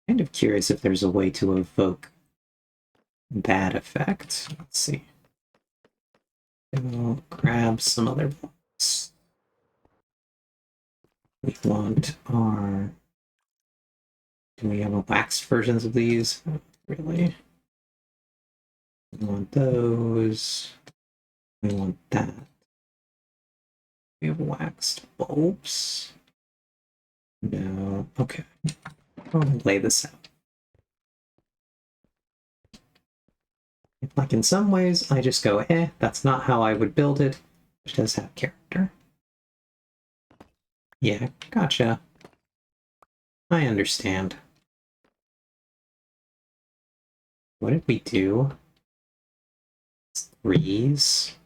Kind of curious if there's a way to evoke that effect. Let's see. Go grab some other blocks. We want our... Do we have a waxed versions of these? Not really. We want those. We want that. We have waxed bulbs. No. Okay. I'll lay this out. Like in some ways, I just go, that's not how I would build it. It does have character. Yeah, gotcha. I understand. What did we do? Threes.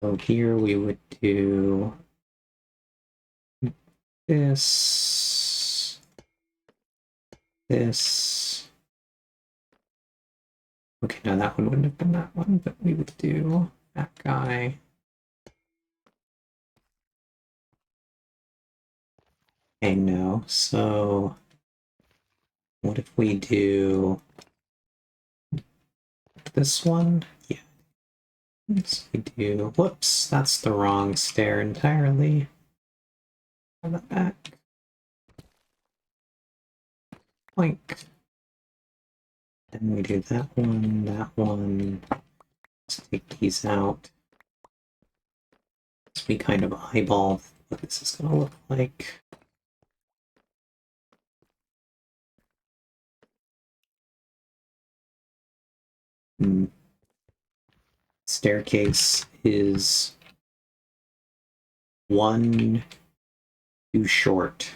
So here we would do this, this. Okay, no, that one wouldn't have been that one, but we would do that guy. Okay, no, so what if we do this one? Yeah. Yes, we do. Whoops, that's the wrong stair entirely. Have that back. Boink. Then we do that one, that one. Let's take these out. So we kind of eyeball what this is going to look like. Staircase is one too short.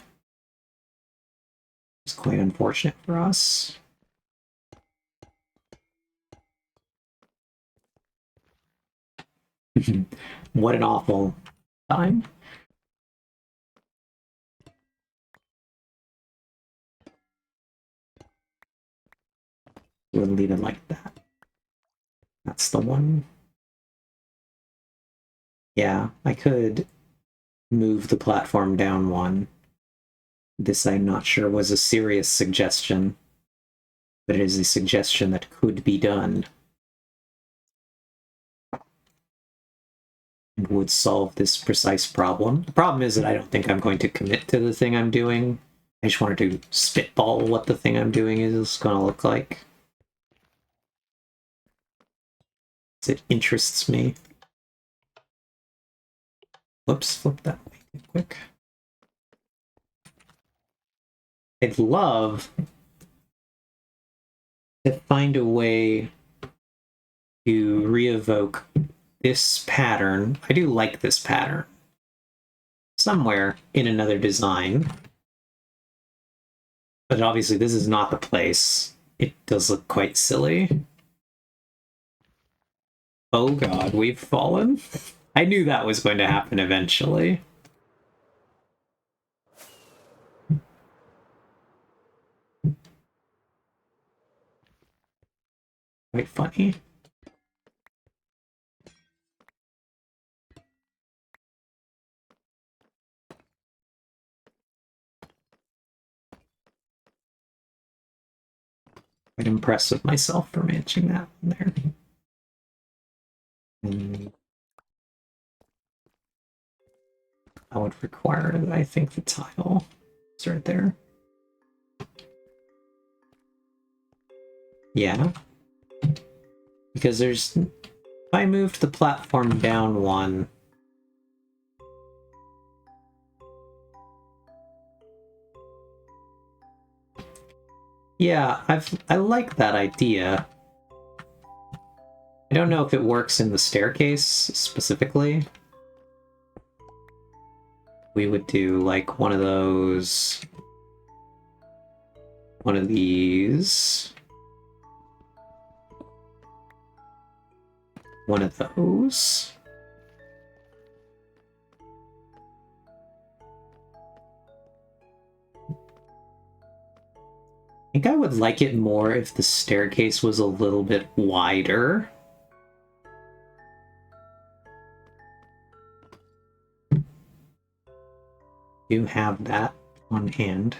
It's quite unfortunate for us. What an awful time. We'll leave it like that. That's the one. Yeah, I could move the platform down one. This, I'm not sure, was a serious suggestion, but it is a suggestion that could be done. And would solve this precise problem. The problem is that I don't think I'm going to commit to the thing I'm doing. I just wanted to spitball what the thing I'm doing is going to look like. It interests me. Whoops, flip that way too quick. I'd love to find a way to re-evoke this pattern. I do like this pattern. Somewhere in another design. But obviously this is not the place. It does look quite silly. Oh god, we've fallen? I knew that was going to happen eventually. Quite funny. Quite impressed with myself for managing that one there. And I would require, I think, the tile is right there. Yeah. Because there's... If I moved the platform down one... Yeah, I like that idea. I don't know if it works in the staircase specifically. We would do like one of those... One of these... One of those... I think I would like it more if the staircase was a little bit wider. Do have that on hand.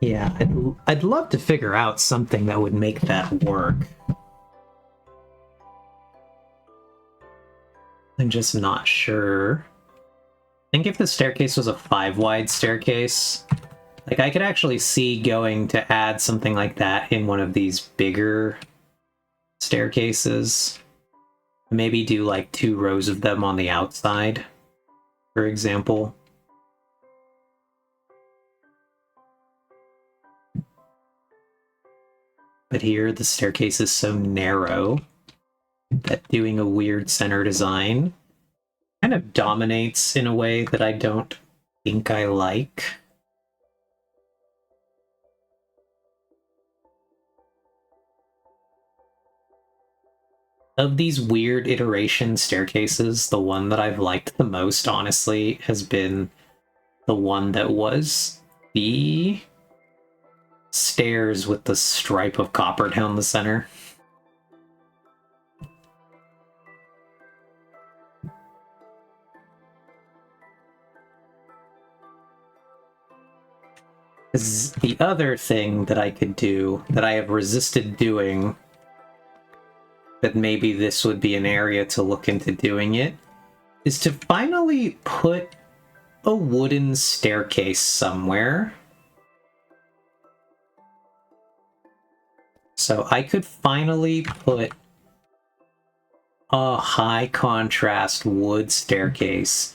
Yeah, I'd love to figure out something that would make that work. I'm just not sure. I think if the staircase was a 5-wide staircase, like I could actually see going to add something like that in one of these bigger staircases. Maybe do like 2 rows of them on the outside, for example. But here the staircase is so narrow that doing a weird center design kind of dominates in a way that I don't think I like. Of these weird iteration staircases, the one that I've liked the most, honestly, has been the one that was the stairs with the stripe of copper down the center. The other thing that I could do, that I have resisted doing, that maybe this would be an area to look into doing it, is to finally put a wooden staircase somewhere. So I could finally put a high contrast wood staircase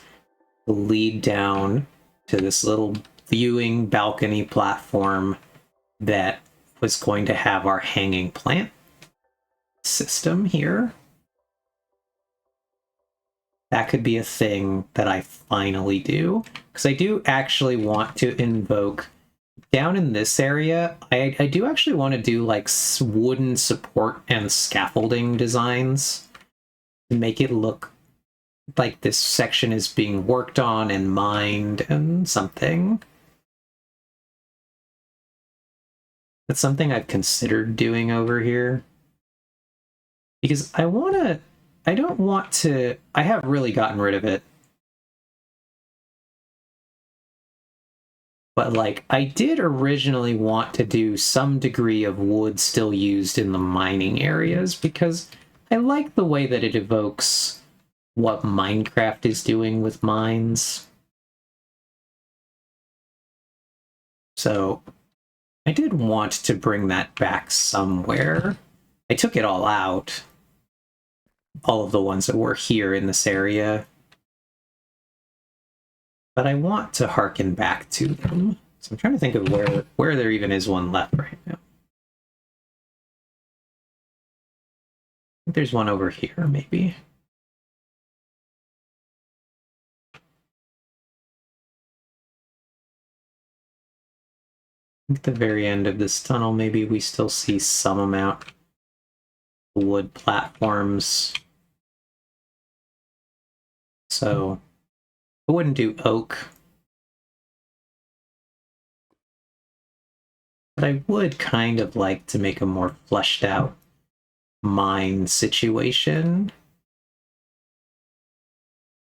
to lead down to this little viewing balcony platform that was going to have our hanging plant system here. That could be a thing that I finally do, because I do actually want to invoke down in this area. I do actually want to do like wooden support and scaffolding designs to make it look like this section is being worked on and mined and something. That's something I've considered doing over here. Because I don't want to, I have really gotten rid of it. But like, I did originally want to do some degree of wood still used in the mining areas, because I like the way that it evokes what Minecraft is doing with mines. So I did want to bring that back somewhere. I took it all out. All of the ones that were here in this area. But I want to harken back to them. So I'm trying to think of where there even is one left right now. I think there's one over here, maybe. At the very end of this tunnel, maybe we still see some amount of wood platforms. So I wouldn't do oak. But I would kind of like to make a more fleshed out mine situation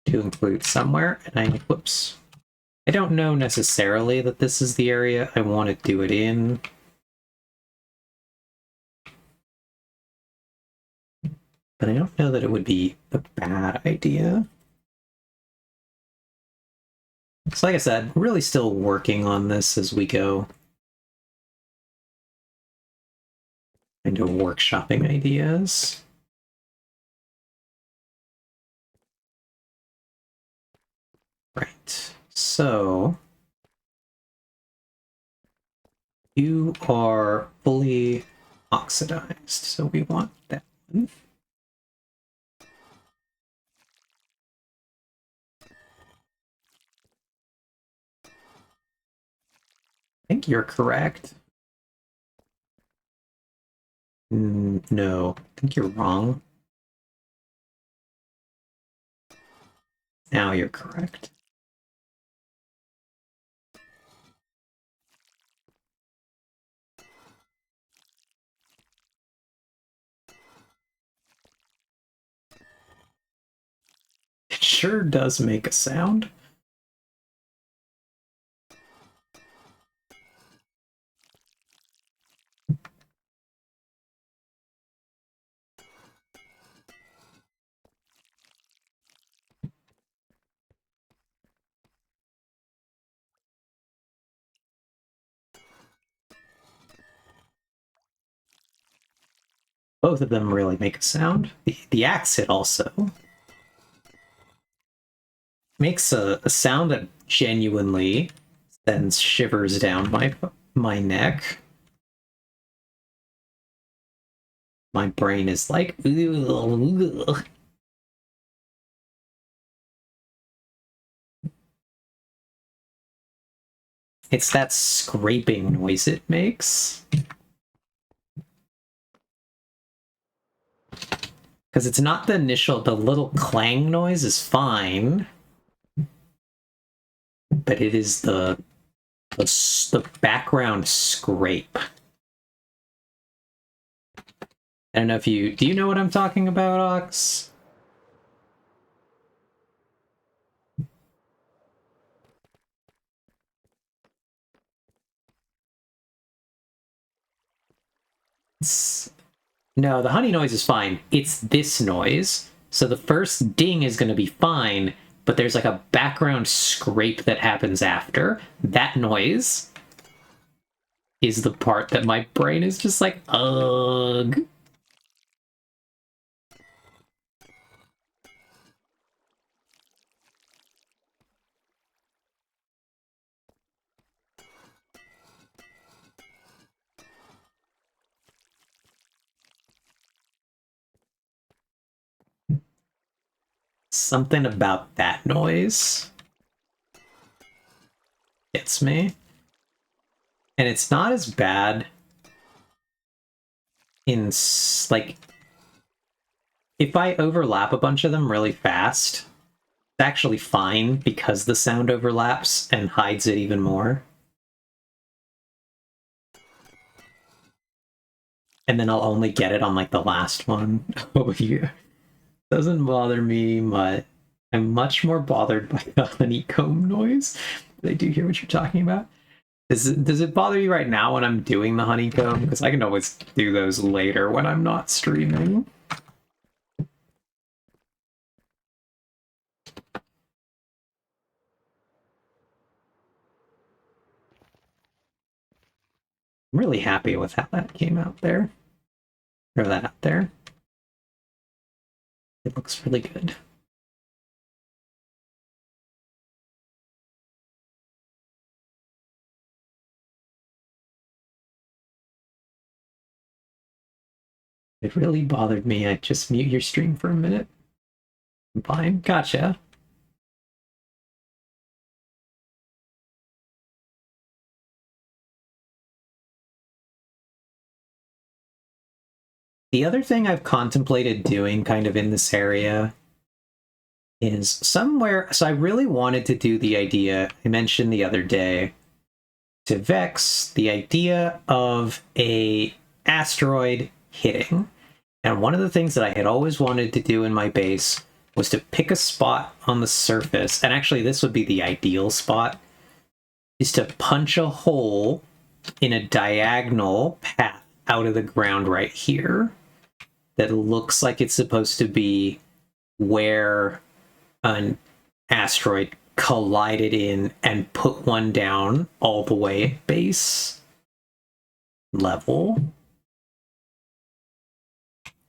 to include somewhere. And whoops. I don't know necessarily that this is the area I want to do it in. But I don't know that it would be a bad idea. So like I said, really still working on this as we go. Kind of workshopping ideas. Right. So you are fully oxidized, so we want that one. I think you're correct. No, I think you're wrong. Now you're correct. It sure does make a sound. Both of them really make a sound. The axe hit also makes a sound that genuinely sends shivers down my neck. My brain is like, ugh. It's that scraping noise it makes. Because it's not the little clang noise is fine. But it is the background scrape. I don't know if do you know what I'm talking about, Ox? No, the honey noise is fine. It's this noise. So the first ding is going to be fine, but there's like a background scrape that happens after. That noise is the part that my brain is just like, ugh. Something about that noise gets me. And it's not as bad in, like, if I overlap a bunch of them really fast, it's actually fine because the sound overlaps and hides it even more. And then I'll only get it on, like, the last one. Oh, yeah. Doesn't bother me much. I'm much more bothered by the honeycomb noise. I do hear what you're talking about. Does it bother you right now when I'm doing the honeycomb? Because I can always do those later when I'm not streaming. I'm really happy with how that came out there. Throw that out there. It looks really good. It really bothered me. I just mute your stream for a minute. I'm fine. Gotcha. The other thing I've contemplated doing kind of in this area is somewhere. So I really wanted to do the idea I mentioned the other day to Vex, the idea of a asteroid hitting. And one of the things that I had always wanted to do in my base was to pick a spot on the surface, and actually this would be the ideal spot, is to punch a hole in a diagonal path out of the ground right here that looks like it's supposed to be where an asteroid collided in and put one down all the way at base level.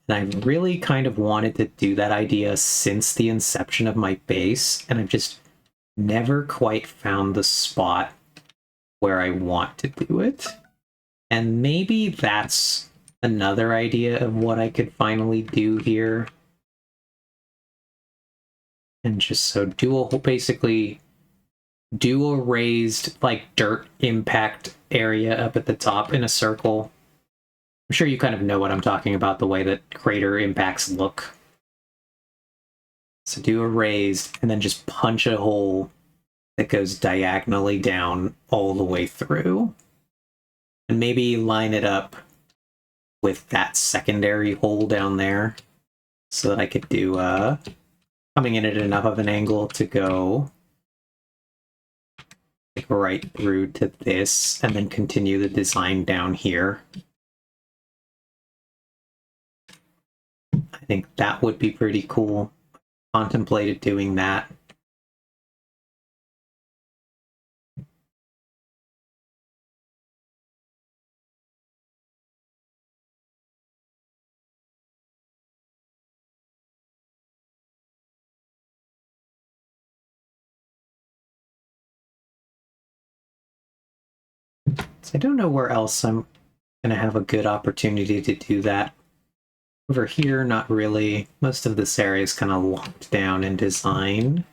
And I've really kind of wanted to do that idea since the inception of my base, and I've just never quite found the spot where I want to do it. And maybe that's another idea of what I could finally do here. And just so basically do a raised, like, dirt impact area up at the top in a circle. I'm sure you kind of know what I'm talking about, the way that crater impacts look. So do a raised, and then just punch a hole that goes diagonally down all the way through. And maybe line it up with that secondary hole down there, so that I could do, coming in at enough of an angle to go like right through to this, and then continue the design down here. I think that would be pretty cool. Contemplated doing that. So I don't know where else I'm gonna have a good opportunity to do that. Over here, not really. Most of this area is kind of locked down in design.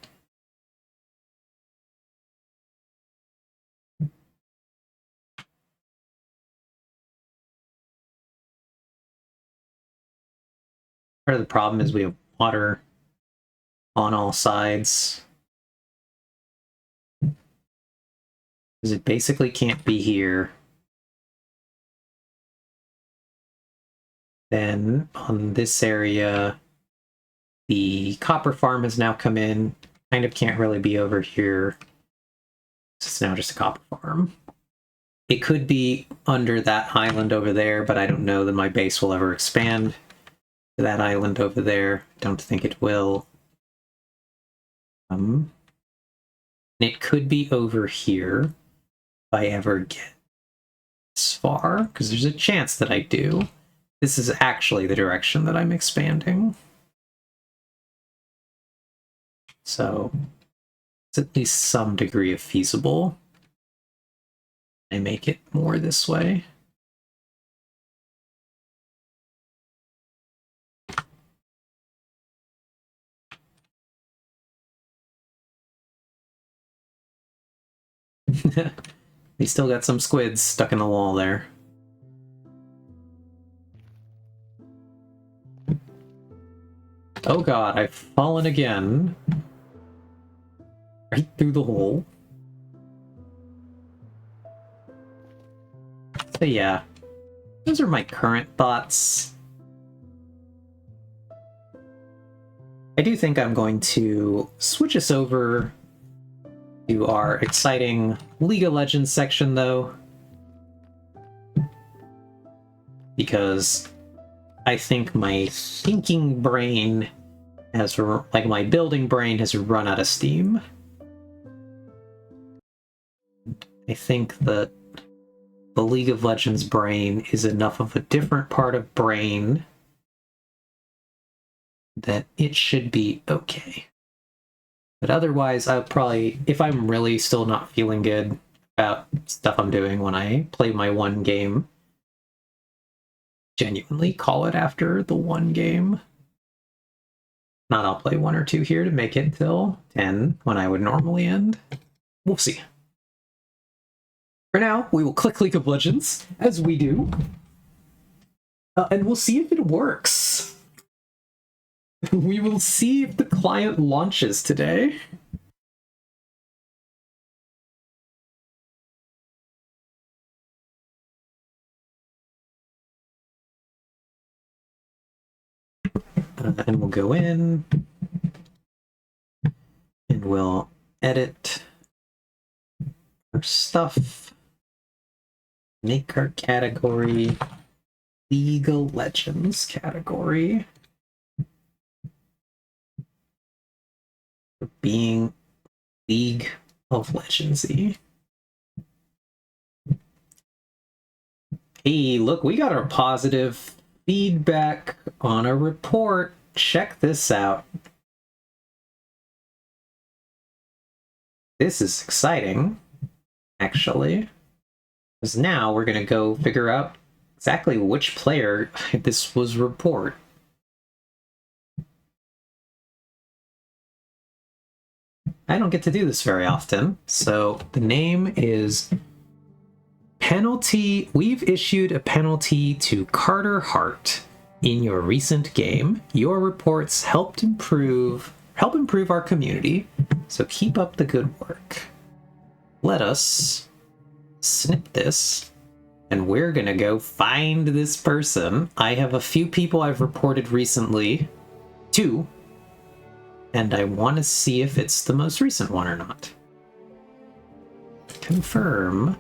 Part of the problem is we have water on all sides. Because it basically can't be here. Then on this area, the copper farm has now come in. Kind of can't really be over here. It's now just a copper farm. It could be under that island over there, but I don't know that my base will ever expand to that island over there. Don't think it will. It could be over here if I ever get this far, because there's a chance that I do. This is actually the direction that I'm expanding. So it's at least some degree of feasible. I make it more this way. We still got some squids stuck in the wall there. Oh god, I've fallen again. Right through the hole. So yeah, those are my current thoughts. I do think I'm going to switch us over to our exciting League of Legends section, though, because I think my thinking brain has, like my building brain has run out of steam. I think that the League of Legends brain is enough of a different part of brain that it should be okay. But otherwise, I'll probably, if I'm really still not feeling good about stuff I'm doing when I play my one game, genuinely call it after the one game. Not I'll play 1 or 2 here to make it till 10 when I would normally end. We'll see. For now, we will click League of Legends, as we do. And we'll see if it works. We will see if the client launches today. And we'll go in. And we'll edit our stuff. Make our category League of Legends category. For being League of Legends-y. Hey, look, we got our positive feedback on a report. Check this out. This is exciting, actually. Because now we're going to go figure out exactly which player this was report. I don't get to do this very often, so the name is Penalty. We've issued a penalty to Carter Hart in your recent game. Your reports help improve our community, so keep up the good work. Let us snip this, and we're gonna go find this person. I have a few people I've reported recently, 2, and I want to see if it's the most recent one or not. Confirm.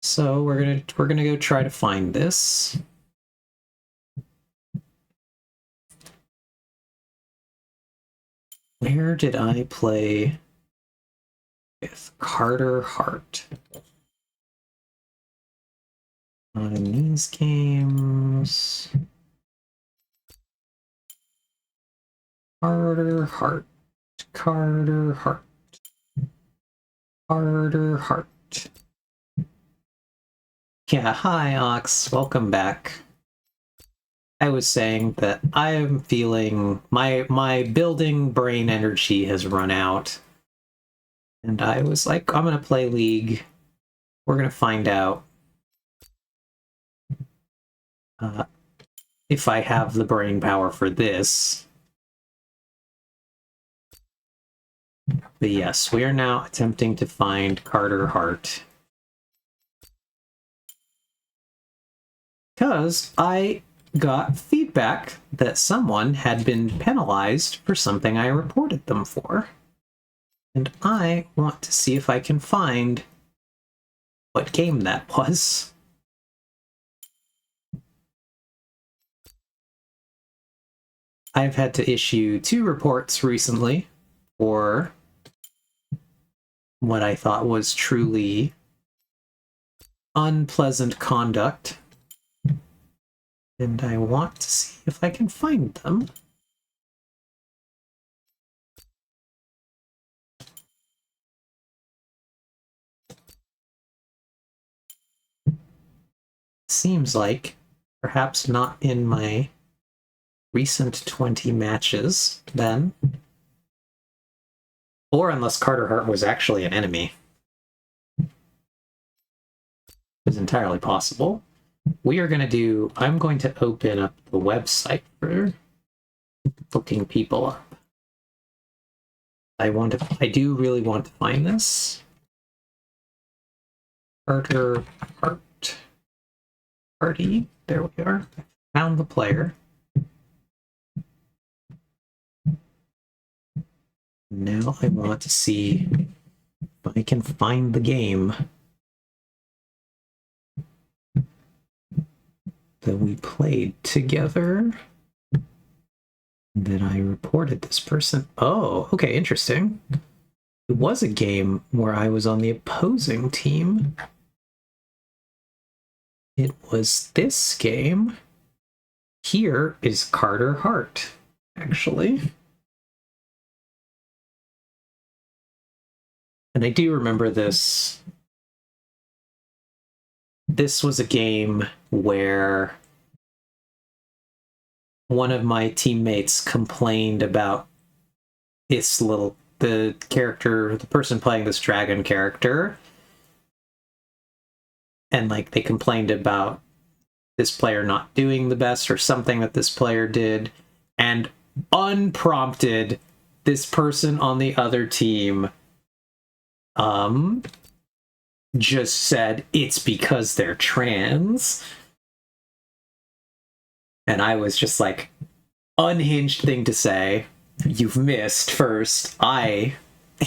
So we're gonna go try to find this. Where did I play with Carter Hart? Not in these games. Carter Hart. Carter Hart. Carter Hart. Yeah, hi Ox, welcome back. I was saying that I'm feeling my building brain energy has run out. And I was like, I'm gonna play League. We're gonna find out if I have the brain power for this. But yes, we are now attempting to find Carter Hart. Because I got feedback that someone had been penalized for something I reported them for. And I want to see if I can find what game that was. I've had to issue 2 reports recently for what I thought was truly unpleasant conduct. And I want to see if I can find them. Seems like perhaps not in my recent 20 matches, then. Or unless Carter Hart was actually an enemy. It's entirely possible. We are going to do... I'm going to open up the website for looking people up. I do really want to find this. Carter Hart. Party. There we are. Found the player. Now I want to see if I can find the game that we played together. That I reported this person. Oh, okay, interesting. It was a game where I was on the opposing team. It was this game. Here is Carter Hart, actually. And I do remember this. This was a game where one of my teammates complained about the person playing this dragon character. And like they complained about this player not doing the best or something that this player did. And unprompted, this person on the other team just said it's because they're trans. And I was just like, unhinged thing to say. You've missed. First, I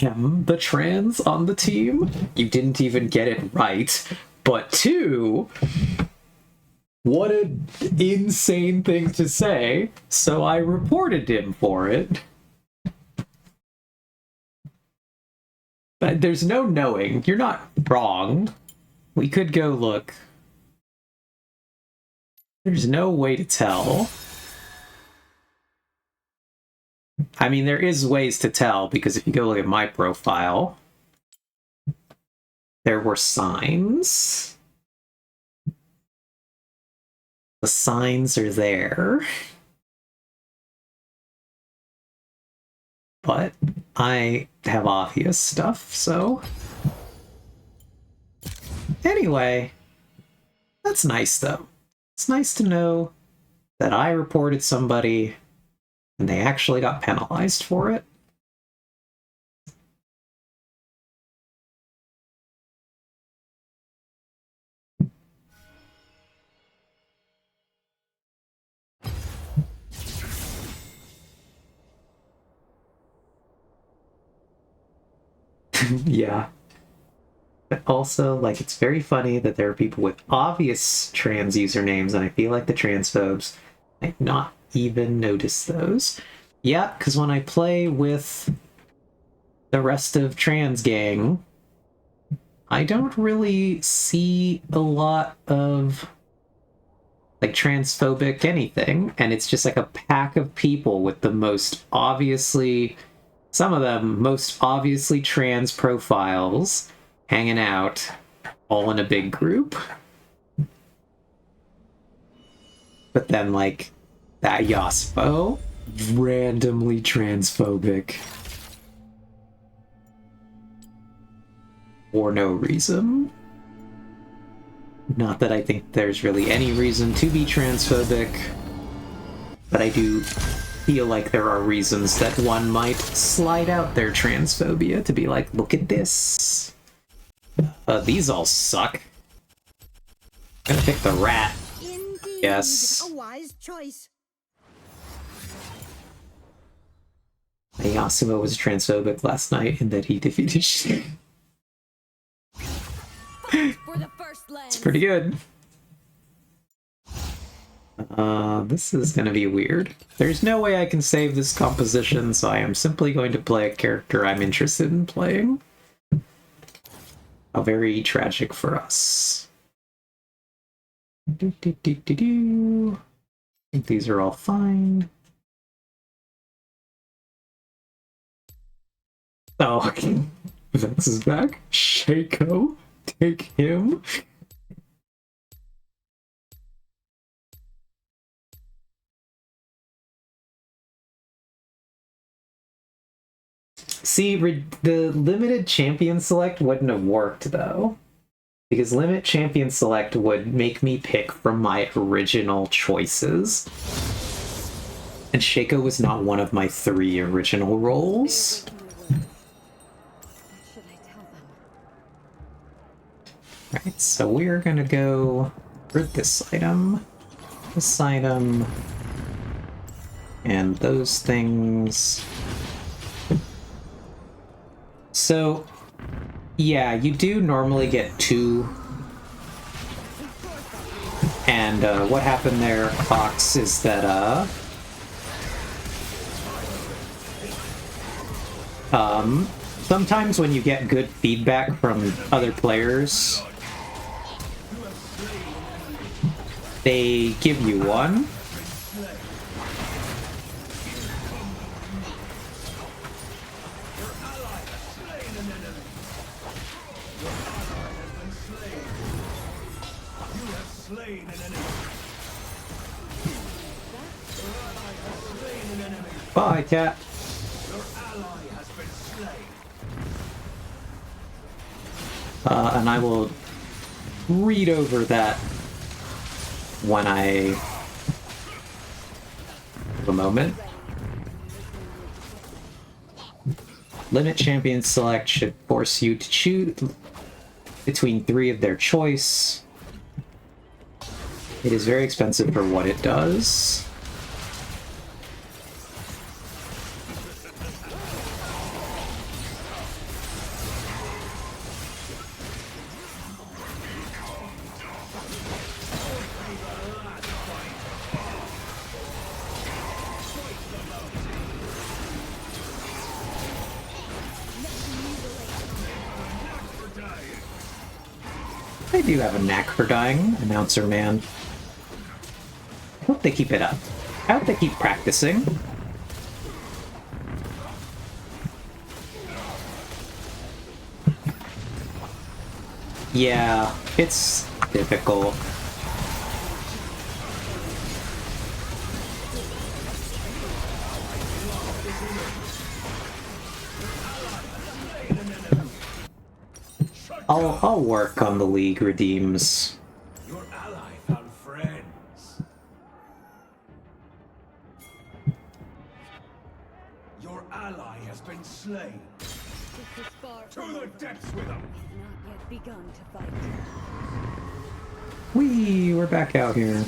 am the trans on the team. You didn't even get it right. But 2, what an insane thing to say. So I reported him for it. But there's no knowing. You're not wrong. We could go look. There's no way to tell. I mean, there is ways to tell, because if you go look at my profile, there were signs. The signs are there. But I have obvious stuff, so... Anyway, that's nice, though. It's nice to know that I reported somebody and they actually got penalized for it. Yeah. But also, like, it's very funny that there are people with obvious trans usernames, and I feel like the transphobes might not even notice those. Yeah, because when I play with the rest of Trans Gang, I don't really see a lot of, like, transphobic anything, and it's just like a pack of people with the most obviously, some of them most obviously trans profiles hanging out all in a big group. But then, like, that Yasuo, randomly transphobic. For no reason. Not that I think there's really any reason to be transphobic, but I do feel like there are reasons that one might slide out their transphobia to be like, look at this. These all suck. I'm gonna pick the rat. Indeed, Yes. a wise choice. Yasuo was transphobic last night in that he defeated Shin. For the first lens. It's pretty good. This is gonna be weird. There's no way I can save this composition, so I am simply going to play a character I'm interested in playing. How very tragic for us. I think these are all fine. Oh, okay. Vex is back. Shaco, take him. See, the limited champion select wouldn't have worked, though. Because limit champion select would make me pick from my original choices. And Shaco was not one of my 3 original roles. Should I tell them? Right, so we're gonna go for this item, and those things. So, yeah, you do normally get 2. And what happened there, Fox, is that sometimes when you get good feedback from other players, they give you 1. Bye, cat. And I will read over that when I have a moment. Limit champion select should force you to choose between 3 of their choice. It is very expensive for what it does. I do have a knack for dying, announcer man. I hope they keep it up. I hope they keep practicing. Yeah, it's difficult. I'll work on the League redeems. Your ally found friends. Your ally has been slain. This is far To from the over. depths with them. I've not yet begun to fight. Whee, we're back out here.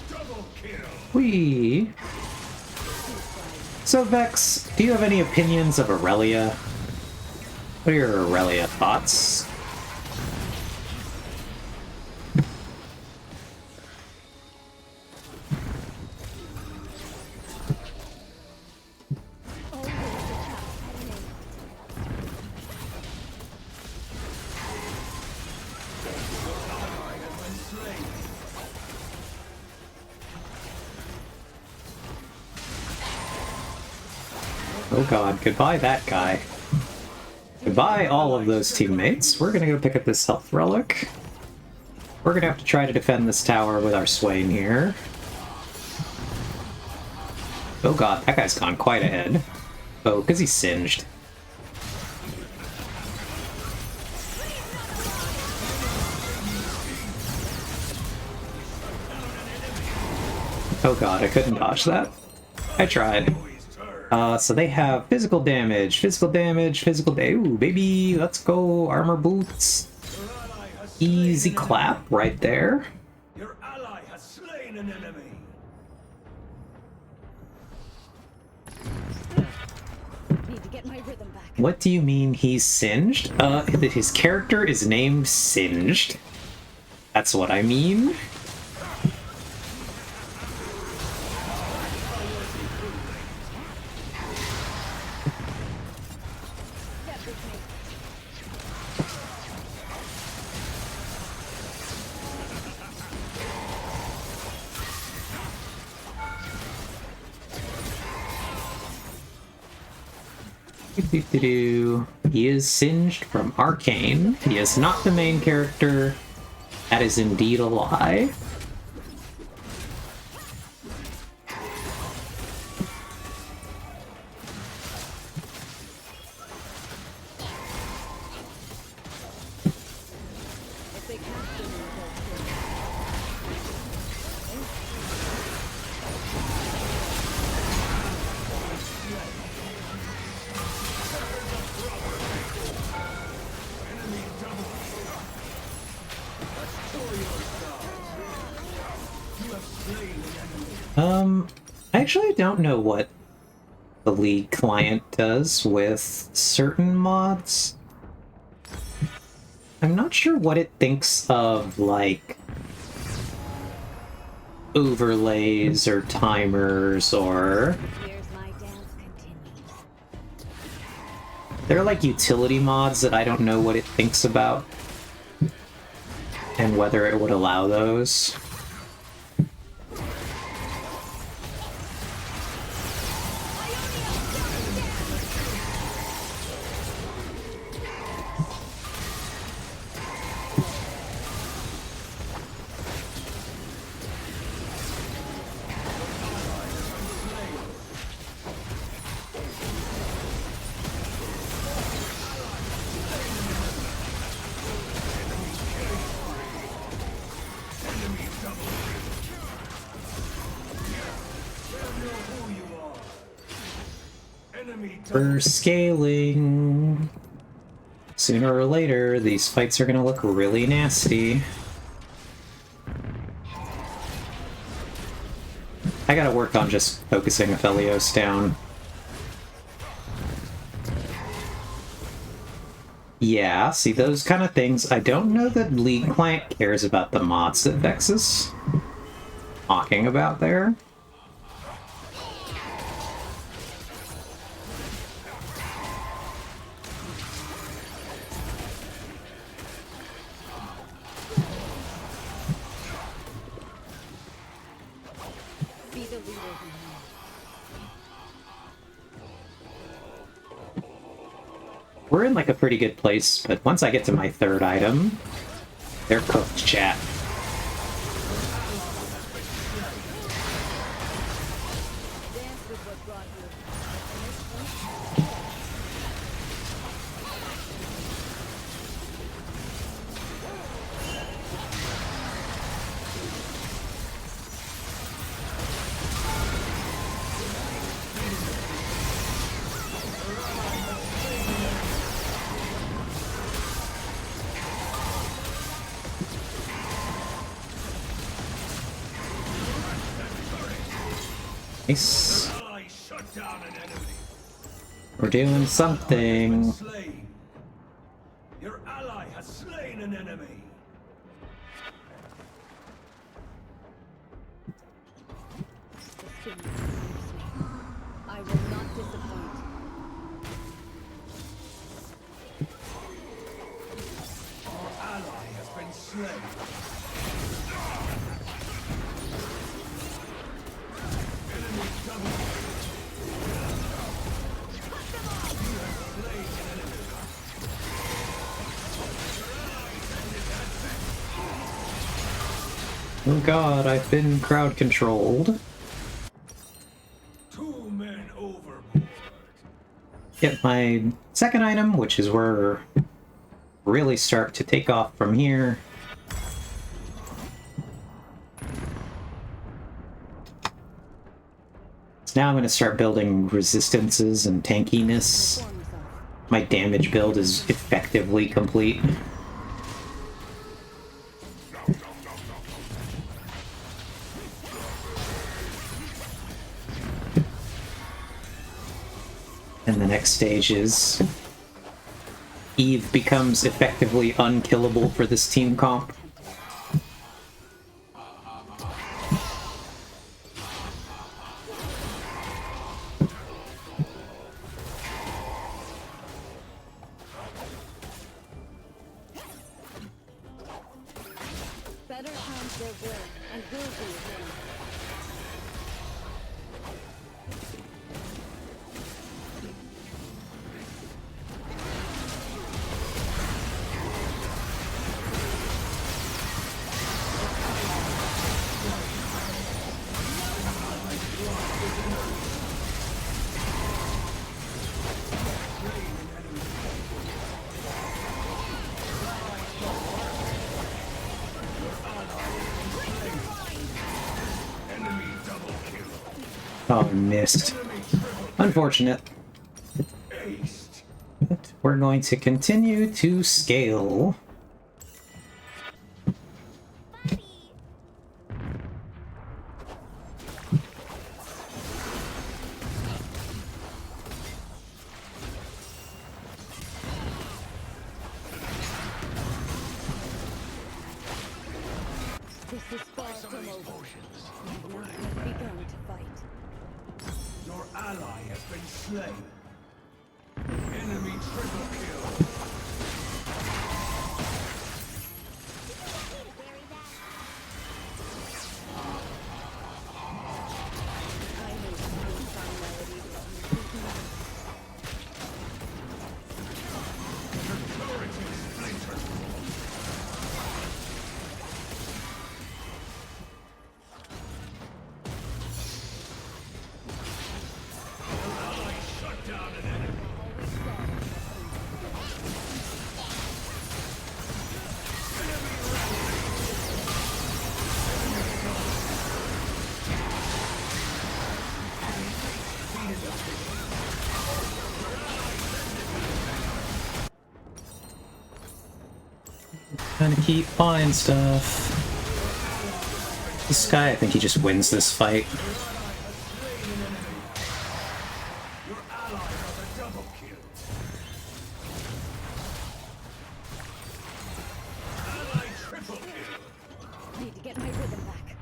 Double kill. Whee. So Vex, do you have any opinions of Aurelia? What are your Aurelia thoughts? Oh god, goodbye that guy. Goodbye all of those teammates. We're gonna go pick up this health relic. We're gonna have to try to defend this tower with our Swain here. Oh god, that guy's gone quite ahead. Oh, because he's singed. Oh god, I couldn't dodge that. I tried. So they have physical damage, ooh, baby, let's go, armor boots. Easy clap right there. Your ally has slain an enemy. Need to get my rhythm back. What do you mean he's singed? His character is named Singed. That's what I mean. Step with me. He is singed from Arcane. He is not the main character. That is indeed a lie. If they capture me, they'll kill. I actually don't know what the League client does with certain mods. I'm not sure what it thinks of, like, overlays or timers or... Here's my dance continues. They're like utility mods that I don't know what it thinks about and whether it would allow those. We're scaling. Sooner or later, these fights are gonna look really nasty. I gotta work on just focusing Aphelios down. Yeah, see those kind of things. I don't know that League Client cares about the mods that Vex is talking about there. Be the leader who knows. We're in like a pretty good place, but once I get to my third item, they're cooked, chat. Dance with what brought you. Nice. Ally shut down an enemy. We're doing something. Slain. Your ally has slain an enemy. The skin moves me. I will not disappoint. Your ally has been slain. Enemy double. Oh god, I've been crowd controlled. 2 men overboard. Get my second item, which is where really start to take off from here. So now I'm going to start building resistances and tankiness. Form is off. My damage build is effectively complete. And the next stage is Eve becomes effectively unkillable for this team comp. Better times there were and will be again. Oh, missed. Unfortunate. Aced. But we're going to continue to scale. This is far from over. We've not yet begun to fight. Your ally has been slain. Enemy triple kill. I know some fine melody that you think not. Shut down an enemy. Always said nothing. Trying to keep buying stuff. This guy, I think he just wins this fight. Your ally has a double kill. Ally triple kill. Need to get my rhythm back.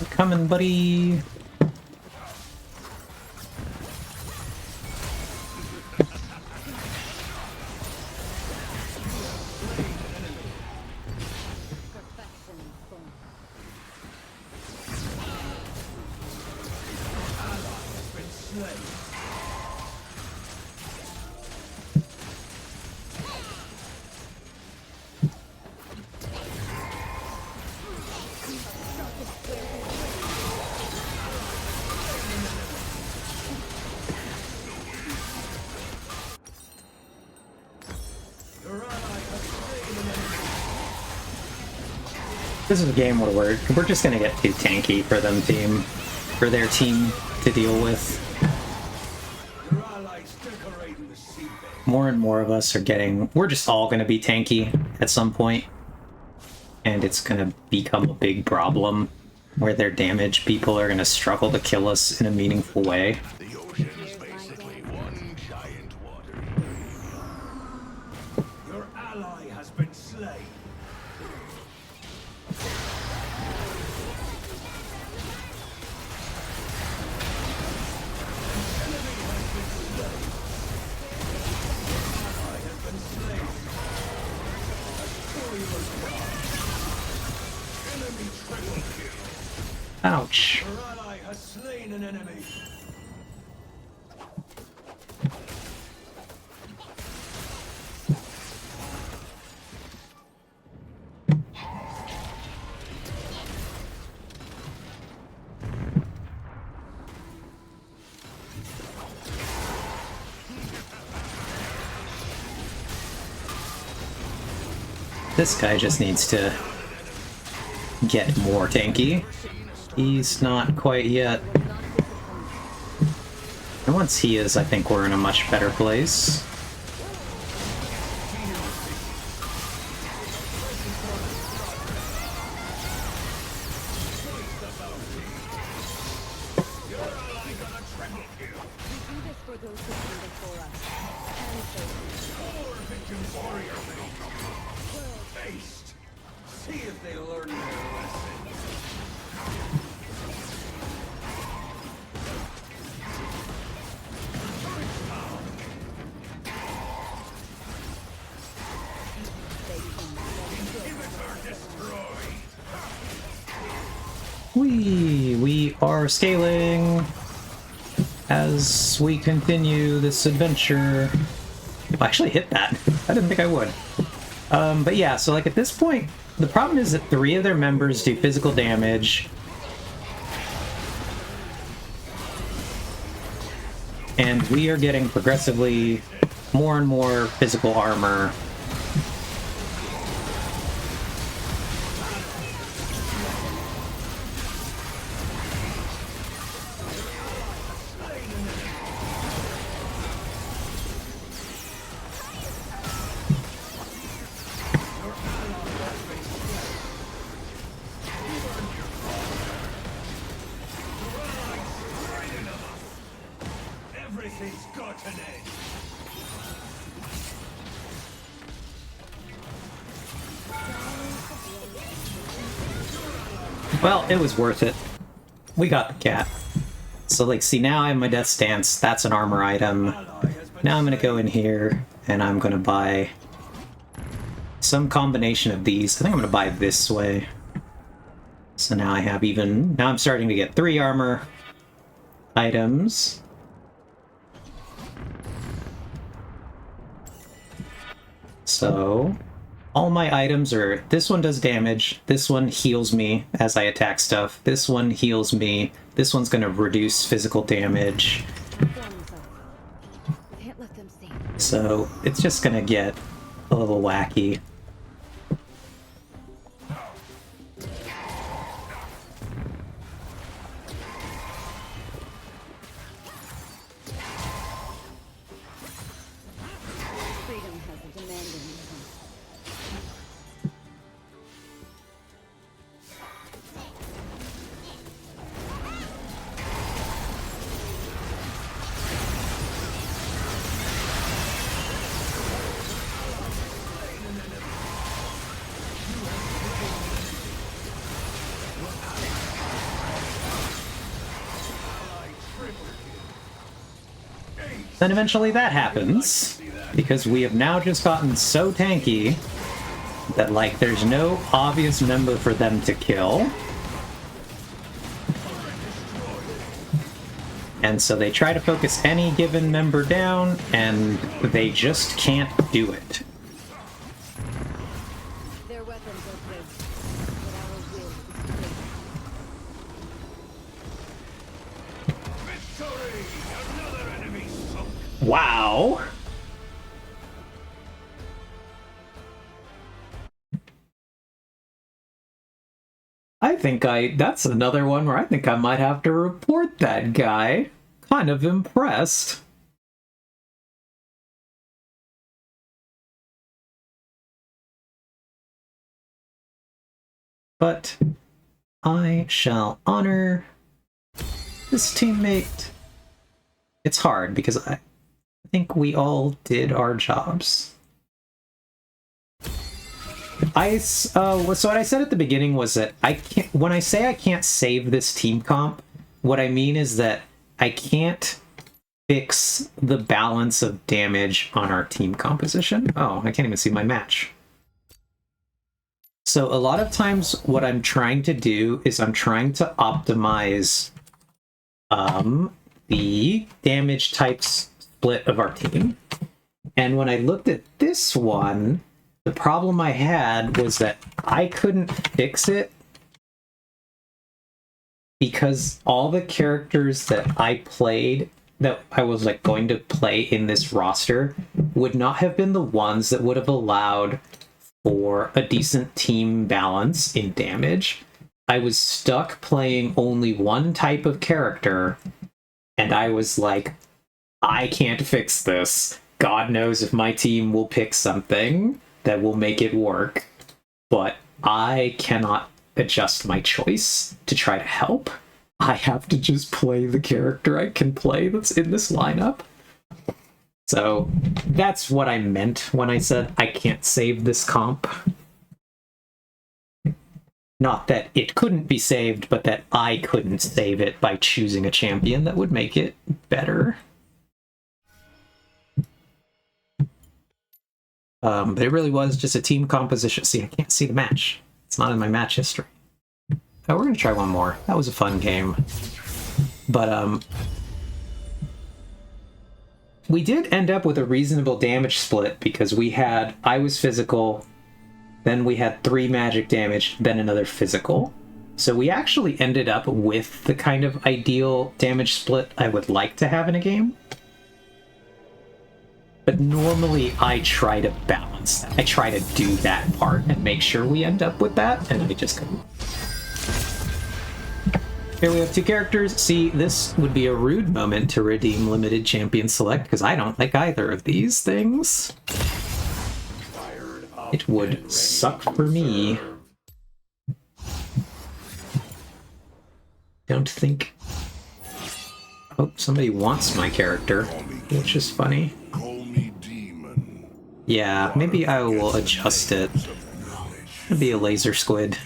Coming, buddy. Perfection form. Been slain. Your ally has slain an enemy. This is a game where we're just gonna get too tanky for their team to deal with. Your allies decorating the seabed. More and more of us are we're just all gonna be tanky at some point. And it's gonna become a big problem where their damage people are gonna struggle to kill us in a meaningful way. The ocean's basically one giant water. Your ally has been slain. Enemy triple kill. Ouch. Your ally has slain an enemy. This guy just needs to get more tanky. He's not quite yet. And once he is, I think we're in a much better place. See if they learn their lesson. We are scaling as we continue this adventure. I actually hit that. I didn't think I would. But yeah, so like at this point, the problem is that 3 of their members do physical damage. And we are getting progressively more and more physical armor. Everything's got an end. Well, it was worth it. We got the cat. So like, see, now I have my death stance. That's an armor item. Now I'm gonna go in here and I'm gonna buy some combination of these. I think I'm gonna buy this way. So now I have even... Now I'm starting to get 3 armor items. So all my items are... This one does damage. This one heals me as I attack stuff. This one heals me. This one's gonna reduce physical damage. Can't let them see. So it's just gonna get a little wacky. Freedom has a demanding rhythm. Then eventually that happens, because we have now just gotten so tanky that, like, there's no obvious member for them to kill. And so they try to focus any given member down, and they just can't do it. Their weapons are great, but our will is great. Victory! Another enemy sunk. Wow! That's another one where I think I might have to report that guy. Kind of impressed. But I shall honor this teammate. It's hard because I think we all did our jobs. So what I said at the beginning was that I can't, when I say I can't save this team comp, what I mean is that I can't fix the balance of damage on our team composition. Oh, I can't even see my match. So a lot of times what I'm trying to do is I'm trying to optimize the damage types split of our team. And when I looked at this one, the problem I had was that I couldn't fix it because all the characters that I played, that I was like going to play in this roster, would not have been the ones that would have allowed for a decent team balance in damage. I was stuck playing only one type of character, and I was like, I can't fix this. God knows if my team will pick something that will make it work, but I cannot adjust my choice to try to help. I have to just play the character I can play that's in this lineup. So that's what I meant when I said I can't save this comp. Not that it couldn't be saved, but that I couldn't save it by choosing a champion that would make it better. But it really was just a team composition. See, I can't see the match. It's not in my match history. Oh, we're going to try one more. That was a fun game. But, we did end up with a reasonable damage split because I was physical, then we had 3 magic damage, then another physical. So we actually ended up with the kind of ideal damage split I would like to have in a game. But normally I try to balance that. I try to do that part and make sure we end up with that, and I just couldn't. Here we have 2 characters. See, this would be a rude moment to redeem limited champion select, because I don't like either of these things. It would suck for me. Don't think... Oh, somebody wants my character, which is funny. Yeah, maybe I will adjust it. It'll be a laser squid.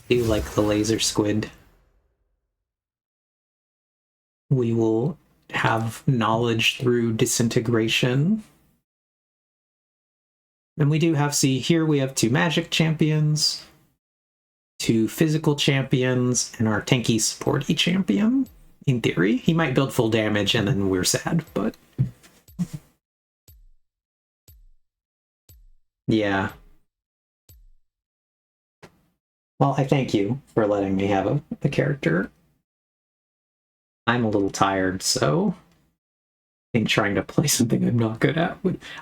Do you like the laser squid? We will have knowledge through disintegration. And we do have, see, here we have 2 magic champions, 2 physical champions, and our tanky supporty champion. In theory, he might build full damage and then we're sad, but... Yeah. Well, I thank you for letting me have a character. I'm a little tired, so I think trying to play something I'm not good at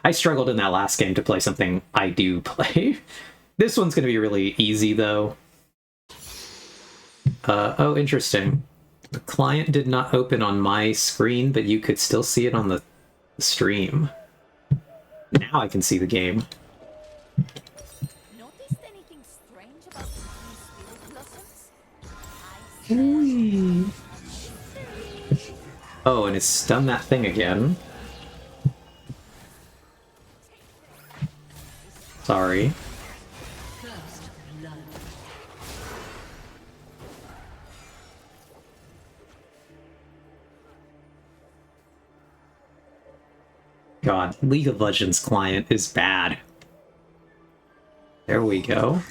I struggled in that last game to play something I do play. This one's going to be really easy, though. Oh, interesting. The client did not open on my screen, but you could still see it on the stream. Now I can see the game. Noticed anything strange about these spirit blossoms? Whee. Oh, and it's done that thing again. Sorry. God, League of Legends client is bad. There we go.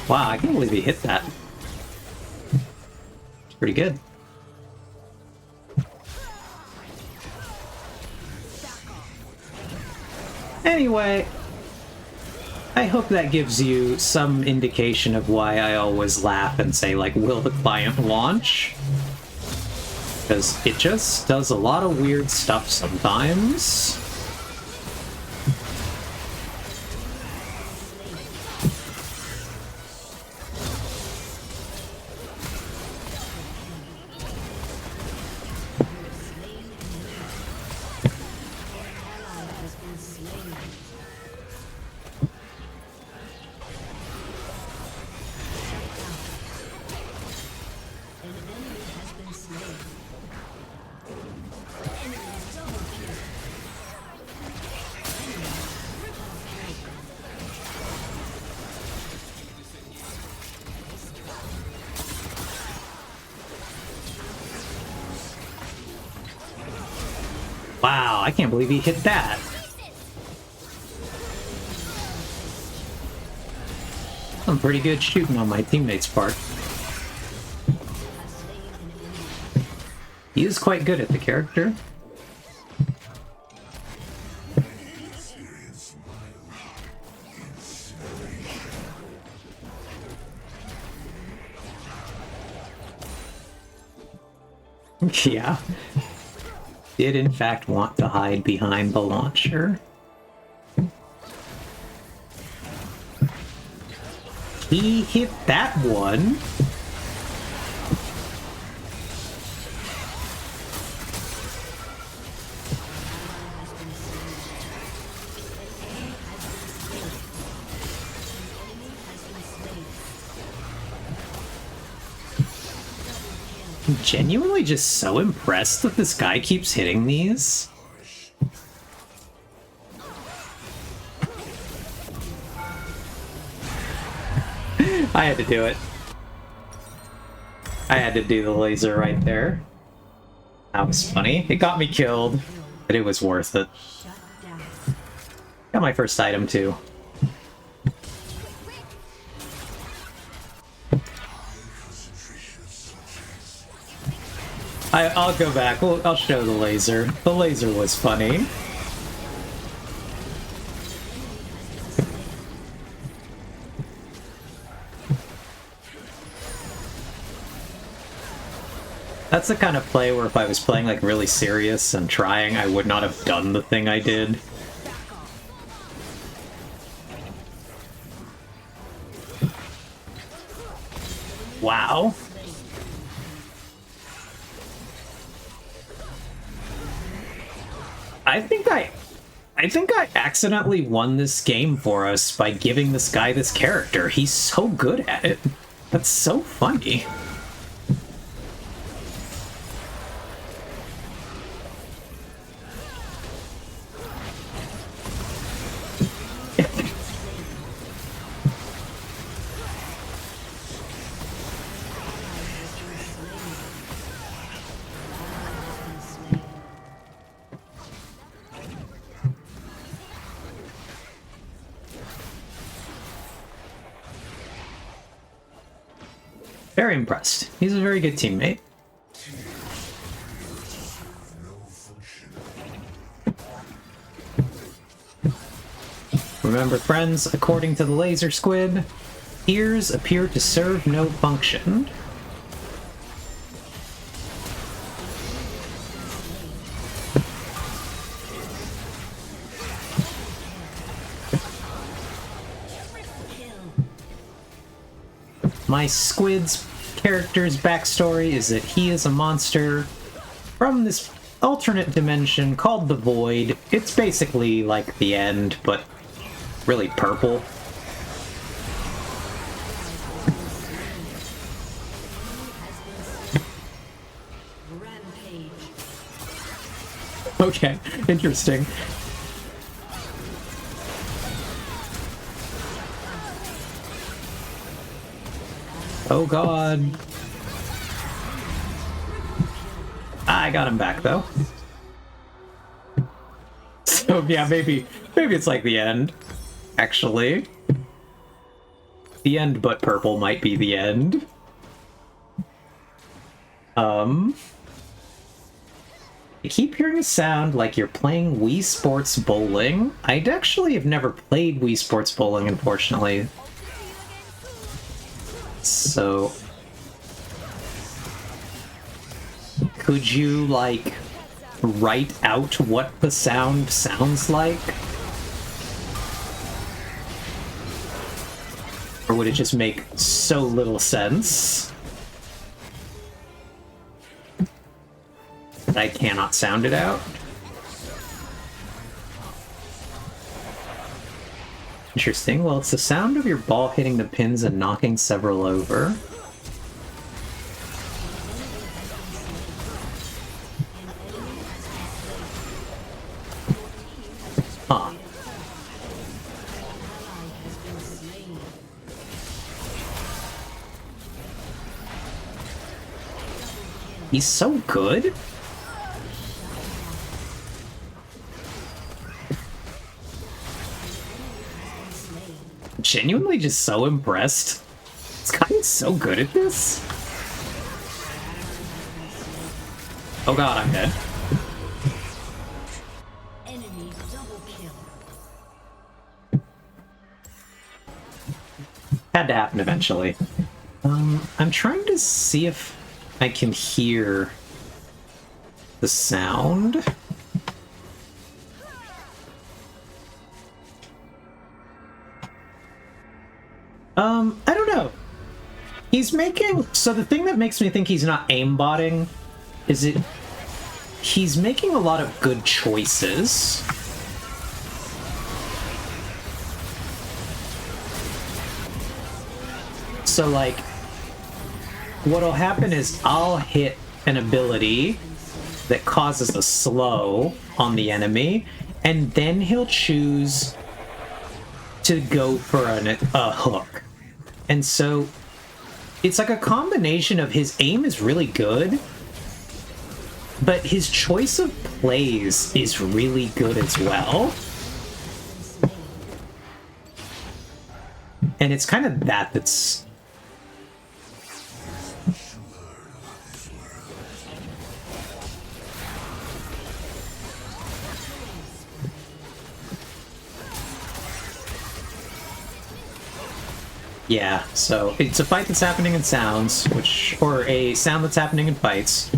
Wow, I can't believe he hit that. It's pretty good. Anyway, I hope that gives you some indication of why I always laugh and say, like, will the client launch? Because it just does a lot of weird stuff sometimes. Wow, I can't believe he hit that. Some pretty good shooting on my teammate's part. He is quite good at the character. Yeah. Did in fact want to hide behind the launcher. He hit that one. I'm genuinely just so impressed that this guy keeps hitting these. I had to do it. I had to do the laser right there. That was funny. It got me killed, but it was worth it. Got my first item too. I'll go back. I'll show the laser. The laser was funny. That's the kind of play where if I was playing like really serious and trying, I would not have done the thing I did. Wow. I think I accidentally won this game for us by giving this guy this character. He's so good at it. That's so funny. Very impressed. He's a very good teammate. Remember, friends, according to the laser squid, ears appear to serve no function. My squid's character's backstory is that he is a monster from this alternate dimension called the Void. It's basically like the end, but really purple. Okay, interesting. Oh god. I got him back though. So yeah, maybe it's like the end. Actually. The end but purple might be the end. I keep hearing a sound like you're playing Wii Sports Bowling. I actually have never played Wii Sports Bowling, unfortunately. So, could you, like, write out what the sound sounds like? Or would it just make so little sense that I cannot sound it out? Interesting. Well, it's the sound of your ball hitting the pins and knocking several over. Huh. He's so good. Genuinely just so impressed. This guy is so good at this. Oh god, I'm dead. Enemy double kill. Had to happen eventually. I'm trying to see if I can hear the sound. I don't know. He's making... So the thing that makes me think he's not aimbotting is he's making a lot of good choices. So, like, what'll happen is I'll hit an ability that causes a slow on the enemy, and then he'll choose to go for a hook. And so it's like a combination of his aim is really good, but his choice of plays is really good as well. And it's kind of that's... Yeah, so it's a fight that's happening in sounds, or a sound that's happening in fights,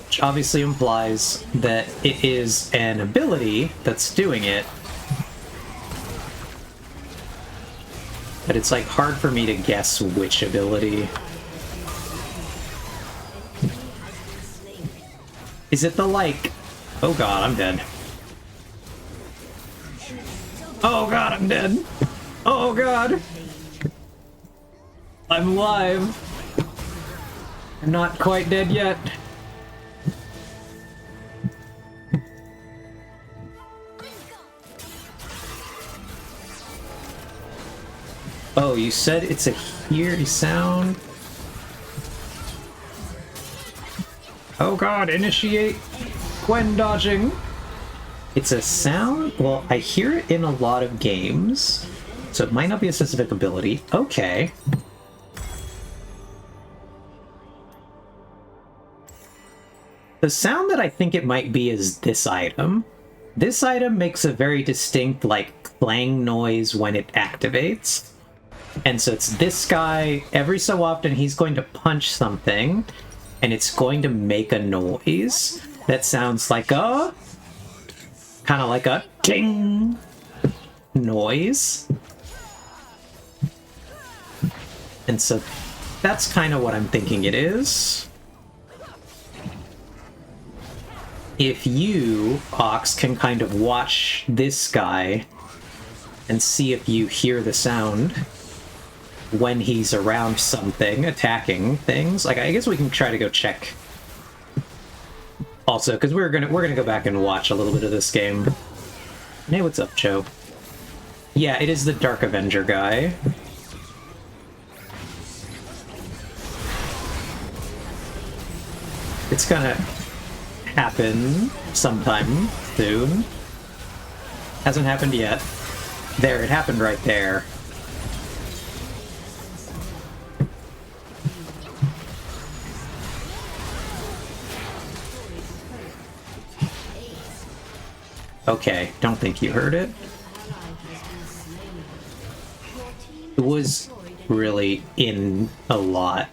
which obviously implies that it is an ability that's doing it. But it's like hard for me to guess which ability. Is it the like... Oh god, I'm dead. Oh god, I'm dead. Oh god. I'm alive. I'm not quite dead yet. Oh, you said it's a hear sound? Oh god, initiate Gwen dodging. It's a sound? Well, I hear it in a lot of games, so it might not be a specific ability. Okay. The sound that I think it might be is this item. This item makes a very distinct, like, clang noise when it activates. And so it's this guy, every so often he's going to punch something, and it's going to make a noise that sounds like a... kind of like a ding noise. And so that's kind of what I'm thinking it is. If you, Ox, can kind of watch this guy and see if you hear the sound when he's around something, attacking things. Like, I guess we can try to go check. Also, because we're gonna go back and watch a little bit of this game. Hey, what's up, Joe? Yeah, it is the Dark Avenger guy. It's gonna happen sometime soon. Hasn't happened yet. There, it happened right there. Okay, don't think you heard it. It was really in a lot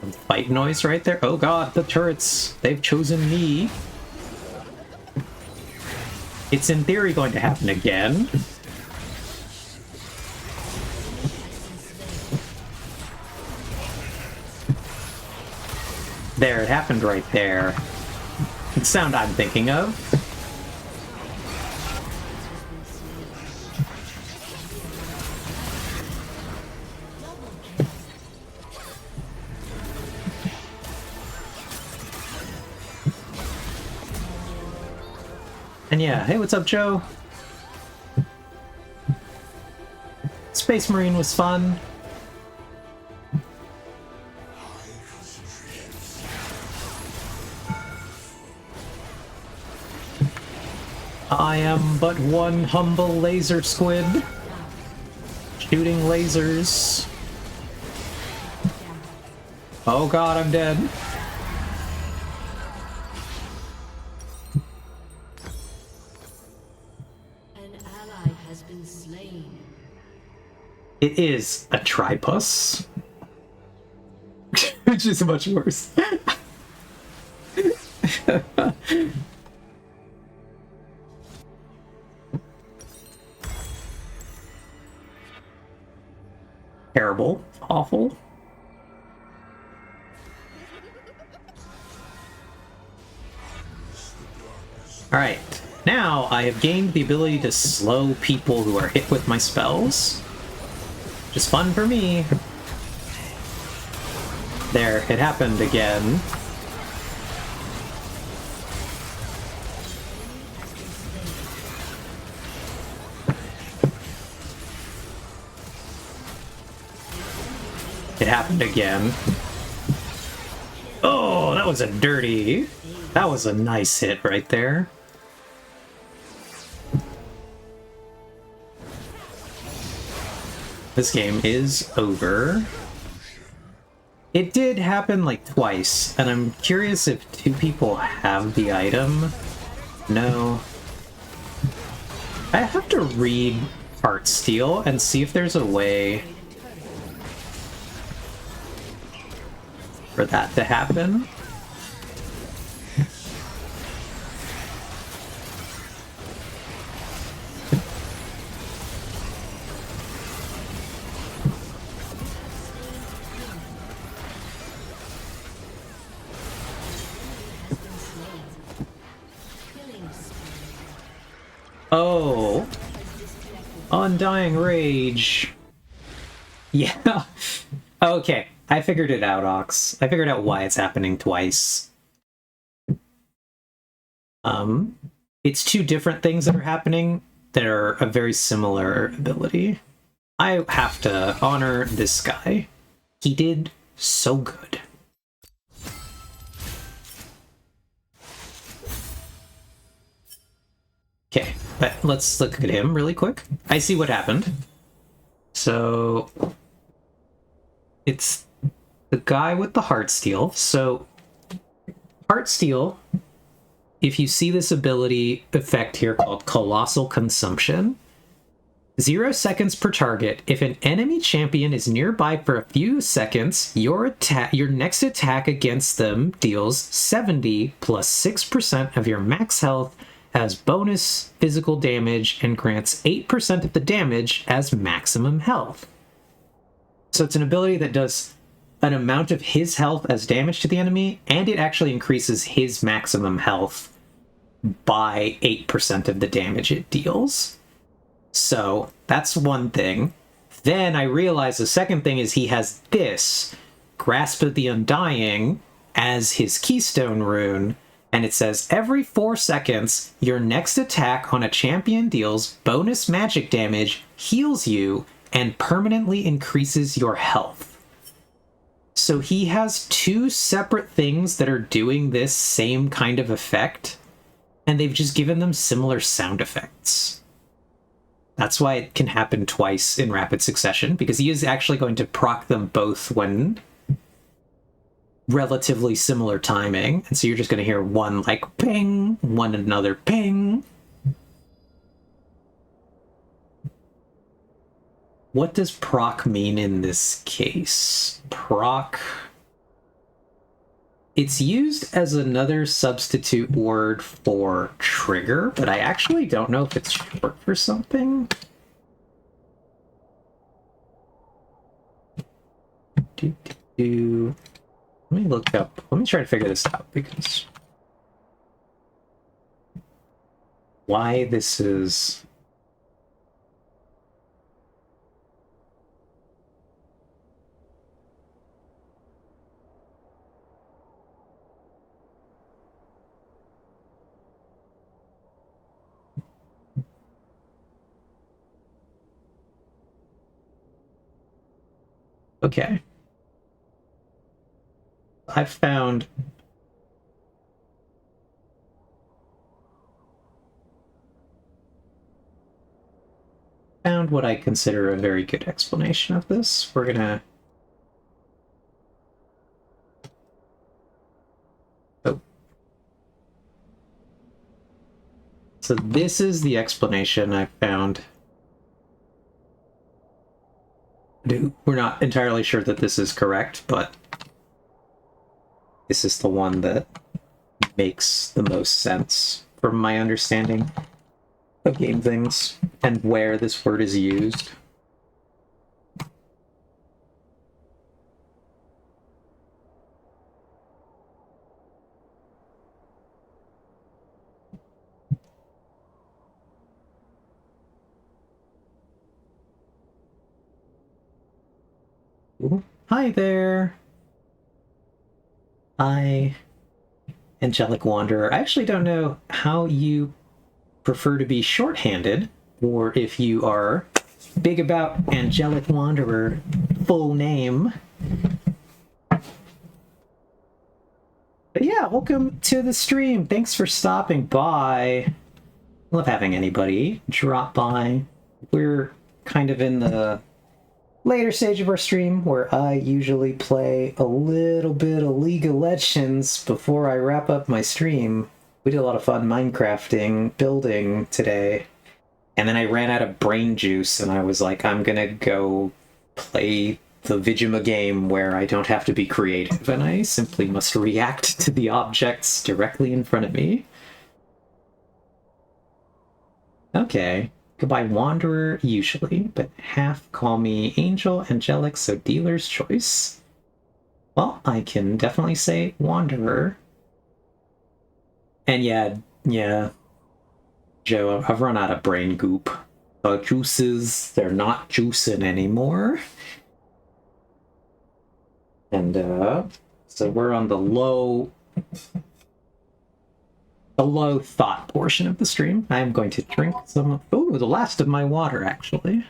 of fight noise right there. Oh god, the turrets! They've chosen me! It's in theory going to happen again. There, it happened right there. The sound I'm thinking of. And yeah, hey, what's up, Joe? Space Marine was fun. I am but one humble laser squid, shooting lasers. Oh god, I'm dead. It is a tripus, which is much worse. Terrible. Awful. Alright, now I have gained the ability to slow people who are hit with my spells. Which is fun for me. There, it happened again. It happened again. Oh, that was a dirty... That was a nice hit right there. This game is over. It did happen like twice, and I'm curious if two people have the item. No. I have to read Heartsteel and see if there's a way for that to happen. Oh, Undying Rage. Yeah. Okay, I figured it out, Ox. I figured out why it's happening twice. It's two different things that are happening that are a very similar ability. I have to honor this guy. He did so good. Okay, but let's look at him really quick. I see what happened. So it's the guy with the Heartsteel. So Heartsteel, if you see this ability effect here called Colossal Consumption, 0 seconds per target. If an enemy champion is nearby for a few seconds, your next attack against them deals 70 plus 6% of your max health as bonus physical damage and grants 8% of the damage as maximum health. So it's an ability that does an amount of his health as damage to the enemy, and it actually increases his maximum health by 8% of the damage it deals. So that's one thing. Then I realized the second thing is he has this, Grasp of the Undying, as his keystone rune, and it says every 4 seconds, your next attack on a champion deals bonus magic damage, heals you, and permanently increases your health. So he has two separate things that are doing this same kind of effect, and they've just given them similar sound effects. That's why it can happen twice in rapid succession, because he is actually going to proc them both when relatively similar timing, and so you're just going to hear one like ping, one another ping. What does proc mean in this case? Proc... It's used as another substitute word for trigger, but I actually don't know if it's short for something. Let me look up. Let me try to figure this out, because why this is... Okay. I've found what I consider a very good explanation of this. We're gonna... Oh. So this is the explanation I found. We're not entirely sure that this is correct, but this is the one that makes the most sense from my understanding of game things and where this word is used. Ooh. Hi there. Hi, Angelic Wanderer. I actually don't know how you prefer to be shorthanded, or if you are big about Angelic Wanderer full name. But yeah, welcome to the stream. Thanks for stopping by. Love having anybody drop by. We're kind of in the later stage of our stream where I usually play a little bit of League of Legends before I wrap up my stream. We did a lot of fun Minecrafting, building today. And then I ran out of brain juice and I was like, I'm gonna go play the Vigima game where I don't have to be creative and I simply must react to the objects directly in front of me. Okay. Goodbye, Wanderer, usually, but half call me Angel, Angelic, so dealer's choice. Well, I can definitely say Wanderer. And yeah, Joe, I've run out of brain goop. The juices, they're not juicing anymore. And, so we're on the low thought portion of the stream. I am going to drink some... Ooh, the last of my water, actually.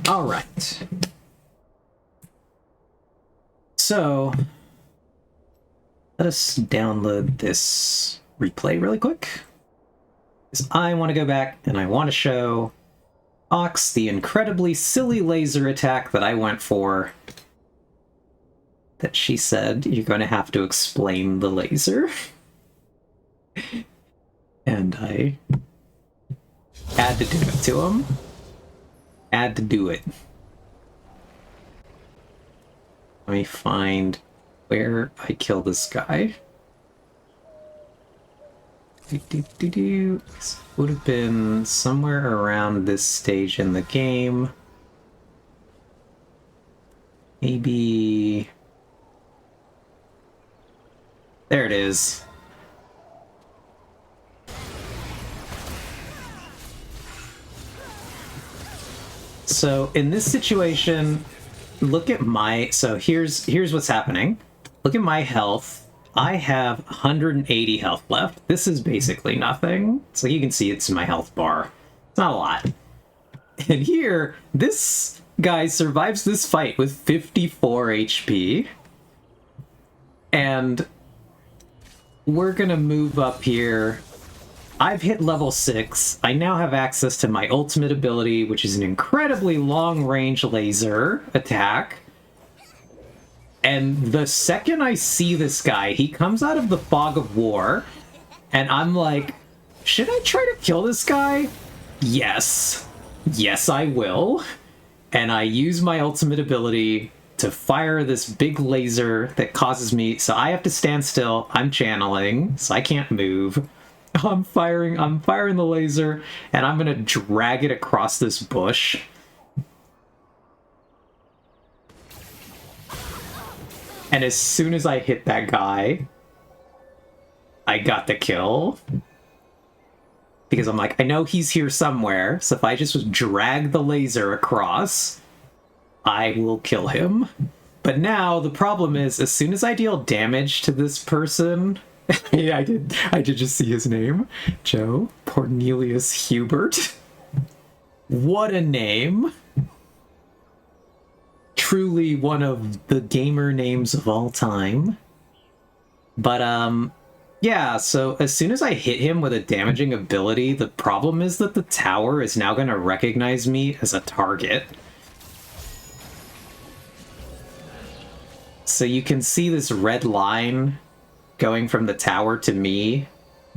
All right. So, let us download this replay really quick. Because I want to go back and I want to show Ox the incredibly silly laser attack that I went for. That she said, you're going to have to explain the laser. And I had to do it to him. Had to do it. Let me find where I kill this guy. This would have been somewhere around this stage in the game. Maybe... There it is. So in this situation, look at my... So here's what's happening. Look at my health. I have 180 health left. This is basically nothing. So you can see it's in my health bar. It's not a lot. And here, this guy survives this fight with 54 HP. And we're gonna move up here. I've hit level 6. I now have access to my ultimate ability, which is an incredibly long-range laser attack. And the second I see this guy, he comes out of the fog of war, and I'm like, should I try to kill this guy? Yes. Yes, I will. And I use my ultimate ability to fire this big laser that causes me... So I have to stand still. I'm channeling, so I can't move. I'm firing the laser, and I'm gonna drag it across this bush. And as soon as I hit that guy, I got the kill. Because I'm like, I know he's here somewhere, so if I just drag the laser across, I will kill him. But now, the problem is, as soon as I deal damage to this person... yeah, I did just see his name. Joe Cornelius Hubert. What a name. Truly one of the gamer names of all time. But, yeah, so as soon as I hit him with a damaging ability, the problem is that the tower is now going to recognize me as a target. So you can see this red line going from the tower to me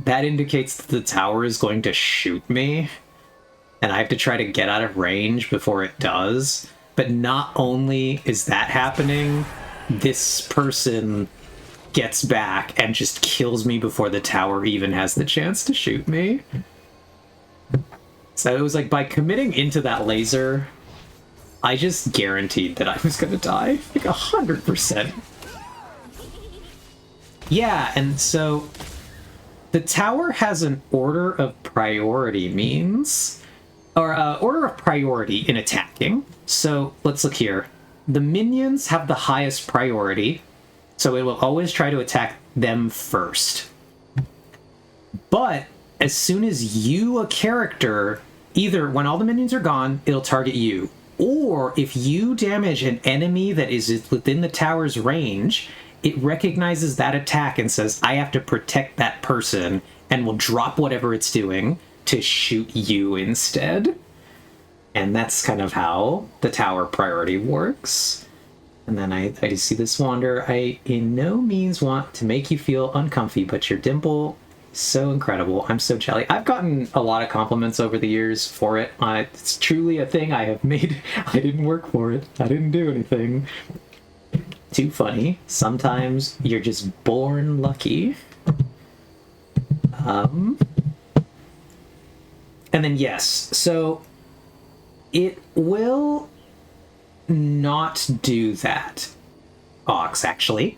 that indicates that the tower is going to shoot me, and I have to try to get out of range before it does. But not only is that happening, this person gets back and just kills me before the tower even has the chance to shoot me. So it was like, by committing into that laser, I just guaranteed that I was gonna die. Like 100%. Yeah, and so the tower has an order of priority means, or order of priority in attacking. So let's look here. The minions have the highest priority, so it will always try to attack them first. But as soon as you, a character, either when all the minions are gone, it'll target you. Or if you damage an enemy that is within the tower's range, it recognizes that attack and says, I have to protect that person, and will drop whatever it's doing to shoot you instead. And that's kind of how the tower priority works. And then I just see this wander. I in no means want to make you feel uncomfy, but your dimple is so incredible. I'm so jelly. I've gotten a lot of compliments over the years for it. It's truly a thing I have made. I didn't work for it. I didn't do anything. Too funny. Sometimes you're just born lucky. And then yes, so it will not do that, Ox, actually.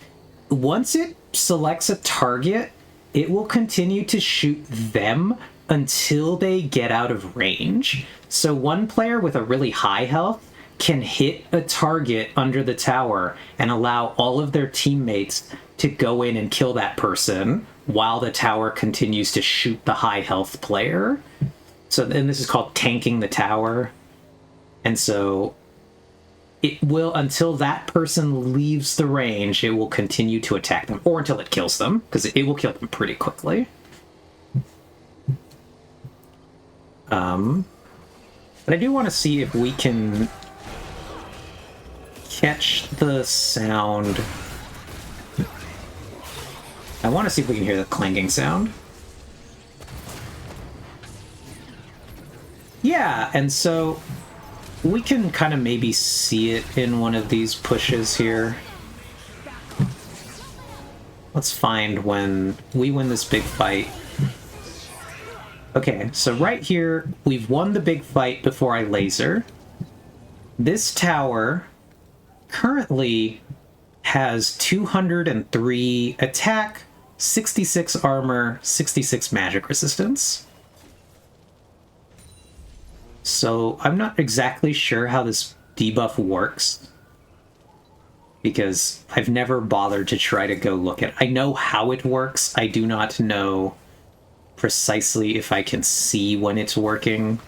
Once it selects a target, it will continue to shoot them until they get out of range. So one player with a really high health can hit a target under the tower and allow all of their teammates to go in and kill that person while the tower continues to shoot the high health player. So then this is called tanking the tower. And so it will, until that person leaves the range, it will continue to attack them, or until it kills them, because it will kill them pretty quickly. But I do want to see if we can catch the sound. I want to see if we can hear the clanging sound. Yeah, and so we can kind of maybe see it in one of these pushes here. Let's find when we win this big fight. Okay, so right here, we've won the big fight before I laser. This tower currently has 203 attack, 66 armor, 66 magic resistance. So I'm not exactly sure how this debuff works, because I've never bothered to try to go look at it. I know how it works. I do not know precisely if I can see when it's working.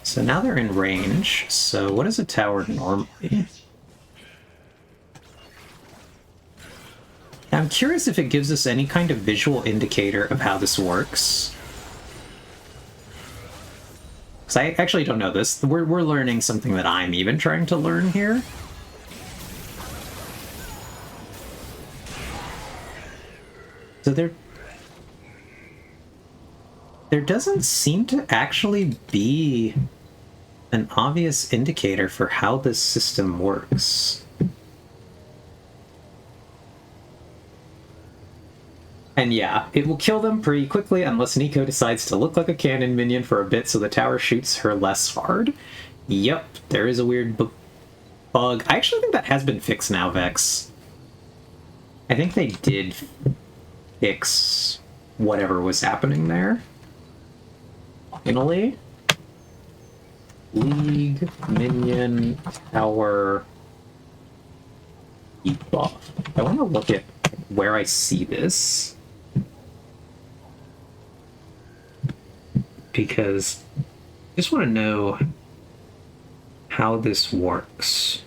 So now they're in range. So what is a tower normally? Now, I'm curious if it gives us any kind of visual indicator of how this works. Because I actually don't know this. We're learning something that I'm even trying to learn here. So there doesn't seem to actually be an obvious indicator for how this system works. And yeah, it will kill them pretty quickly unless Nico decides to look like a cannon minion for a bit so the tower shoots her less hard. Yep, there is a weird bug. I actually think that has been fixed now, Vex. I think they did fix whatever was happening there. Finally. League Minion Tower debuff. I want to look at where I see this, because I just want to know how this works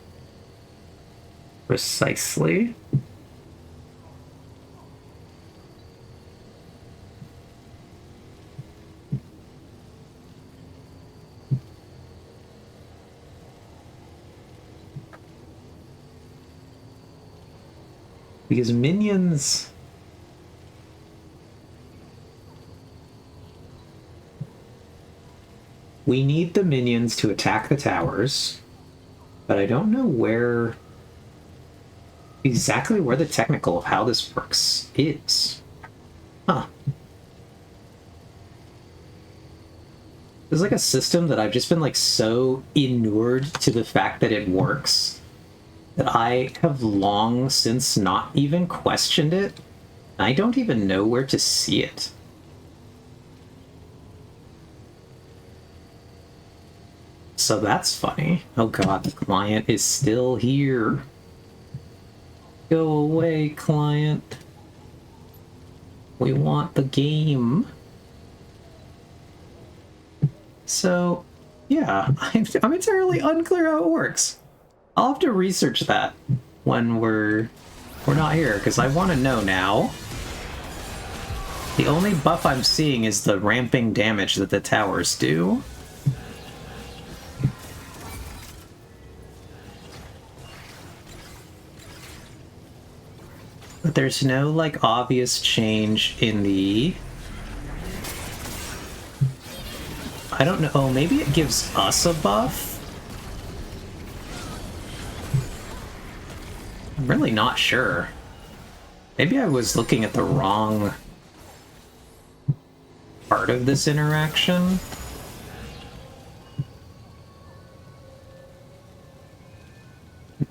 precisely. Because minions... We need the minions to attack the towers, but I don't know where... exactly where the technical of how this works is. Huh. There's like a system that I've just been like so inured to the fact that it works that I have long since not even questioned it. I don't even know where to see it. So that's funny. Oh god, the client is still here. Go away, client. We want the game. So, yeah, I'm entirely unclear how it works. I'll have to research that when we're not here, because I want to know now. The only buff I'm seeing is the ramping damage that the towers do. But there's no, like, obvious change in the... I don't know. Oh, maybe it gives us a buff? I'm really not sure. Maybe I was looking at the wrong part of this interaction.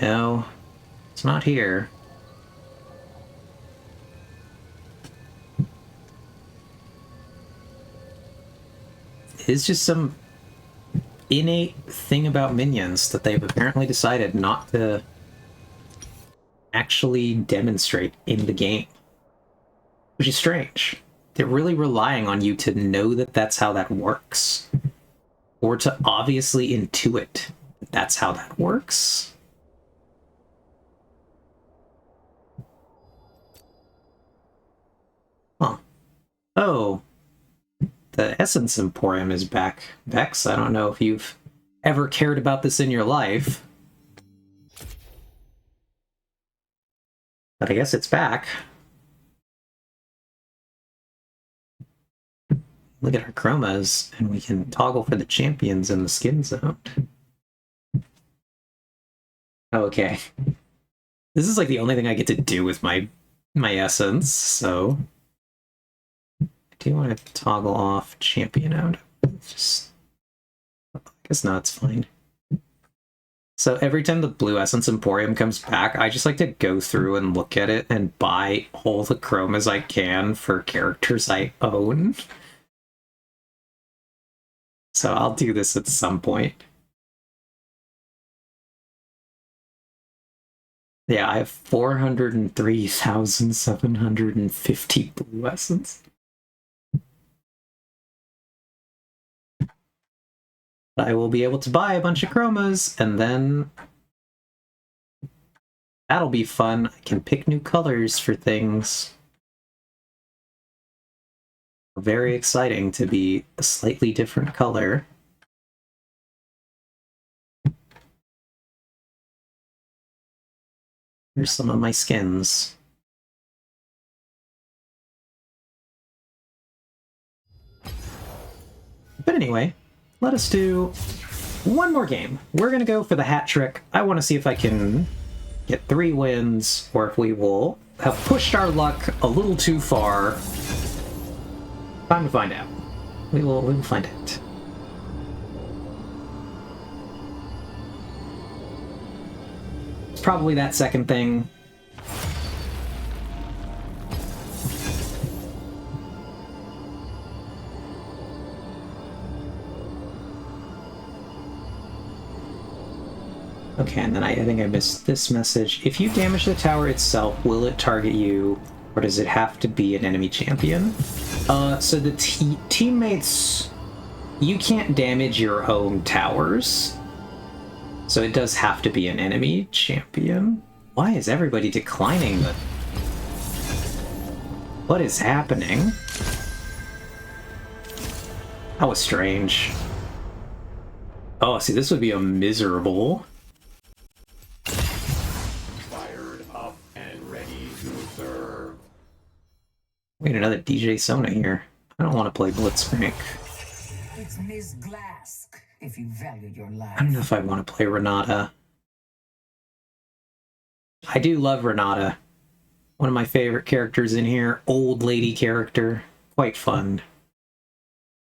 No, it's not here. It's just some innate thing about minions that they've apparently decided not to actually demonstrate in the game. Which is strange. They're really relying on you to know that that's how that works. Or to obviously intuit that that's how that works. Huh. Oh. The Essence Emporium is back. Vex, I don't know if you've ever cared about this in your life. But I guess it's back. Look at our chromas, and we can toggle for the champions in the skin zone. Okay. This is like the only thing I get to do with my essence, so... I do want to toggle off champion out. Just... I guess not, it's fine. So every time the Blue Essence Emporium comes back, I just like to go through and look at it and buy all the chromas I can for characters I own. So I'll do this at some point. Yeah, I have 403,750 Blue Essence. I will be able to buy a bunch of chromas, and then that'll be fun. I can pick new colors for things. Very exciting to be a slightly different color. Here's some of my skins. But anyway, let us do one more game. We're going to go for the hat trick. I want to see if I can get 3 wins, or if we will have pushed our luck a little too far. Time to find out. We will find out. It's probably that second thing. Okay, and then I think I missed this message. If you damage the tower itself, will it target you, or does it have to be an enemy champion? So the teammates... You can't damage your own towers. So it does have to be an enemy champion. Why is everybody declining the... What is happening? That was strange. Oh, see, this would be a miserable... Fired up and ready to serve. Wait, another DJ Sona here. I don't want to play Blitzcrank. It's Miss Glask, if you value your life. I don't know if I want to play Renata. I do love Renata. One of my favorite characters in here. Old lady character. Quite fun.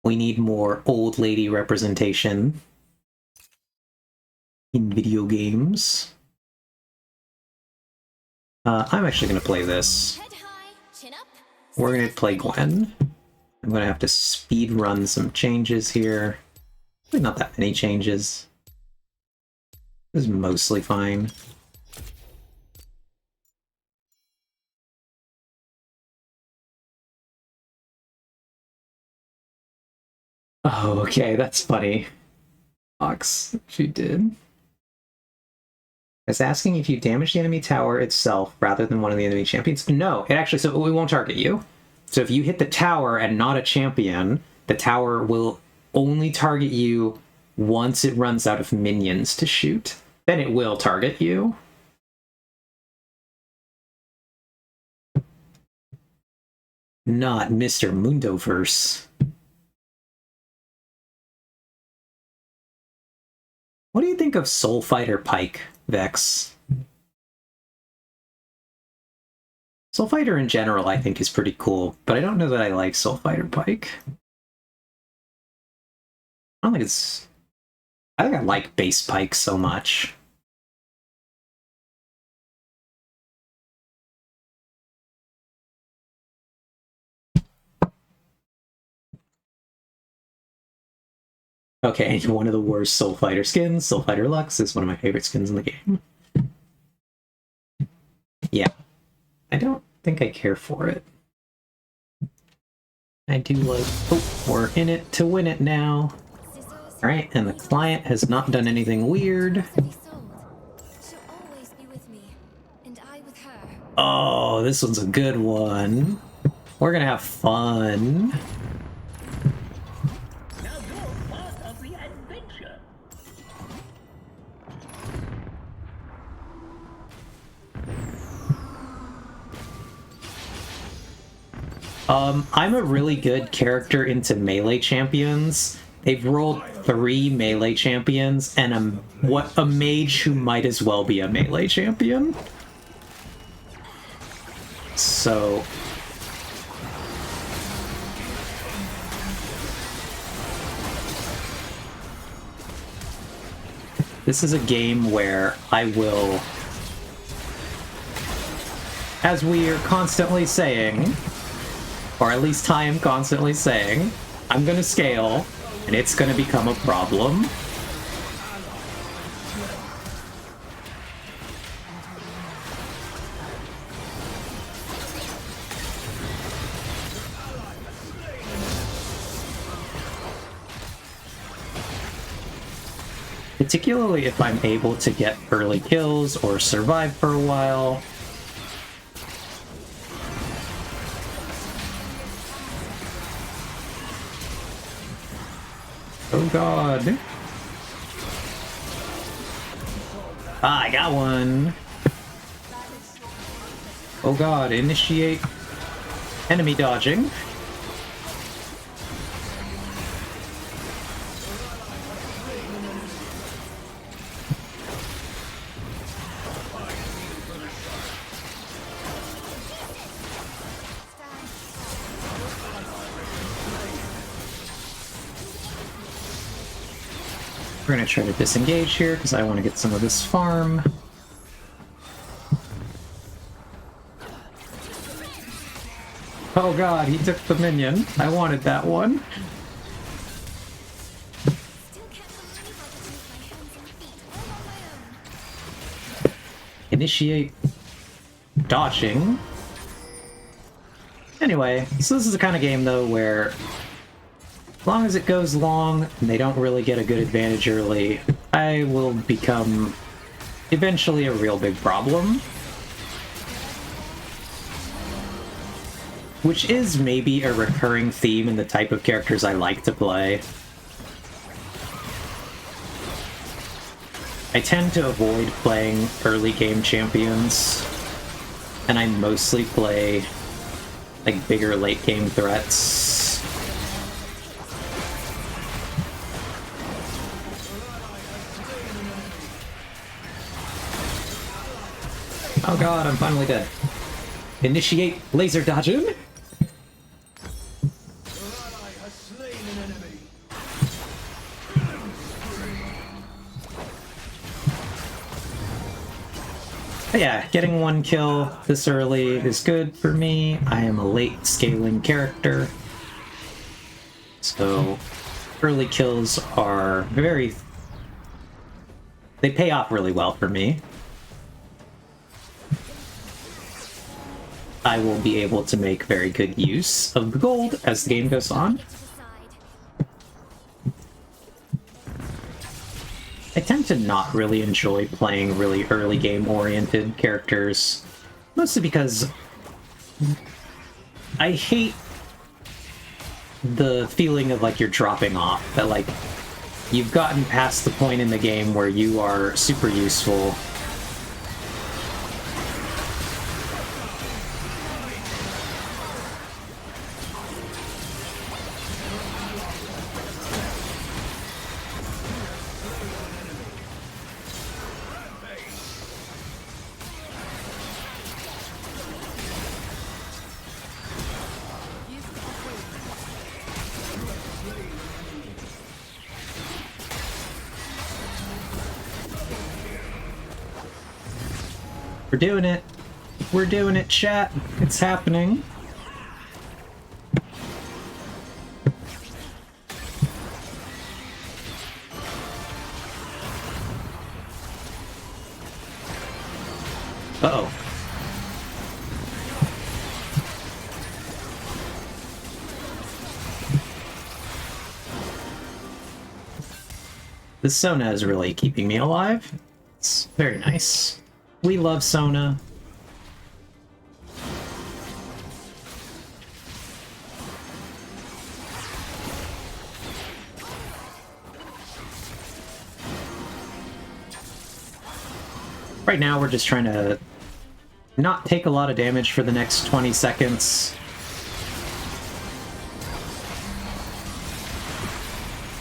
We need more old lady representation in video games. I'm actually going to play this. Head high, chin up. We're going to play Gwen. I'm going to have to speed run some changes here. Not that many changes. This is mostly fine. Oh, okay, that's funny. Fox, she did. It's asking if you damage the enemy tower itself rather than one of the enemy champions. No, it actually, so we won't target you. So if you hit the tower and not a champion, the tower will only target you once it runs out of minions to shoot. Then it will target you. Not Mr. Mundoverse. What do you think of Soul Fighter Pike, Vex? Soul Fighter in general, I think, is pretty cool, but I don't know that I like Soul Fighter Pike. I don't think it's... I think I like Base Pike so much. Okay, one of the worst Soul Fighter skins, Soul Fighter Lux, is one of my favorite skins in the game. Yeah. I don't think I care for it. I do like... Oh, we're in it to win it now. Alright, and the client has not done anything weird. Oh, this one's a good one. We're gonna have fun. Now you're part of the adventure. I'm a really good character into melee champions. They've rolled 3 melee champions and a mage who might as well be a melee champion. So this is a game where I will, as we are constantly saying, or at least I am constantly saying, I'm gonna scale, and it's gonna become a problem. Particularly if I'm able to get early kills or survive for a while. Oh god. Ah, I got one. Oh god, initiate enemy dodging. We're gonna try to disengage here because I want to get some of this farm. Oh god, he took the minion. I wanted that one. Initiate dodging. Anyway, so this is the kind of game though where as long as it goes long and they don't really get a good advantage early, I will become eventually a real big problem. Which is maybe a recurring theme in the type of characters I like to play. I tend to avoid playing early game champions and I mostly play like bigger late game threats. Oh god, I'm finally dead. Initiate laser dodging. But yeah, getting one kill this early is good for me. I am a late scaling character. So early kills are they pay off really well for me. I will be able to make very good use of the gold as the game goes on. I tend to not really enjoy playing really early game oriented characters, mostly because I hate the feeling of like you're dropping off, that like you've gotten past the point in the game where you are super useful. We're doing it. We're doing it, chat. It's happening. Uh-oh. This Sona is really keeping me alive. It's very nice. We love Sona. Right now we're just trying to not take a lot of damage for the next 20 seconds.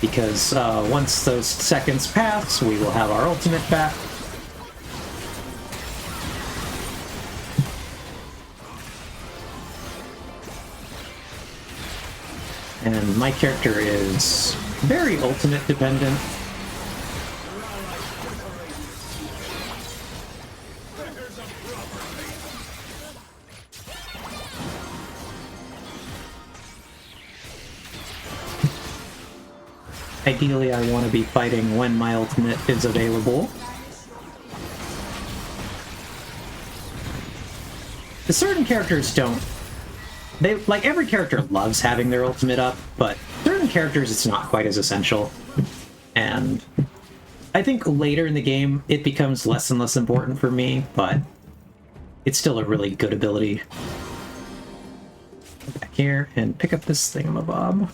Because once those seconds pass, we will have our ultimate back. And my character is very ultimate dependent. Ideally, I want to be fighting when my ultimate is available. The certain characters don't. They, like, every character loves having their ultimate up, but certain characters it's not quite as essential. And I think later in the game it becomes less and less important for me, but it's still a really good ability. Go back here and pick up this thingamabob.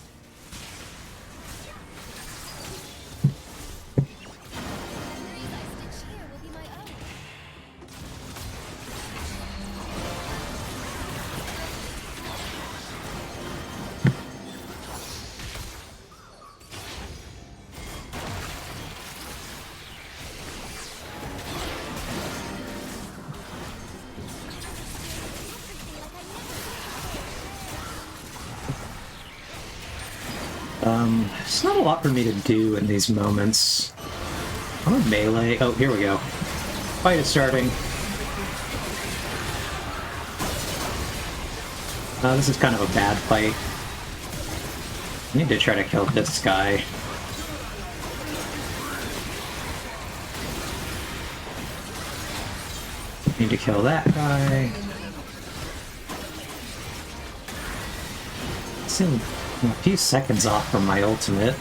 There's not a lot for me to do in these moments. I'm a melee. Oh, here we go. Fight is starting. This is kind of a bad fight. I need to try to kill this guy. Need to kill that guy. Seem a few seconds off from my ultimate.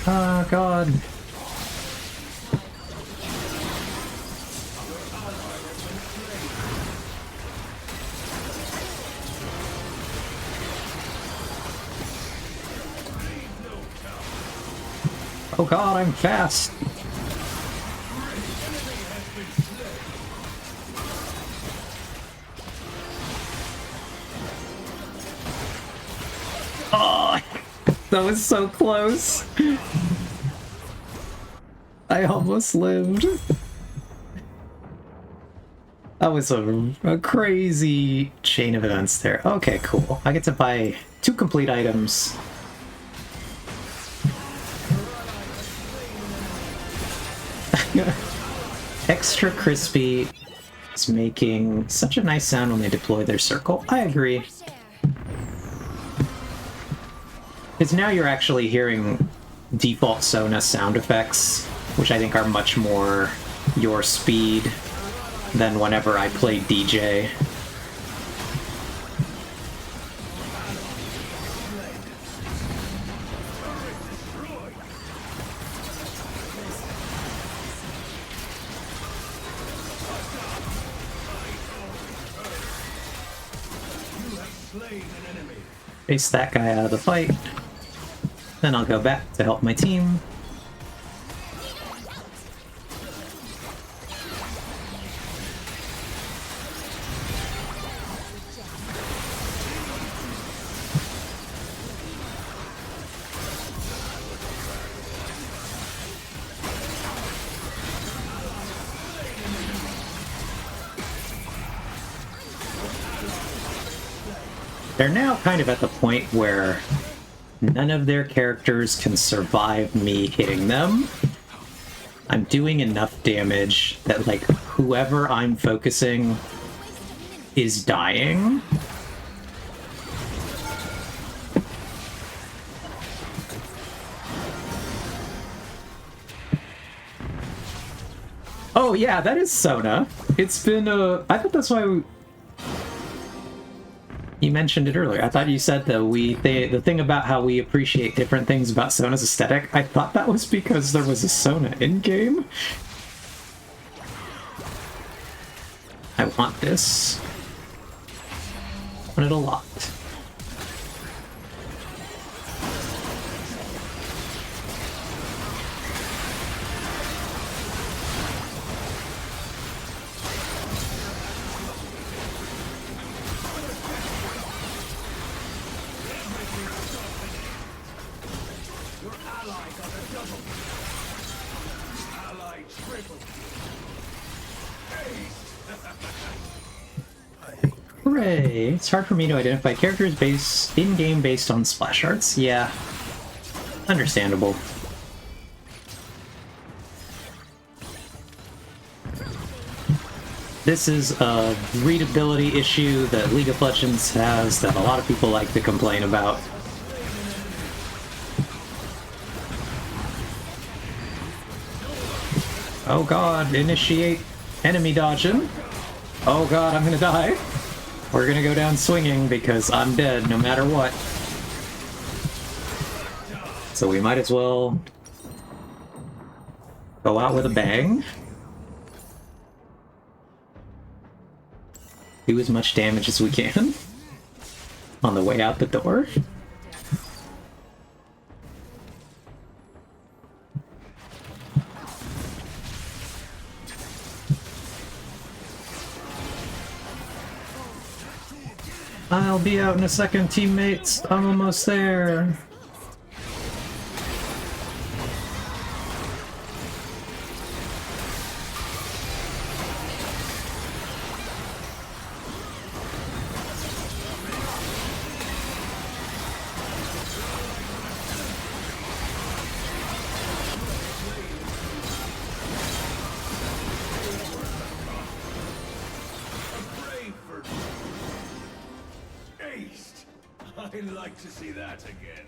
Oh god. Oh god, I'm fast! Oh, that was so close! I almost lived. That was a crazy chain of events there. Okay, cool. I get to buy 2 complete items. Extra Crispy is making such a nice sound when they deploy their circle. I agree. Because now you're actually hearing default Sona sound effects, which I think are much more your speed than whenever I played DJ. Chase that guy out of the fight. Then I'll go back to help my team. They're now kind of at the point where none of their characters can survive me hitting them. I'm doing enough damage that, like, whoever I'm focusing is dying. Oh yeah, that is Sona. It's been, I thought that's why you mentioned it earlier. I thought you said that the thing about how we appreciate different things about Sona's aesthetic, I thought that was because there was a Sona in-game. I want this. I want it a lot. Hooray! It's hard for me to identify characters in-game based on splash arts. Yeah. Understandable. This is a readability issue that League of Legends has that a lot of people like to complain about. Oh god, initiate enemy dodging. Oh god, I'm gonna die. We're gonna go down swinging because I'm dead no matter what. So we might as well go out with a bang. Do as much damage as we can on the way out the door. I'll be out in a second, teammates. I'm almost there. I'd like to see that again.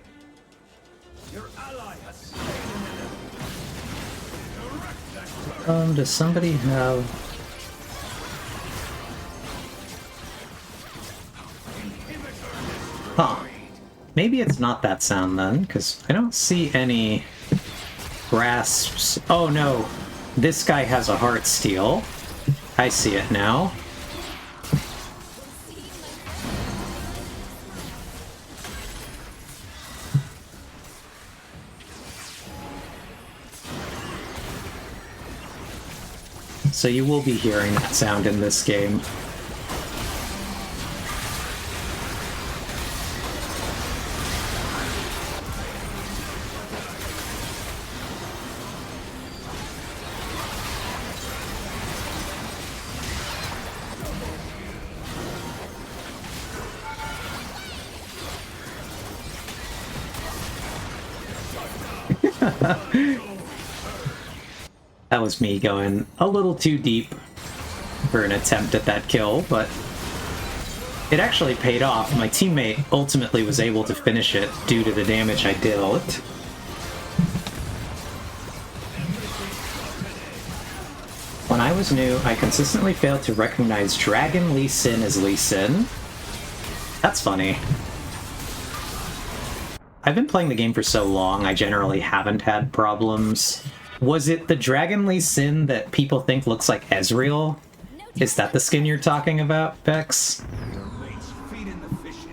Your ally has slain an enemy. Direct that turret. Does somebody have... Huh. Maybe it's not that sound then, because I don't see any grasps. Oh no, this guy has a heart steal. I see it now. so you will be hearing that sound in this game. That was me going a little too deep for an attempt at that kill, but it actually paid off. My teammate ultimately was able to finish it due to the damage I dealt. When I was new, I consistently failed to recognize Dragon Lee Sin as Lee Sin. That's funny. I've been playing the game for so long, I generally haven't had problems. Was it the Dragon Lee Sin that people think looks like Ezreal? Is that the skin you're talking about, Bex? Your mate's feeding the fishes.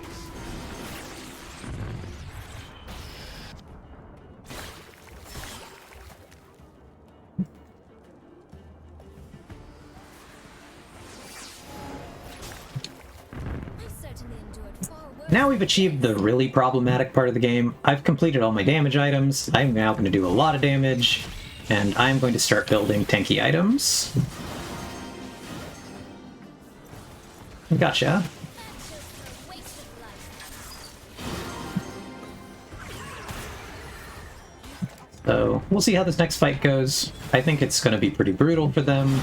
Now we've achieved the really problematic part of the game. I've completed all my damage items. I'm now going to do a lot of damage, and I'm going to start building tanky items. Gotcha. So, we'll see how this next fight goes. I think it's going to be pretty brutal for them.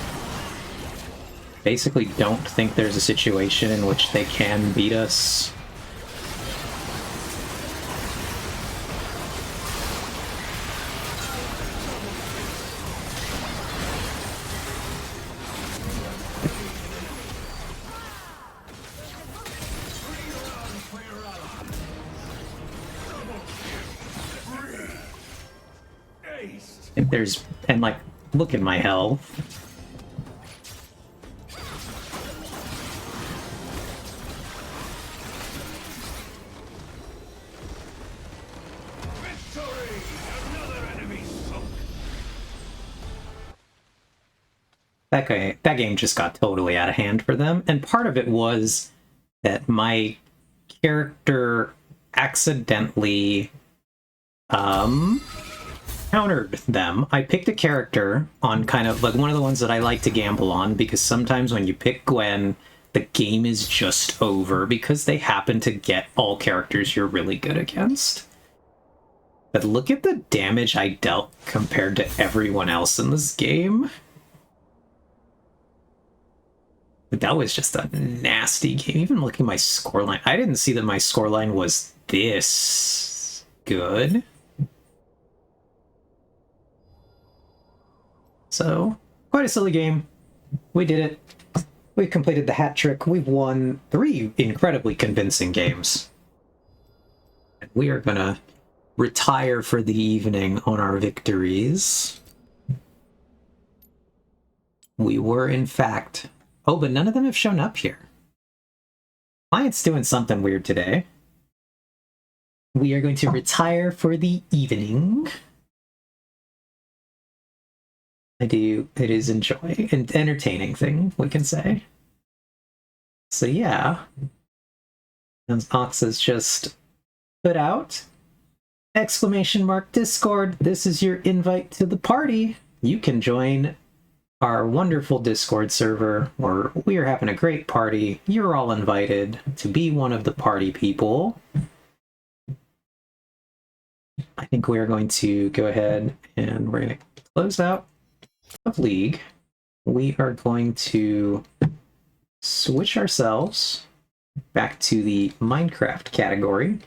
Basically don't think there's a situation in which they can beat us. If there's, and like, look at my health. Victory! Another enemy sunk. That game just got totally out of hand for them, and part of it was that my character accidentally countered them. I picked a character on kind of like one of the ones that I like to gamble on, because sometimes when you pick Gwen, the game is just over because they happen to get all characters you're really good against. But look at the damage I dealt compared to everyone else in this game. That was just a nasty game. Even looking at my scoreline, I didn't see that my scoreline was this good. So, quite a silly game. We did it. We completed the hat trick. We've won 3 incredibly convincing games. And we are gonna retire for the evening on our victories. We were, in fact... Oh, but none of them have shown up here. Client's doing something weird today. We are going to retire for the evening. It is an entertaining thing, we can say. So yeah. As Ox has just put out, !Discord, this is your invite to the party. You can join our wonderful Discord server, where we are having a great party. You're all invited to be one of the party people. I think we are going to go ahead and we're going to close out of League. We are going to switch ourselves back to the Minecraft category,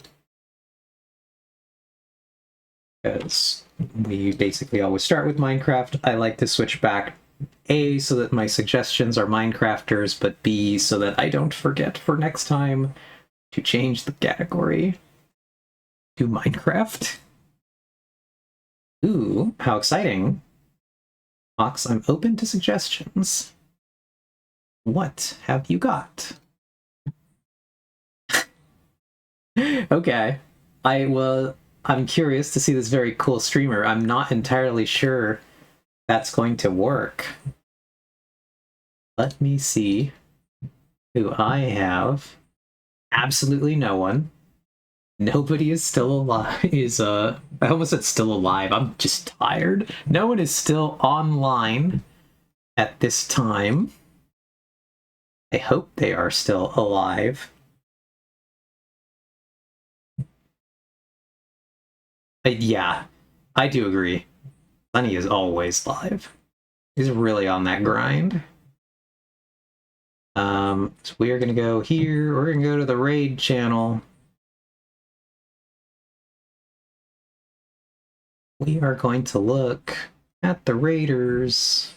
because we basically always start with Minecraft. I like to switch back, A, so that my suggestions are Minecrafters, but B, so that I don't forget for next time to change the category to Minecraft. Ooh, how exciting. Ox, I'm open to suggestions. What have you got? Okay. I'm curious to see this very cool streamer. I'm not entirely sure that's going to work. Let me see who I have. Absolutely no one. Nobody is still alive. I almost said still alive. I'm just tired. No one is still online at this time. I hope they are still alive. Yeah, I do agree. Lenny is always live. He's really on that grind. So we are gonna go here. We're gonna go to the raid channel. We are going to look at the raiders.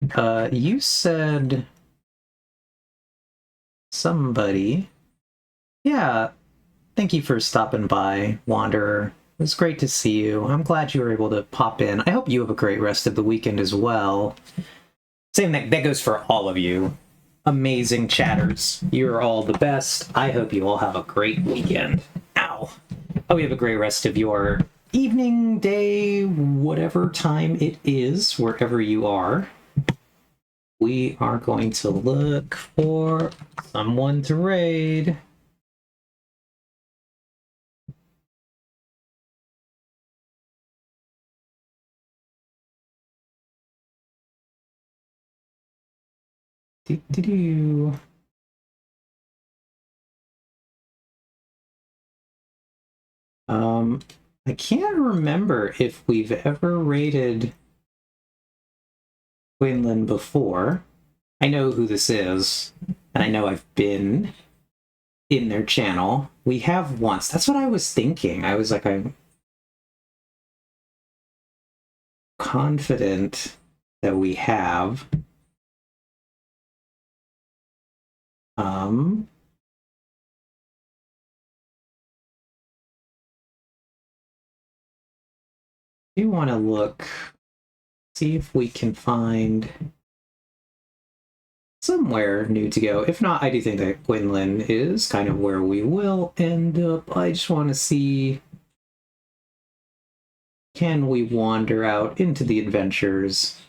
You said somebody. Yeah, thank you for stopping by, Wanderer. It was great to see you. I'm glad you were able to pop in. I hope you have a great rest of the weekend as well. Same thing, that goes for all of you. Amazing chatters. You're all the best. I hope you all have a great weekend. Ow. Hope you have a great rest of your evening, day, whatever time it is, wherever you are. We are going to look for someone to raid. Do-do-do. I can't remember if we've ever raided Quinlan before. I know who this is, and I know I've been in their channel. We have once. That's what I was thinking. I was like, I'm confident that we have. Do want to look, see if we can find somewhere new to go. If not, I do think that Quinlan is kind of where we will end up. I just want to see, can we wander out into the adventures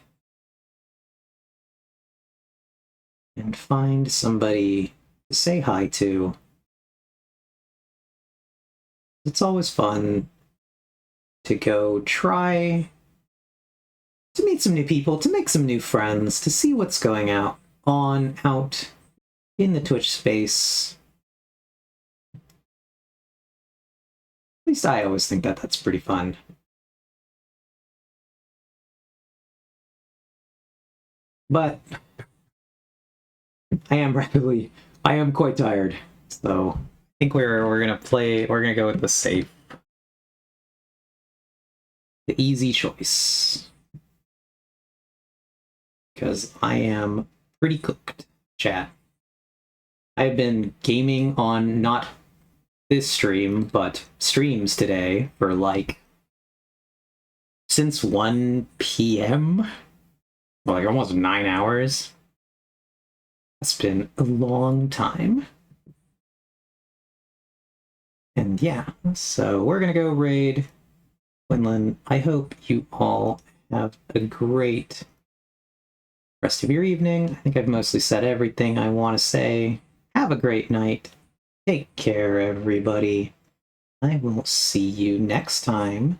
and find somebody to say hi to? It's always fun to go try to meet some new people, to make some new friends, to see what's going out in the Twitch space. At least I always think that that's pretty fun. But I am quite tired, so I think we're gonna go with the safe. The easy choice. Because I am pretty cooked, chat. I've been gaming on not this stream, but streams today for like since 1 p.m. Well, like almost 9 hours. That's been a long time. And yeah, so we're gonna go raid Quinlan. I hope you all have a great rest of your evening. I think I've mostly said everything I want to say. Have a great night. Take care, everybody. I will see you next time.